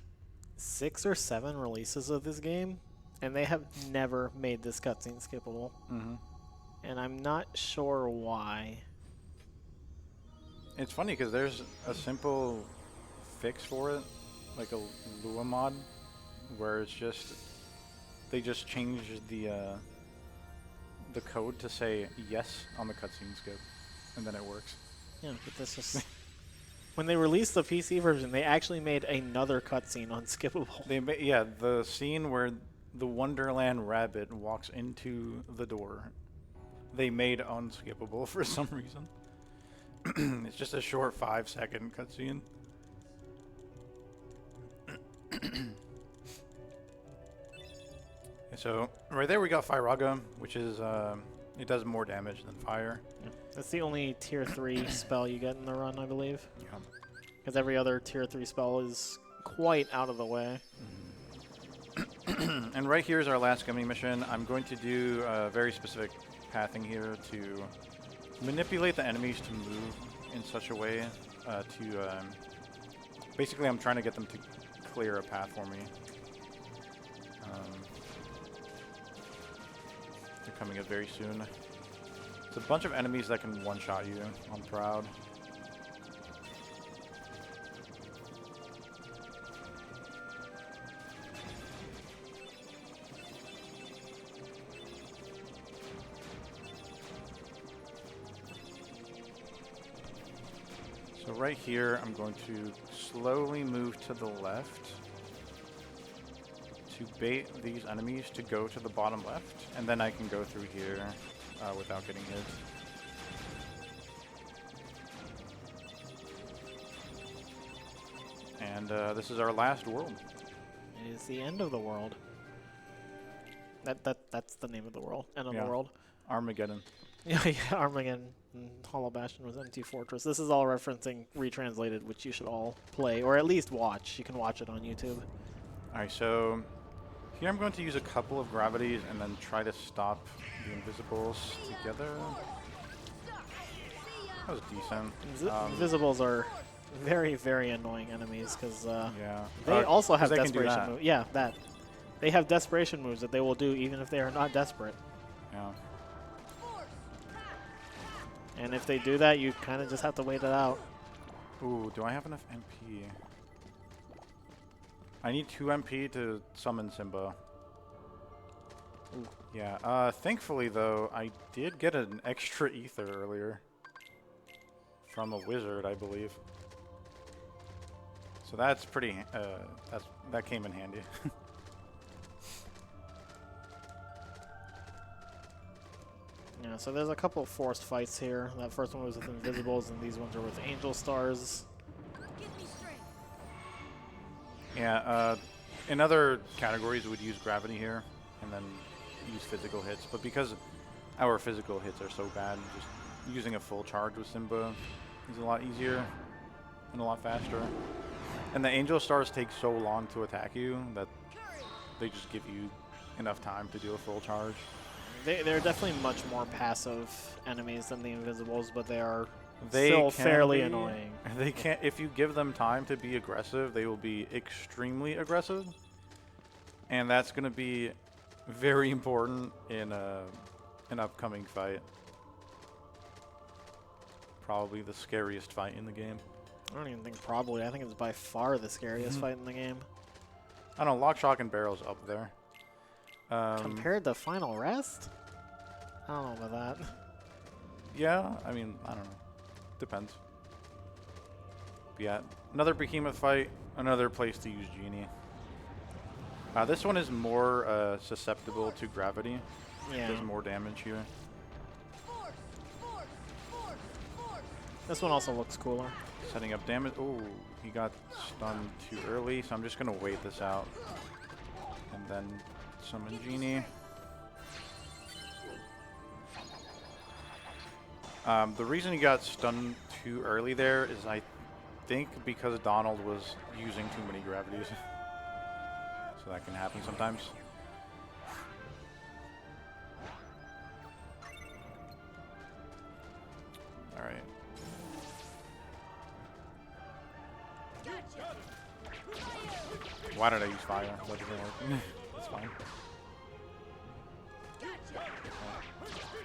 6 or 7 releases of this game, and they have never made this cutscene skippable. Mm-hmm. And I'm not sure why. It's funny because there's a simple fix for it, like a Lua mod, where it's just they just change the code to say yes on the cutscene skip, and then it works. Yeah, but this just when they released the PC version, they actually made another cutscene unskippable. Yeah, the scene where the Wonderland rabbit walks into the door, they made unskippable for some reason. It's just a short 5-second cutscene. So right there we got Firaga, which is it does more damage than fire. Yeah. That's the only tier 3 spell you get in the run, I believe. Yeah. Because every other tier 3 spell is quite out of the way. And right here is our last gummy mission. I'm going to do very specific pathing here to manipulate the enemies to move in such a way basically I'm trying to get them to clear a path for me. They're coming up very soon. It's a bunch of enemies that can one-shot you. I'm proud. So right here, I'm going to slowly move to the left to bait these enemies to go to the bottom left, and then I can go through here without getting hit. And this is our last world. It is the end of the world. That's the name of the world. End of Yeah. the world. Armageddon. Yeah, Armageddon and Hollow Bastion was Empty Fortress. This is all referencing Retranslated, which you should all play, or at least watch. You can watch it on YouTube. Alright, so here I'm going to use a couple of gravities and then try to stop the invisibles together. That was decent. Invisibles are very, very annoying enemies because Yeah. they also 'cause have they can do desperation that. moves. Yeah, that. They have desperation moves that they will do even if they are not desperate. Yeah. And if they do that, you kind of just have to wait it out. Ooh, do I have enough MP? I need 2 MP to summon Simba. Ooh. Yeah, thankfully though, I did get an extra ether earlier. From a wizard, I believe. So that's pretty, that came in handy. Yeah, so there's a couple of forced fights here. That first one was with Invisibles, and these ones are with Angel Stars. Yeah, in other categories we would use gravity here, and then use physical hits. But because our physical hits are so bad, just using a full charge with Simba is a lot easier and a lot faster. And the Angel Stars take so long to attack you that they just give you enough time to do a full charge. They're definitely much more passive enemies than the Invisibles, but they are They still can fairly be- annoying. They can't. If you give them time to be aggressive, they will be extremely aggressive, and that's going to be very important in an upcoming fight. Probably the scariest fight in the game. I don't even think probably. I think it's by far the scariest fight in the game. I don't know. Lock, Shock, and Barrel's up there. Compared to Final Rest? I don't know about that. Yeah, I mean, I don't know. Depends. But yeah, another Behemoth fight, another place to use Genie. This one is more susceptible to gravity. Yeah. Does more damage here. This one also looks cooler. Setting up damage. Oh, he got stunned too early, so I'm just going to wait this out. And then summon Genie. The reason he got stunned too early there is I think because Donald was using too many gravities. So that can happen sometimes. Alright. Why did I use fire? That didn't work. It's fine.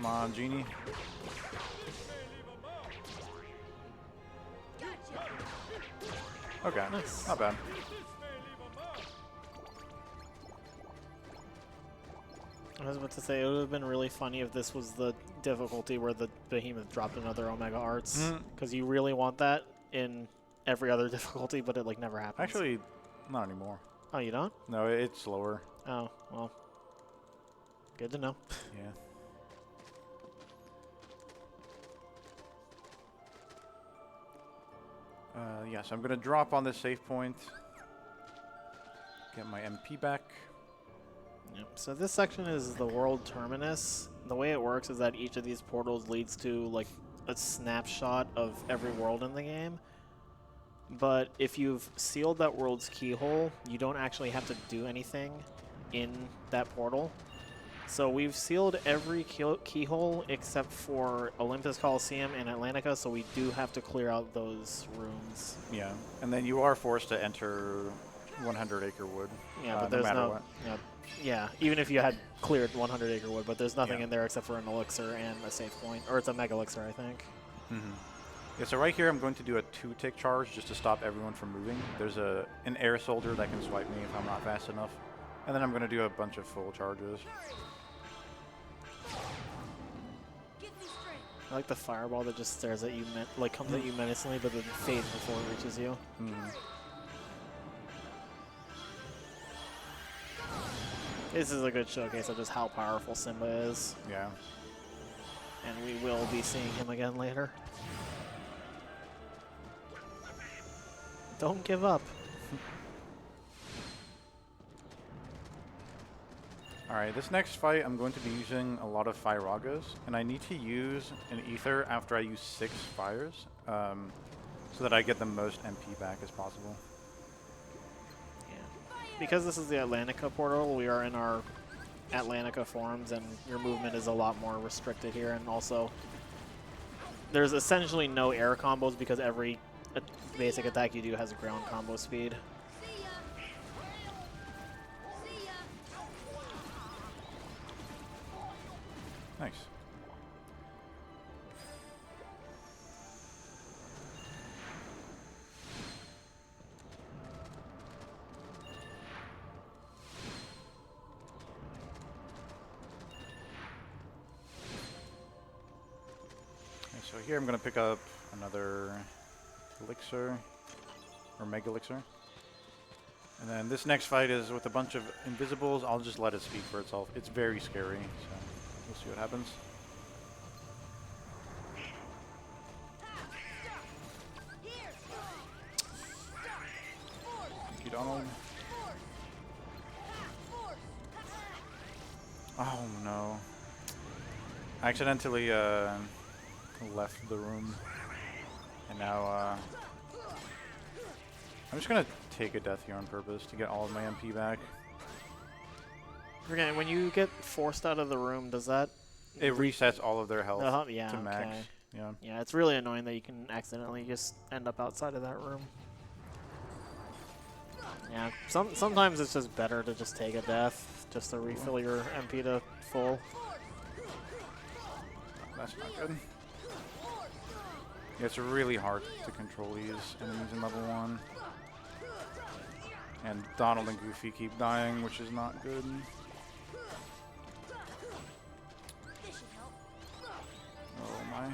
Come on, Genie. Okay, Nice. not bad. I was about to say, it would have been really funny if this was the difficulty where the behemoth dropped another Omega Arts. Because you really want that in every other difficulty, but it like never happens. Actually, not anymore. Oh, you don't? No, it's slower. Oh, well. Good to know. Yeah. Yes, I'm gonna drop on this save point. Get my MP back. Yep. So this section is the world terminus. The way it works is that each of these portals leads to like a snapshot of every world in the game. But if you've sealed that world's keyhole, you don't actually have to do anything in that portal. So we've sealed every keyhole except for Olympus Coliseum and Atlantica, so we do have to clear out those rooms. Yeah, and then you are forced to enter 100 Acre Wood. Yeah, but no there's matter no... what. Yeah, even if you had cleared 100 Acre Wood, but there's nothing Yeah. in there except for an elixir and a save point. Or it's a mega elixir, I think. Yeah, so right here I'm going to do a 2-tick charge just to stop everyone from moving. There's an air soldier that can swipe me if I'm not fast enough. And then I'm going to do a bunch of full charges. I like the fireball that just stares at you, like comes at you menacingly, but then fades before it reaches you. This is a good showcase of just how powerful Simba is, Yeah. and we will be seeing him again later. Don't give up. Alright, this next fight I'm going to be using a lot of Firagas, and I need to use an Ether after I use 6 fires, so that I get the most MP back as possible. Yeah. Because this is the Atlantica portal, we are in our Atlantica forms, and your movement is a lot more restricted here, and also there's essentially no air combos because every basic attack you do has a ground combo speed. Nice. Okay, so here I'm going to pick up another elixir, or mega elixir. And then this next fight is with a bunch of invisibles. I'll just let it speak for itself. It's very scary, so we'll see what happens. Thank you, Donald. Oh no. I accidentally left the room. And now I'm just gonna take a death here on purpose to get all of my MP back. Forget, when you get forced out of the room, does that... It resets all of their health yeah, to max. okay. Yeah. Yeah, it's really annoying that you can accidentally just end up outside of that room. Yeah, sometimes it's just better to just take a death, just to refill your MP to full. That's not good. Yeah, it's really hard to control these enemies in level 1. And Donald and Goofy keep dying, which is not good. Oh my.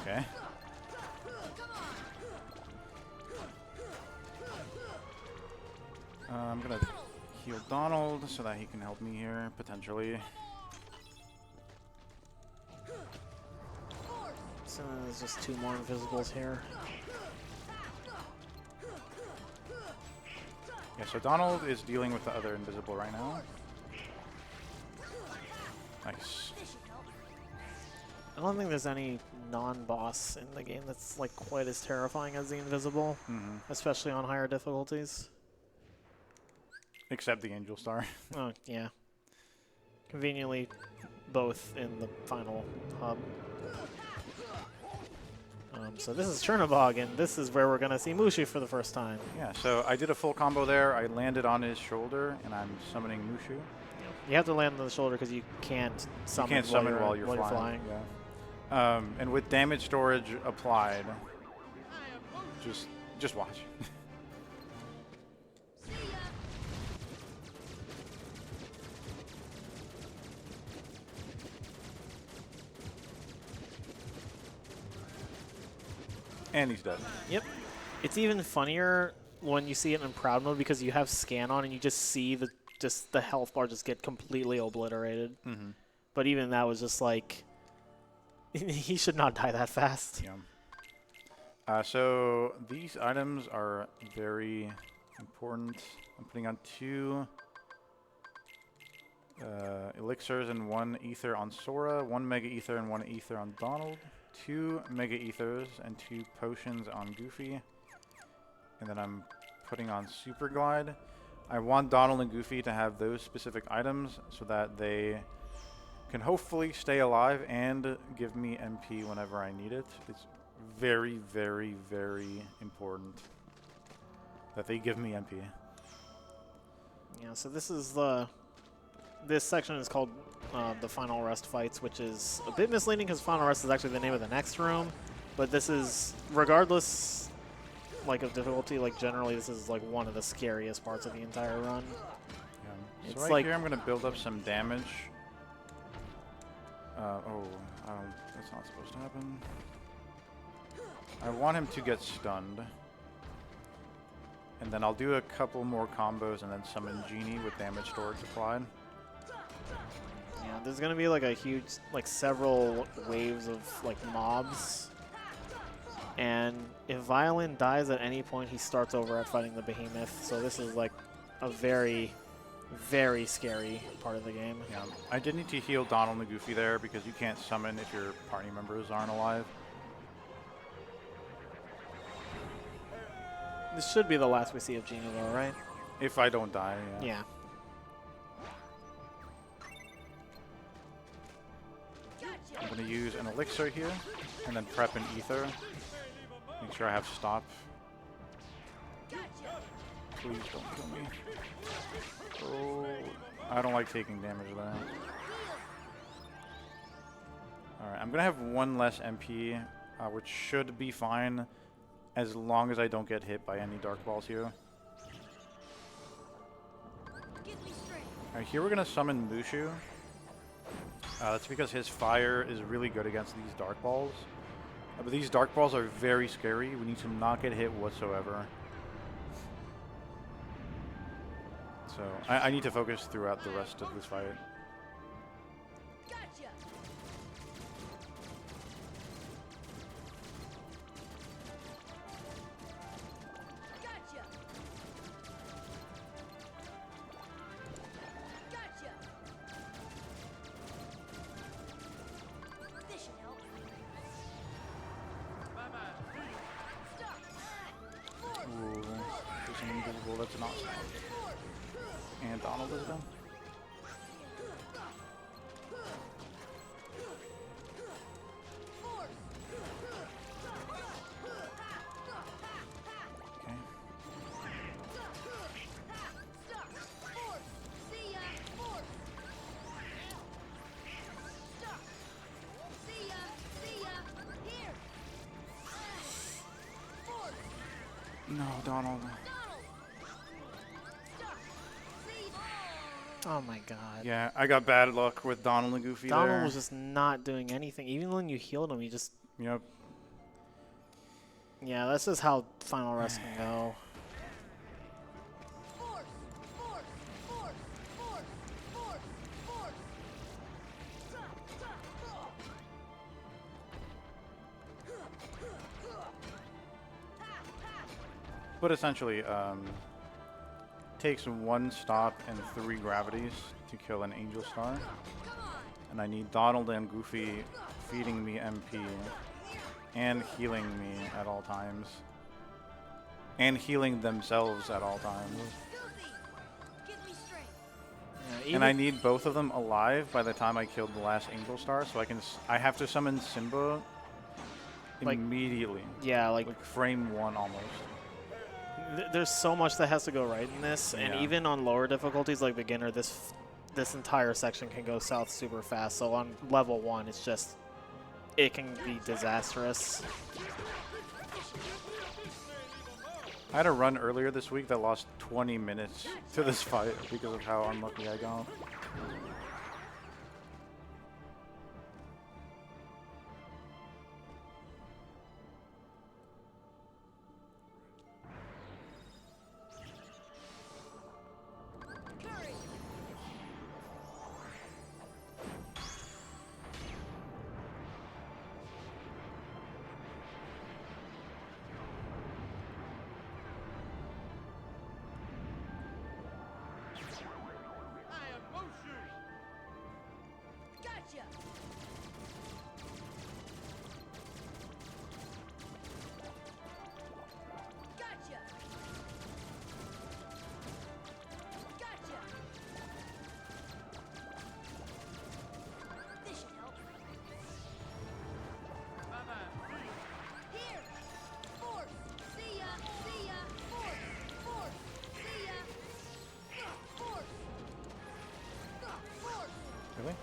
Okay. I'm gonna heal Donald so that he can help me here, potentially. So there's just 2 more invisibles here. Yeah, so Donald is dealing with the other invisible right now. Nice. I don't think there's any non-boss in the game that's like quite as terrifying as the invisible, especially on higher difficulties. Except the Angel Star. Oh, yeah. Conveniently, both in the final hub. So this is Chernobog, and this is where we're going to see Mushu for the first time. Yeah, so I did a full combo there. I landed on his shoulder, and I'm summoning Mushu. You have to land on the shoulder because you can't summon, You can't summon while you're flying. Yeah. And with damage storage applied, just watch. And he's dead. Yep. It's even funnier when you see it in proud mode because you have scan on and you just see the health bar just get completely obliterated. Mm-hmm. But even that was just like he should not die that fast. Yeah. So these items are very important. I'm putting on 2 elixirs and 1 ether on Sora, 1 mega ether and 1 ether on Donald, 2 mega ethers and 2 potions on Goofy, and then I'm putting on Super Glide. I want Donald and Goofy to have those specific items so that they can hopefully stay alive and give me MP whenever I need it. It's very, very, very important that they give me MP. Yeah, so this section is called the Final Rest Fights, which is a bit misleading because Final Rest is actually the name of the next room. But this is, regardless like of difficulty, like generally this is like one of the scariest parts of the entire run. Yeah. It's So right like here I'm going to build up some damage. That's not supposed to happen. I want him to get stunned. And then I'll do a couple more combos and then summon Genie with damage storage applied. Yeah, there's gonna be like a huge, like several waves of like mobs. And if Violin dies at any point, he starts over at fighting the Behemoth. So this is like a very, very scary part of the game. Yeah, I did need to heal Donald and Goofy there because you can't summon if your party members aren't alive. This should be the last we see of Genie though, right? If I don't die, yeah. Yeah. I'm going to use an elixir here and then prep an ether. Make sure I have stop. Please don't kill me. Oh, I don't like taking damage there. Alright, I'm going to have 1 less MP, which should be fine as long as I don't get hit by any Dark Balls here. Alright, here we're going to summon Mushu. That's because his fire is really good against these Dark Balls. But these Dark Balls are very scary. We need to not get hit whatsoever. So I need to focus throughout the rest of this fight. Ooh, there's an invisible that's not stopped. And Donald is done. Okay. No, Donald. Oh my god. Yeah, I got bad luck with Donald and Goofy there. Donald was just not doing anything. Even when you healed him, he just... Yep. Yeah, that's just how Final Rest can go. But essentially, takes 1 stop and 3 gravities to kill an Angel Star. And I need Donald and Goofy feeding me MP and healing me at all times. And healing themselves at all times. Yeah, And I need both of them alive by the time I killed the last Angel Star, so I have to summon Simba Like- immediately. Yeah, Like frame one almost. there's so much that has to go right in this, and Yeah. even on lower difficulties like beginner, this entire section can go south super fast. So on level 1, it's just it can be disastrous. I had a run earlier this week that lost 20 minutes to this fight because of how unlucky I got. Gotcha! Gotcha! Gotcha! This should help. Here! Force! See ya! See ya! Force! Force! See ya! Force! Force! Really?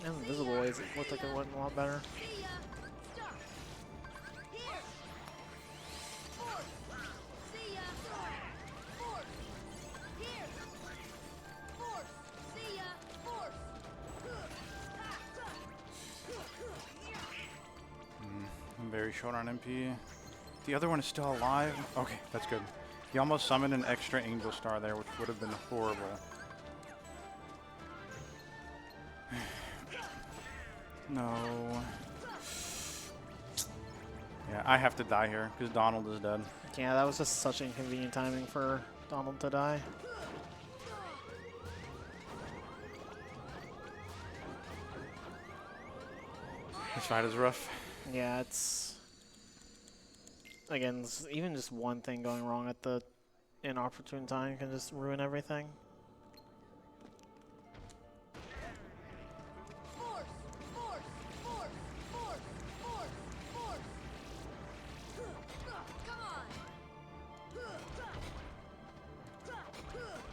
Invisible ways, it looked like it went a lot better. I'm very short on MP. The other one is still alive? Okay, that's good. He almost summoned an extra Angel Star there, which would have been horrible. No. Yeah, I have to die here because Donald is dead. Yeah, that was just such inconvenient timing for Donald to die. This fight is rough. Yeah, it's again even just one thing going wrong at the inopportune time can just ruin everything.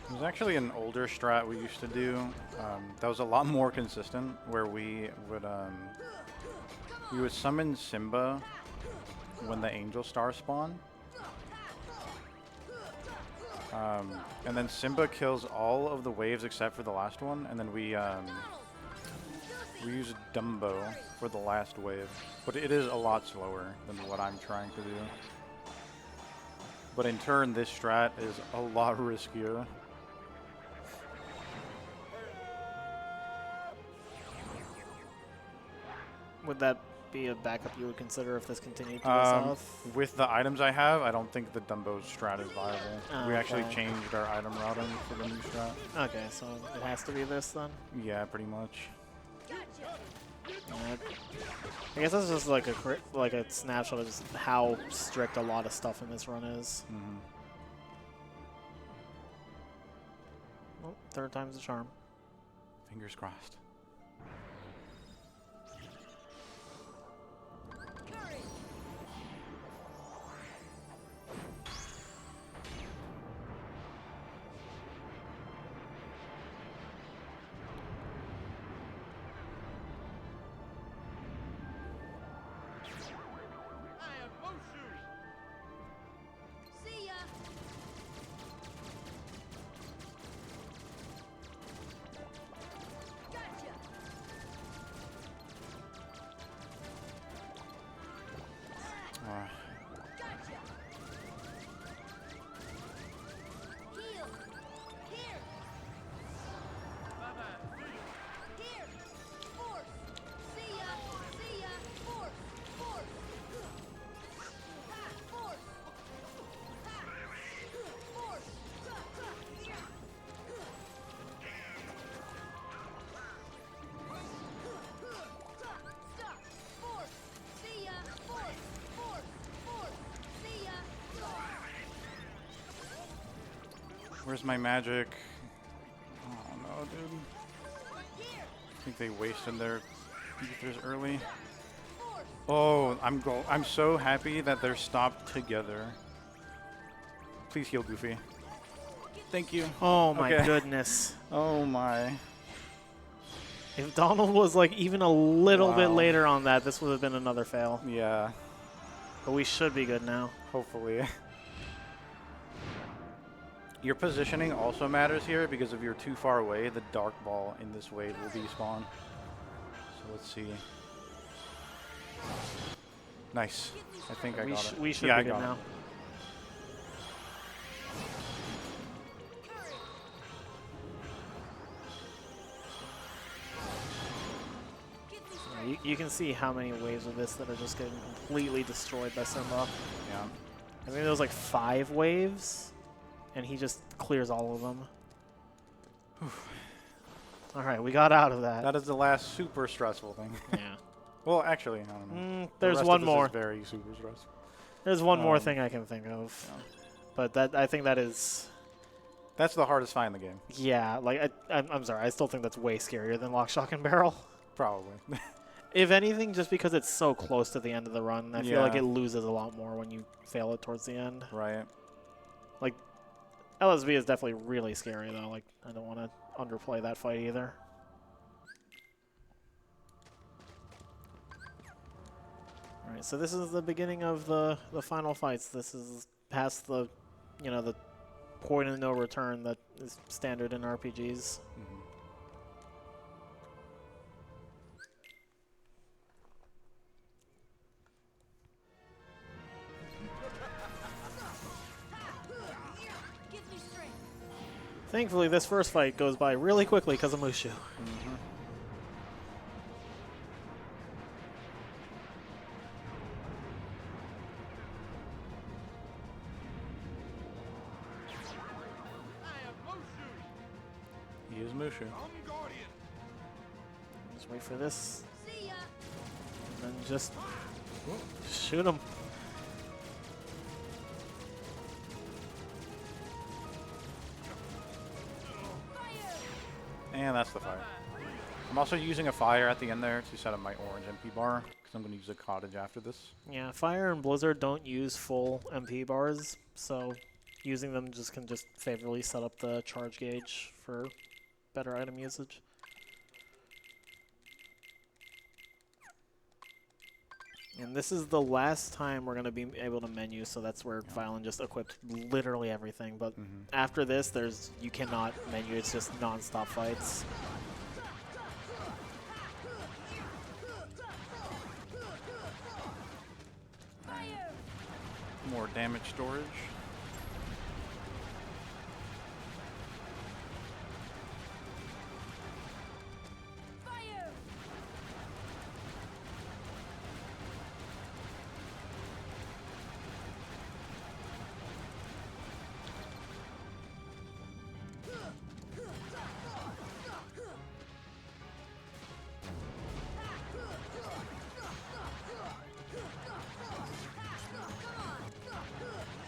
There's actually an older strat we used to do that was a lot more consistent, where we would summon Simba when the Angel Star spawned. And then Simba kills all of the waves except for the last one, and then we use Dumbo for the last wave. But it is a lot slower than what I'm trying to do. But in turn, this strat is a lot riskier. Would that be a backup you would consider if this continued to go south? With the items I have, I don't think the Dumbo strat is viable. Oh, we actually okay. changed our item routing for the new strat. Okay, so it has to be this then? Yeah, pretty much. Yeah, I guess that's just like a snapshot of just how strict a lot of stuff in this run is. Mm-hmm. Well, third time's the charm. Fingers crossed. See ya! Gotcha! Where's my magic? Oh no, dude. I think they wasted their ethers early. Oh, I'm so happy that they're stopped together. Please heal Goofy. Thank you. Oh my Okay. goodness. Oh my. If Donald was like even a little bit Wow. later on that, this would have been another fail. Yeah, But we should be good now. hopefully. Your positioning also matters here because if you're too far away, the dark ball in this wave will despawn. So let's see. Nice. I think I got it. We should yeah, be I good got now. it. You can see how many waves of this that are just getting completely destroyed by Simba. Yeah. I think there was like 5 waves, and he just clears all of them. All right, we got out of that. That is the last super stressful thing. Yeah. Well, actually, I don't know. The There's rest one of this more. Is very super stressful. There's one more Um, thing I can think of, yeah. but that I think that is, That's the hardest fight in the game, yeah. Like I'm sorry, I still think that's way scarier than Lock, Shock, and Barrel. probably. If anything, just because it's so close to the end of the run, I feel like Yeah. it loses a lot more when you fail it towards the end. Right. Like, LSV is definitely really scary, though. Like, I don't want to underplay that fight either. All right, so this is the beginning of the final fights. This is past the, the point of no return that is standard in RPGs. Mhm. Gives me strength. Thankfully, this first fight goes by really quickly because of Mushu. Mhm. He is Mushu. Just wait for this, See ya. and then just shoot him. And that's the fire. I'm also using a fire at the end there to set up my orange MP bar because I'm going to use a cottage after this. Yeah, Fire and Blizzard don't use full MP bars, so using them can just favorably set up the charge gauge for better item usage. And this is the last time we're going to be able to menu, so that's where Violin just equipped literally everything. But after this, you cannot menu, it's just non-stop fights. More damage storage.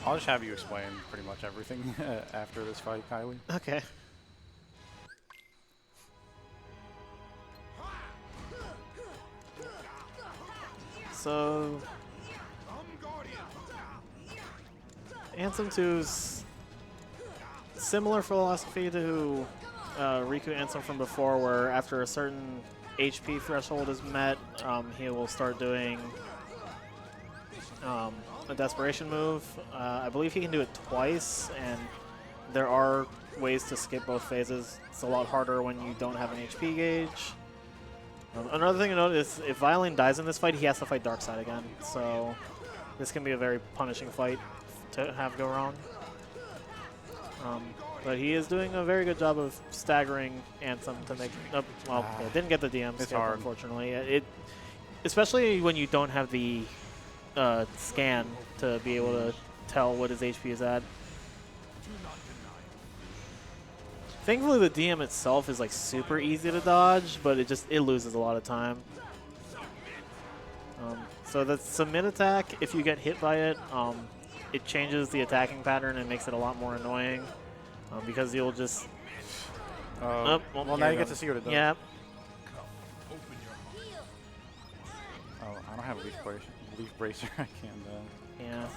I'll just have you explain pretty much everything after this fight, Kylie. Okay. So, Anthem 2's similar philosophy to Riku Ansem from before, where after a certain HP threshold is met, he will start doing a desperation move. I believe he can do it twice, and there are ways to skip both phases. It's a lot harder when you don't have an HP gauge. Another thing to note is if Violin dies in this fight, he has to fight Darkseid again. So this can be a very punishing fight to have go wrong. But he is doing a very good job of staggering Ansem to make. Well, yeah, didn't get the DM skip, hard. Unfortunately. Especially when you don't have the scan to be able to tell what his HP is at. Thankfully, the DM itself is like super easy to dodge, but it loses a lot of time. So the submit attack, if you get hit by it, it changes the attacking pattern and makes it a lot more annoying. because you'll just. Oh, well, well, here now you it get to goes. see what it does. Yep. Oh, I don't have a leaf bracer. I can't. Yeah.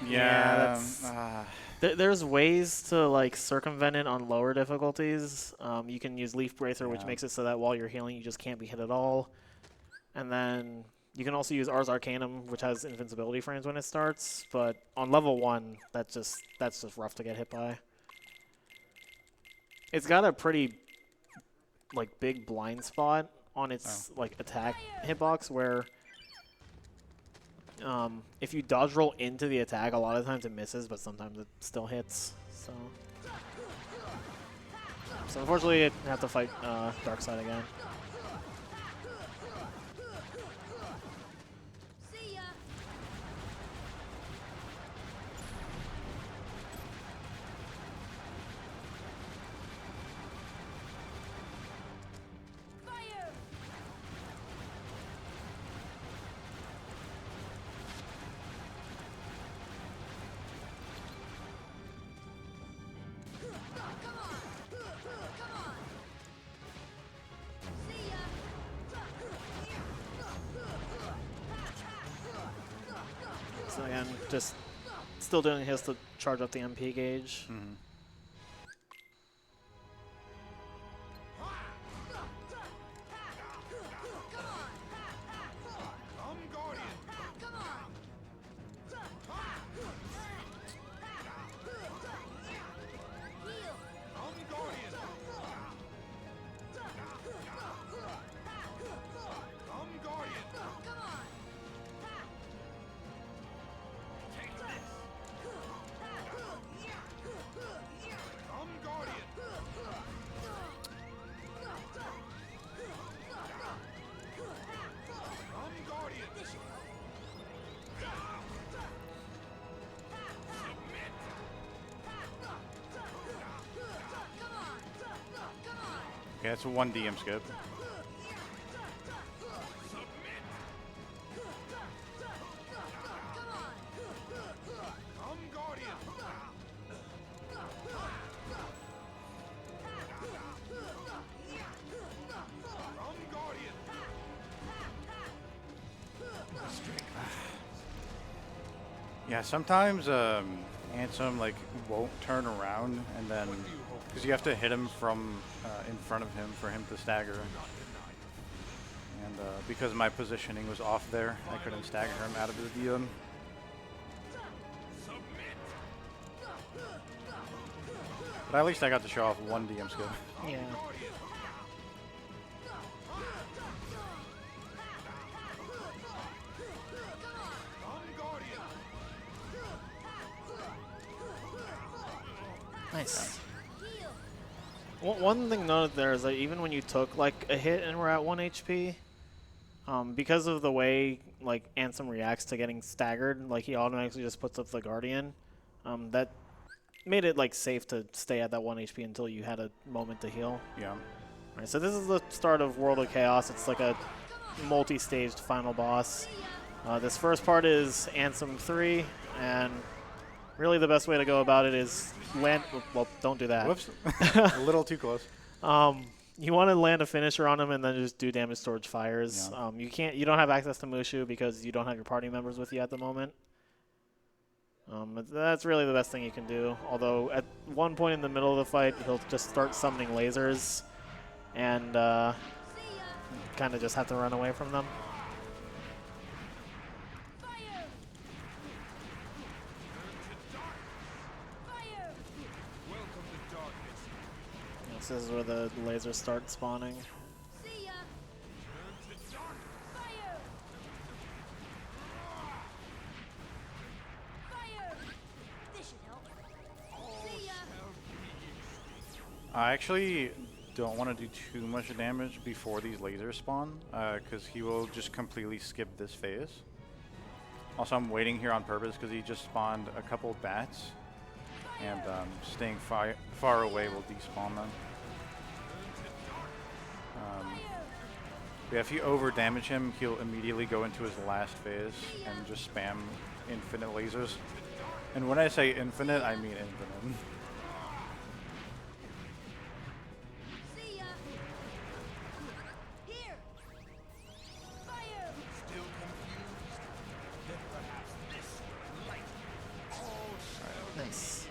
Yeah. that's- There's ways to like circumvent it on lower difficulties. You can use Leaf Bracer, which Yeah. makes it so that while you're healing, you just can't be hit at all. And then you can also use Ars Arcanum, which has invincibility frames when it starts. But on level 1, that's just rough to get hit by. It's got a pretty like big blind spot on its like attack hitbox where if you dodge roll into the attack, a lot of times it misses, but sometimes it still hits. So unfortunately, I have to fight Dark Side again. See ya. Fire. Come on. Come on. See ya. So again, just still doing his to charge up the MP gauge. Mhm. Okay, it's a 1 DM skip. Yeah, sometimes Ansem like won't turn around, and then because you have to hit him from in front of him for him to stagger. And because my positioning was off there, I couldn't stagger him out of the DM. But at least I got to show off 1 DM skill. Yeah. Nice. One thing noted there is that even when you took like a hit and we're at 1 HP, because of the way like Ansem reacts to getting staggered, like he automatically just puts up the Guardian. That made it like safe to stay at that 1 HP until you had a moment to heal. Yeah. Alright, so this is the start of World of Chaos. It's like a multi-staged final boss. This first part is Ansem 3, and really the best way to go about it is land. Well, don't do that. Whoops. A little too close. You want to land a finisher on him and then just do damage towards fires. Yeah. You don't have access to Mushu because you don't have your party members with you at the moment. That's really the best thing you can do. Although at one point in the middle of the fight, he'll just start summoning lasers, and kind of just have to run away from them. This is where the lasers start spawning. See ya. Fire. Fire. This should help. See ya. I actually don't want to do too much damage before these lasers spawn, because he will just completely skip this phase. Also, I'm waiting here on purpose because he just spawned a couple bats, and staying far away will despawn them. Yeah, if you over damage him, he'll immediately go into his last phase and just spam infinite lasers. And when I say infinite, I mean infinite. See ya. Here. Fire. Still confused? Then perhaps this light all Nice.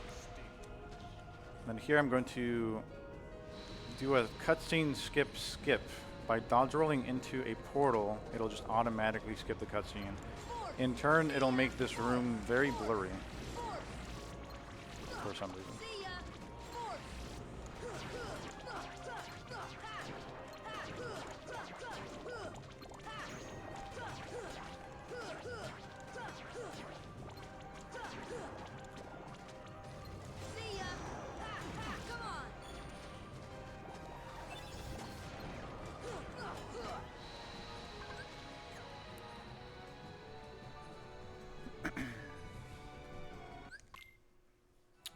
Then here I'm going to do a cutscene skip. By dodge rolling into a portal, it'll just automatically skip the cutscene. In turn, it'll make this room very blurry for some reason. See ya. See ya. Come on.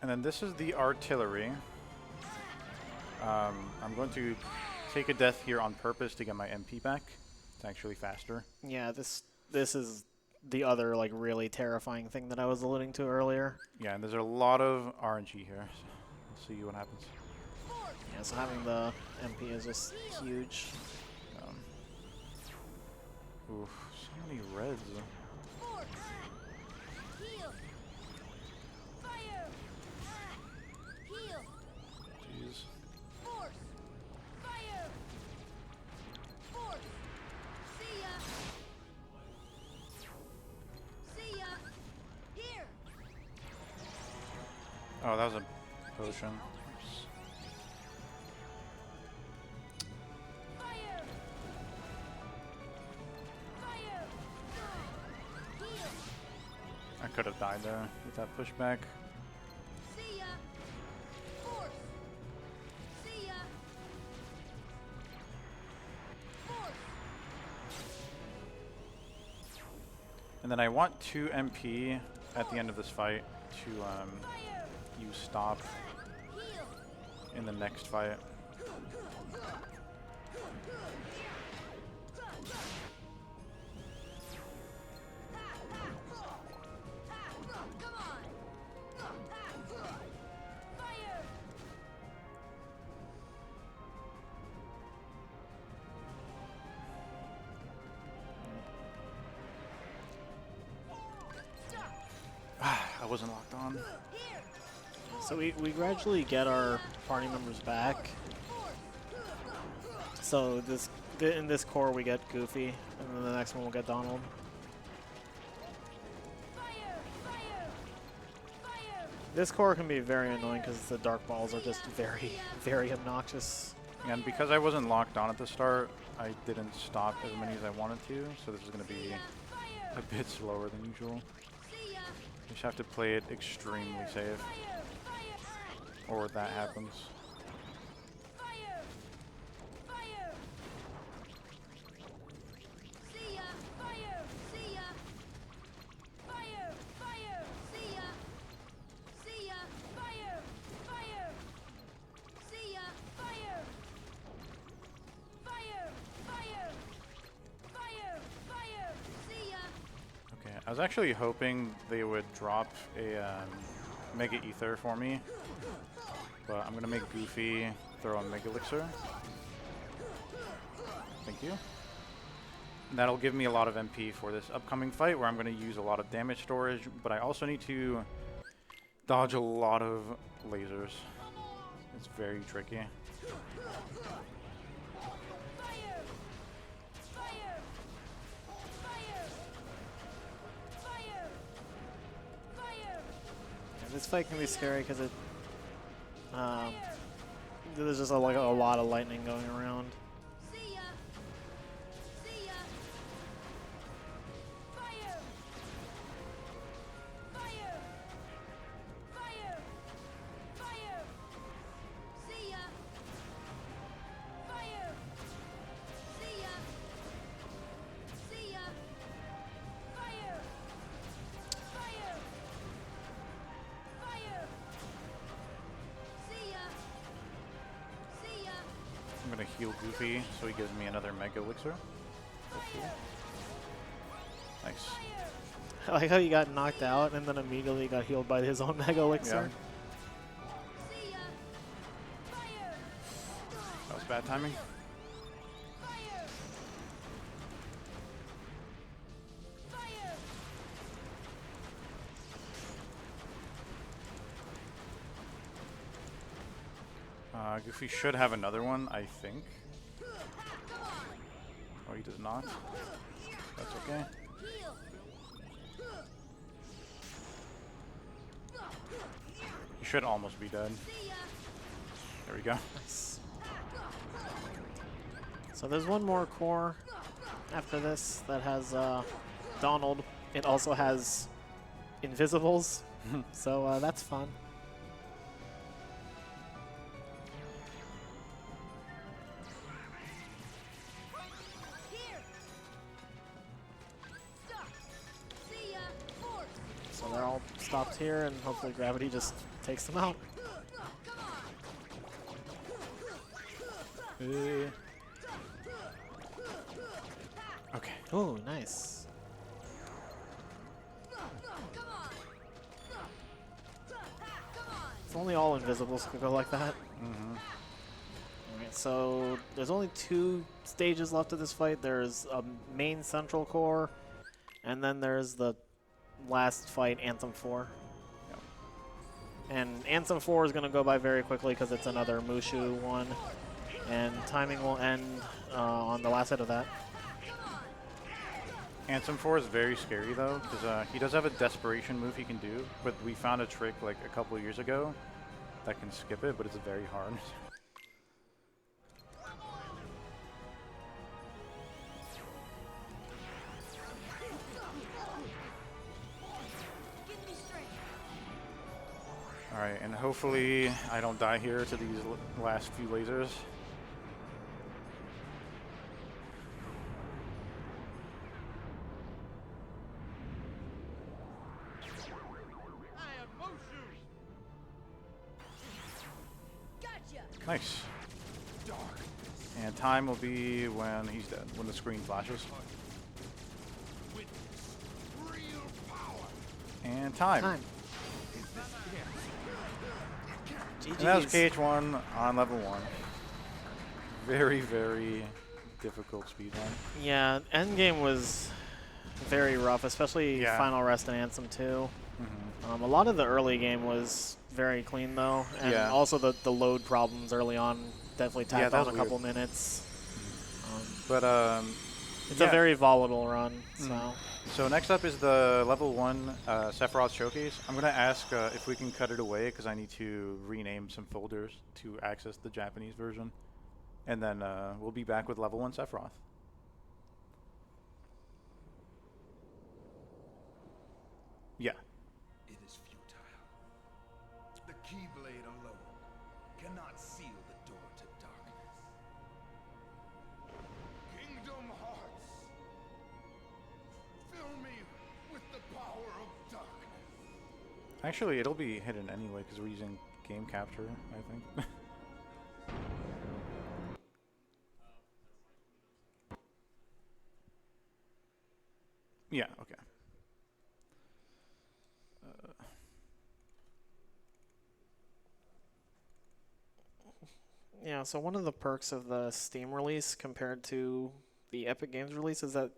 And then this is the artillery. I'm going to take a death here on purpose to get my MP back. It's actually faster. Yeah, this is the other like really terrifying thing that I was alluding to earlier. Yeah, and there's a lot of RNG here. So we'll see what happens. Yeah, so having the MP is just huge. Oof, so many reds. Force. Heal. Fire. Heal. Jeez. Force. Fire. Force. See ya. See ya. Here. Oh, that was a potion. Fire. Fire. Heal. I could have died there with that pushback. See ya. Force. See ya. Force. And then I want 2 MP at the end of this fight to Fire. use stop Heal. in the next fight. Come on. Fire. I wasn't locked on. Here. So we gradually get our party members back. So in this core we get Goofy, and then the next one we'll get Donald. Fire. Fire. Fire. This core can be very annoying because the dark balls are just very, very obnoxious. And because I wasn't locked on at the start, I didn't stop as many as I wanted to, so this is going to be Fire. a bit slower than usual. See ya. You just have to play it extremely safe, Fire. Fire. or that happens. Fire. Fire. See ya. Fire. See ya. Fire. Fire. See ya. See ya. Fire. Fire. See ya. Fire. Fire. Fire. Fire. Fire. See ya. Okay, I was actually hoping they would drop a Mega Ether for me, but I'm going to make Goofy throw a Mega Elixir. Thank you. And that'll give me a lot of MP for this upcoming fight where I'm going to use a lot of damage storage, but I also need to dodge a lot of lasers. It's very tricky. Fire. Fire. Fire. Fire. Fire. Yeah, this fight can be scary because it there's just like a lot of lightning going around. See ya. See ya. Fire. Fire. Fire. Fire. See ya. Fire. See ya. See ya. Fire. Fire. Fire. See ya. See ya. I'm going to heal Goofy so he gives me another Mega Elixir. Hopefully. Nice. Fire. I like how he got knocked out and then immediately got healed by his own Mega Elixir. See ya. Fire. That was bad timing. Fire. Fire. Goofy should have another one, I think. Come on. Oh, he does not. That's okay. Heal. He should almost be dead. See ya. There we go. Nice. So there's one more core after this that has Donald. It also has Invisibles, so that's fun. Here. Stop. See ya. Force. So they're all stopped here, and hopefully gravity just takes them out. Come on. Okay. Oh, nice. Come on. Come on. If only all Invisibles could go like that. Mm-hmm. Alright, so there's only 2 stages left of this fight. There's a main central core, and then there's the last fight, Anthem 4. Yep. And Anthem 4 is going to go by very quickly because it's another Mushu one, and timing will end on the last hit of that. Anthem 4 is very scary though, because he does have a desperation move he can do, but we found a trick like a couple years ago that can skip it, but it's very hard. Give me strength. Alright, and hopefully I don't die here to these last few lasers. I am Mushu. Gotcha. Nice. Dark. And time will be when he's dead, when the screen flashes. Witness. Real power. And time. Time. And that was GG's. KH1 on level 1. Very, very difficult speedrun. Yeah, endgame was very rough, especially Yeah. Final Rest and Anthem 2. Mm-hmm. A lot of the early game was very clean though, and Yeah. also the load problems early on definitely Yeah, tacked that on a was couple minutes. But It's yeah. a very volatile run, so Mm. So next up is the level 1 Sephiroth showcase. I'm gonna ask if we can cut it away because I need to rename some folders to access the Japanese version, and then we'll be back with level 1 Sephiroth. Yeah. It is futile. The Keyblade alone cannot seal the door to darkness. Kingdom Hearts, fill me with the power of darkness. Actually, it'll be hidden anyway because we're using game capture, I think. Yeah, okay. yeah. So one of the perks of the Steam release compared to the Epic Games release is that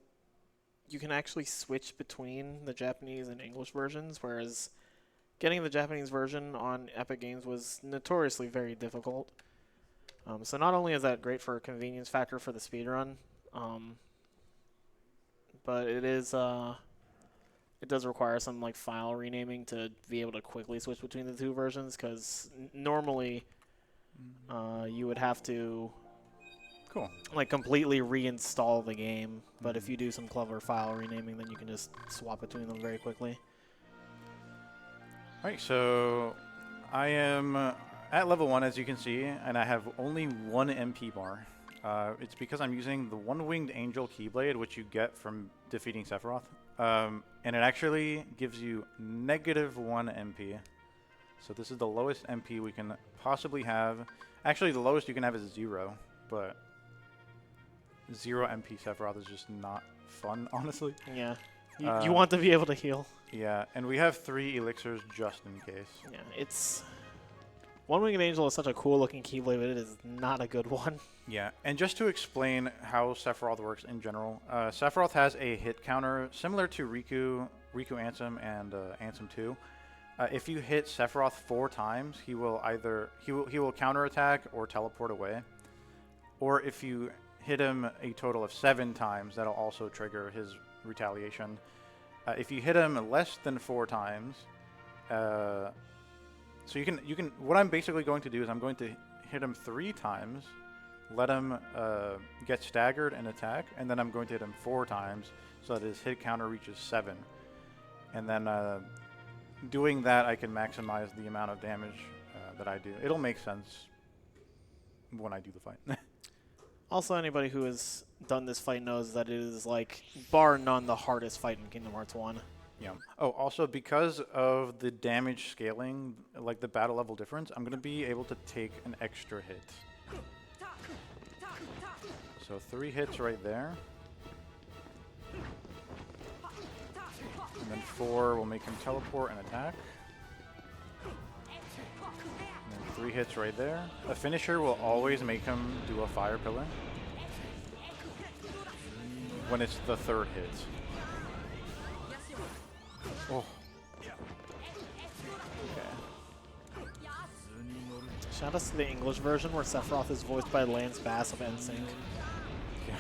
you can actually switch between the Japanese and English versions, whereas getting the Japanese version on Epic Games was notoriously very difficult. So not only is that great for a convenience factor for the speedrun, but it does require some like file renaming to be able to quickly switch between the 2 versions, because normally you would have to Cool. like completely reinstall the game, but if you do some clever file renaming, then you can just swap between them very quickly. Alright, so I am at level 1, as you can see, and I have only 1 MP bar. It's because I'm using the One-Winged Angel Keyblade, which you get from defeating Sephiroth. And it actually gives you -1 MP. So this is the lowest MP we can possibly have. Actually, the lowest you can have is 0, but 0 MP Sephiroth is just not fun, honestly. Yeah. You want to be able to heal. Yeah, and we have 3 elixirs just in case. Yeah, it's... One-Winged Angel is such a cool-looking Keyblade, but it is not a good one. Yeah, and just to explain how Sephiroth works in general, Sephiroth has a hit counter similar to Riku Ansem, and Ansem 2. If you hit Sephiroth 4 times, he will either he will counterattack or teleport away. Or if you hit him a total of 7 times, that'll also trigger his retaliation. If you hit him less than 4 times, so you can. What I'm basically going to do is I'm going to hit him 3 times, let him get staggered and attack, and then I'm going to hit him 4 times so that his hit counter reaches 7, and then doing that I can maximize the amount of damage that I do. It'll make sense when I do the fight. Also, anybody who has done this fight knows that it is, like, bar none, the hardest fight in Kingdom Hearts 1. Yeah. Oh, also because of the damage scaling, like the battle level difference, I'm going to be able to take an extra hit. So 3 hits right there. And then 4 will make him teleport and attack. And then 3 hits right there. A finisher will always make him do a fire pillar when it's the 3rd hit. Oh. Okay. Shout out to the English version where Sephiroth is voiced by Lance Bass of NSYNC. Yeah.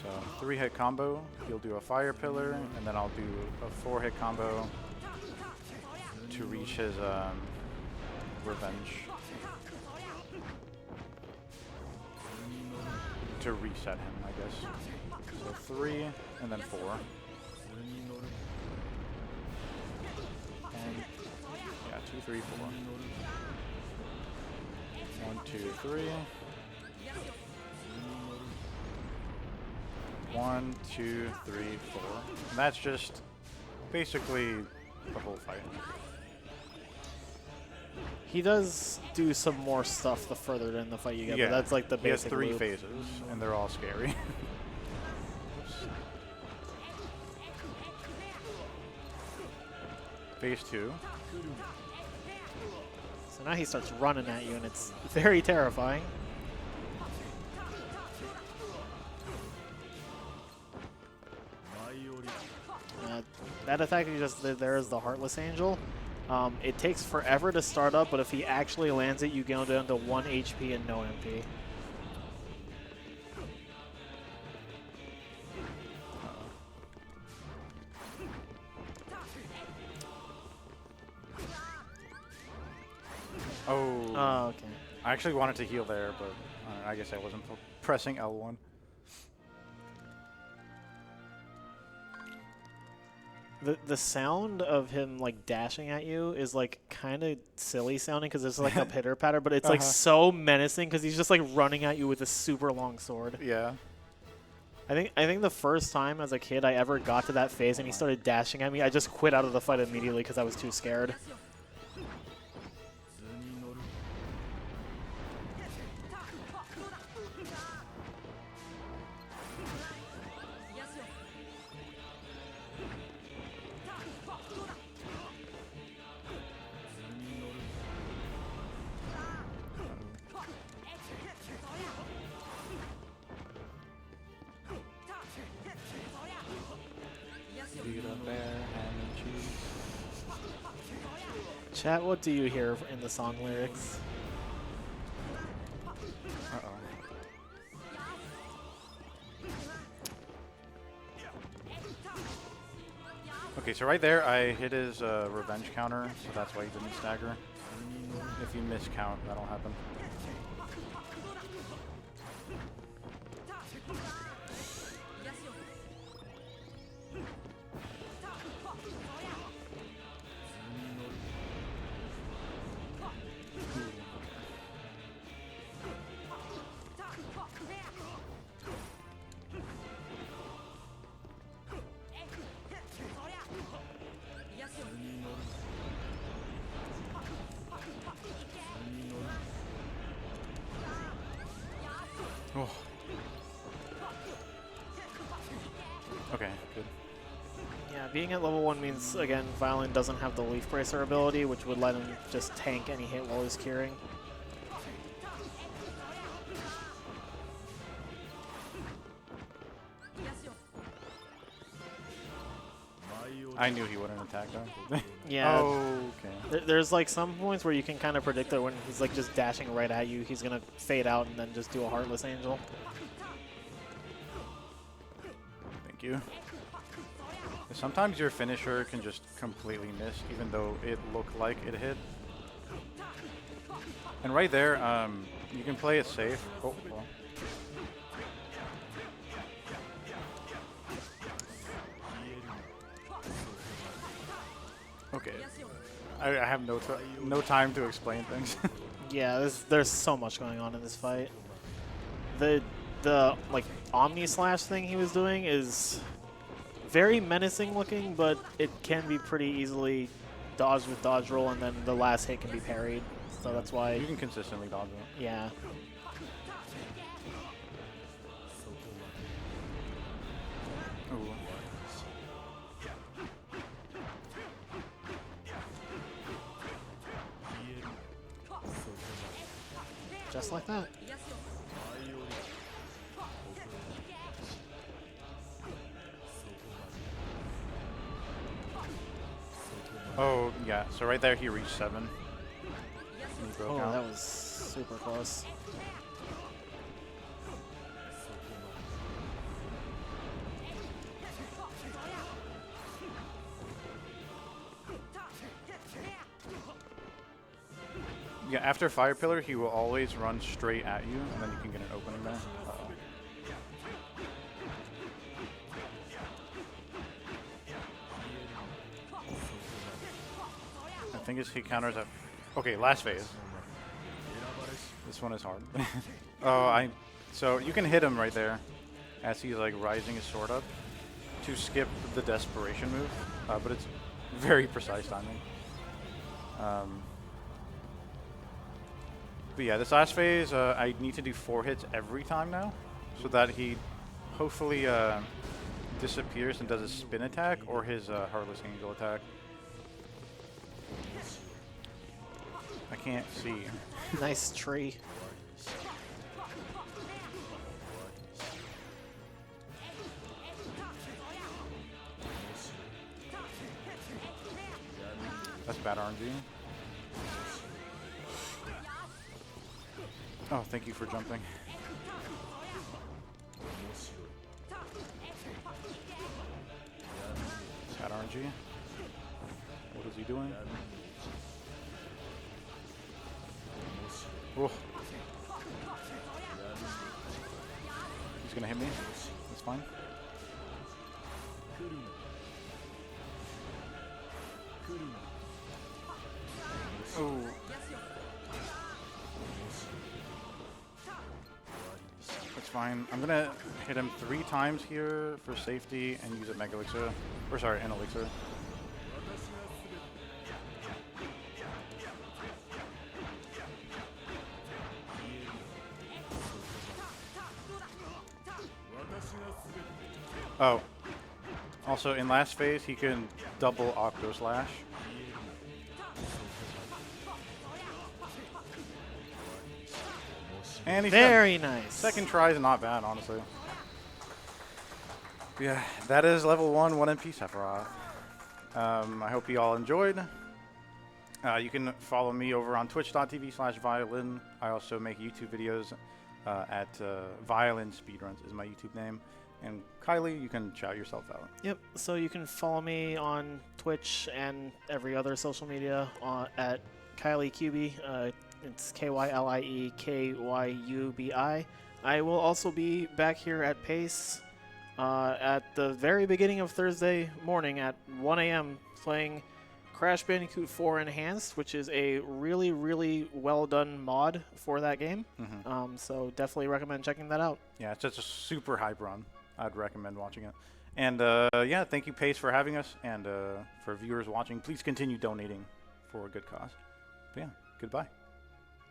So 3-hit combo, he'll do a fire pillar, and then I'll do a 4-hit combo to reach his revenge. To reset him, I guess. So 3, and then 4. And yeah, 2, 3, 4. 1, 2, 3. 1, 2, 3, 4. And that's just basically the whole fight. He does do some more stuff the further in the fight you get, Yeah, but that's like the he has basic 3 loop. phases, and they're all scary. Phase 2. So now he starts running at you, and it's very terrifying. That attack you just did there is the Heartless Angel. It takes forever to start up, but if he actually lands it, you go down to 1 HP and no MP. Oh, okay. I actually wanted to heal there, but I guess I wasn't pressing L1. The sound of him like dashing at you is like kind of silly sounding because it's like a pitter patter, but it's like so menacing because he's just like running at you with a super long sword. Yeah. I think the first time as a kid I ever got to that phase and he started dashing at me, I just quit out of the fight immediately because I was too scared. Chat, what do you hear in the song lyrics? Uh-oh. Okay, so right there I hit his revenge counter, so that's why he didn't stagger. If you miscount, that'll happen. Oh. Okay, good. Yeah, being at level 1 means, again, Violin doesn't have the Leaf Bracer ability, which would let him just tank any hit while he's curing. I knew he wouldn't attack though. Yeah. Okay. There's like some points where you can kind of predict that when he's like just dashing right at you, he's going to fade out and then just do a Heartless Angel. Thank you. Sometimes your finisher can just completely miss, even though it looked like it hit. And right there, you can play it safe. Oh, well. Okay. I have no time to explain things. Yeah, there's so much going on in this fight. The like Omni Slash thing he was doing is very menacing looking, but it can be pretty easily dodged with dodge roll, and then the last hit can be parried. So that's why You can consistently dodge it. yeah. Ooh. Just like that. Oh, yeah. So right there, he reached 7. And he broke Oh, out. that was super close. Yeah, after Fire Pillar, he will always run straight at you, and then you can get an opening there. Uh-oh. I think his hit counters at... Okay, last phase. This one is hard. So you can hit him right there as he's like rising his sword up to skip the Desperation move, but it's very precise timing. But yeah, this last phase, I need to do 4 hits every time now, so that he hopefully disappears and does a spin attack or his Heartless Angel attack. I can't see. Nice tree. That's bad RNG. Oh, thank you for jumping. Bad RNG. What is he doing? Oh. He's gonna hit me. That's fine. Oh. That's fine. I'm gonna hit him 3 times here for safety and use a Mega Elixir. Or sorry, an Elixir. Oh. Also, in last phase, he can double Octo Slash. And he's Very nice. Second try is not bad, honestly. Yeah, that is level 1 MP Sephiroth. I hope you all enjoyed. You can follow me over on twitch.tv/violin. I also make YouTube videos at Violin Speedruns is my YouTube name. And Kylie, you can shout yourself out. Yep, so you can follow me on Twitch and every other social media at KylieQubi. It's KYLIEKYUBI. I will also be back here at Pace at the very beginning of Thursday morning at 1 a.m. playing Crash Bandicoot 4 Enhanced, which is a really, really well done mod for that game. So definitely recommend checking that out. Yeah, it's just a super hype run. I'd recommend watching it. And yeah, thank you, Pace, for having us. And for viewers watching, please continue donating for a good cause. But yeah, goodbye.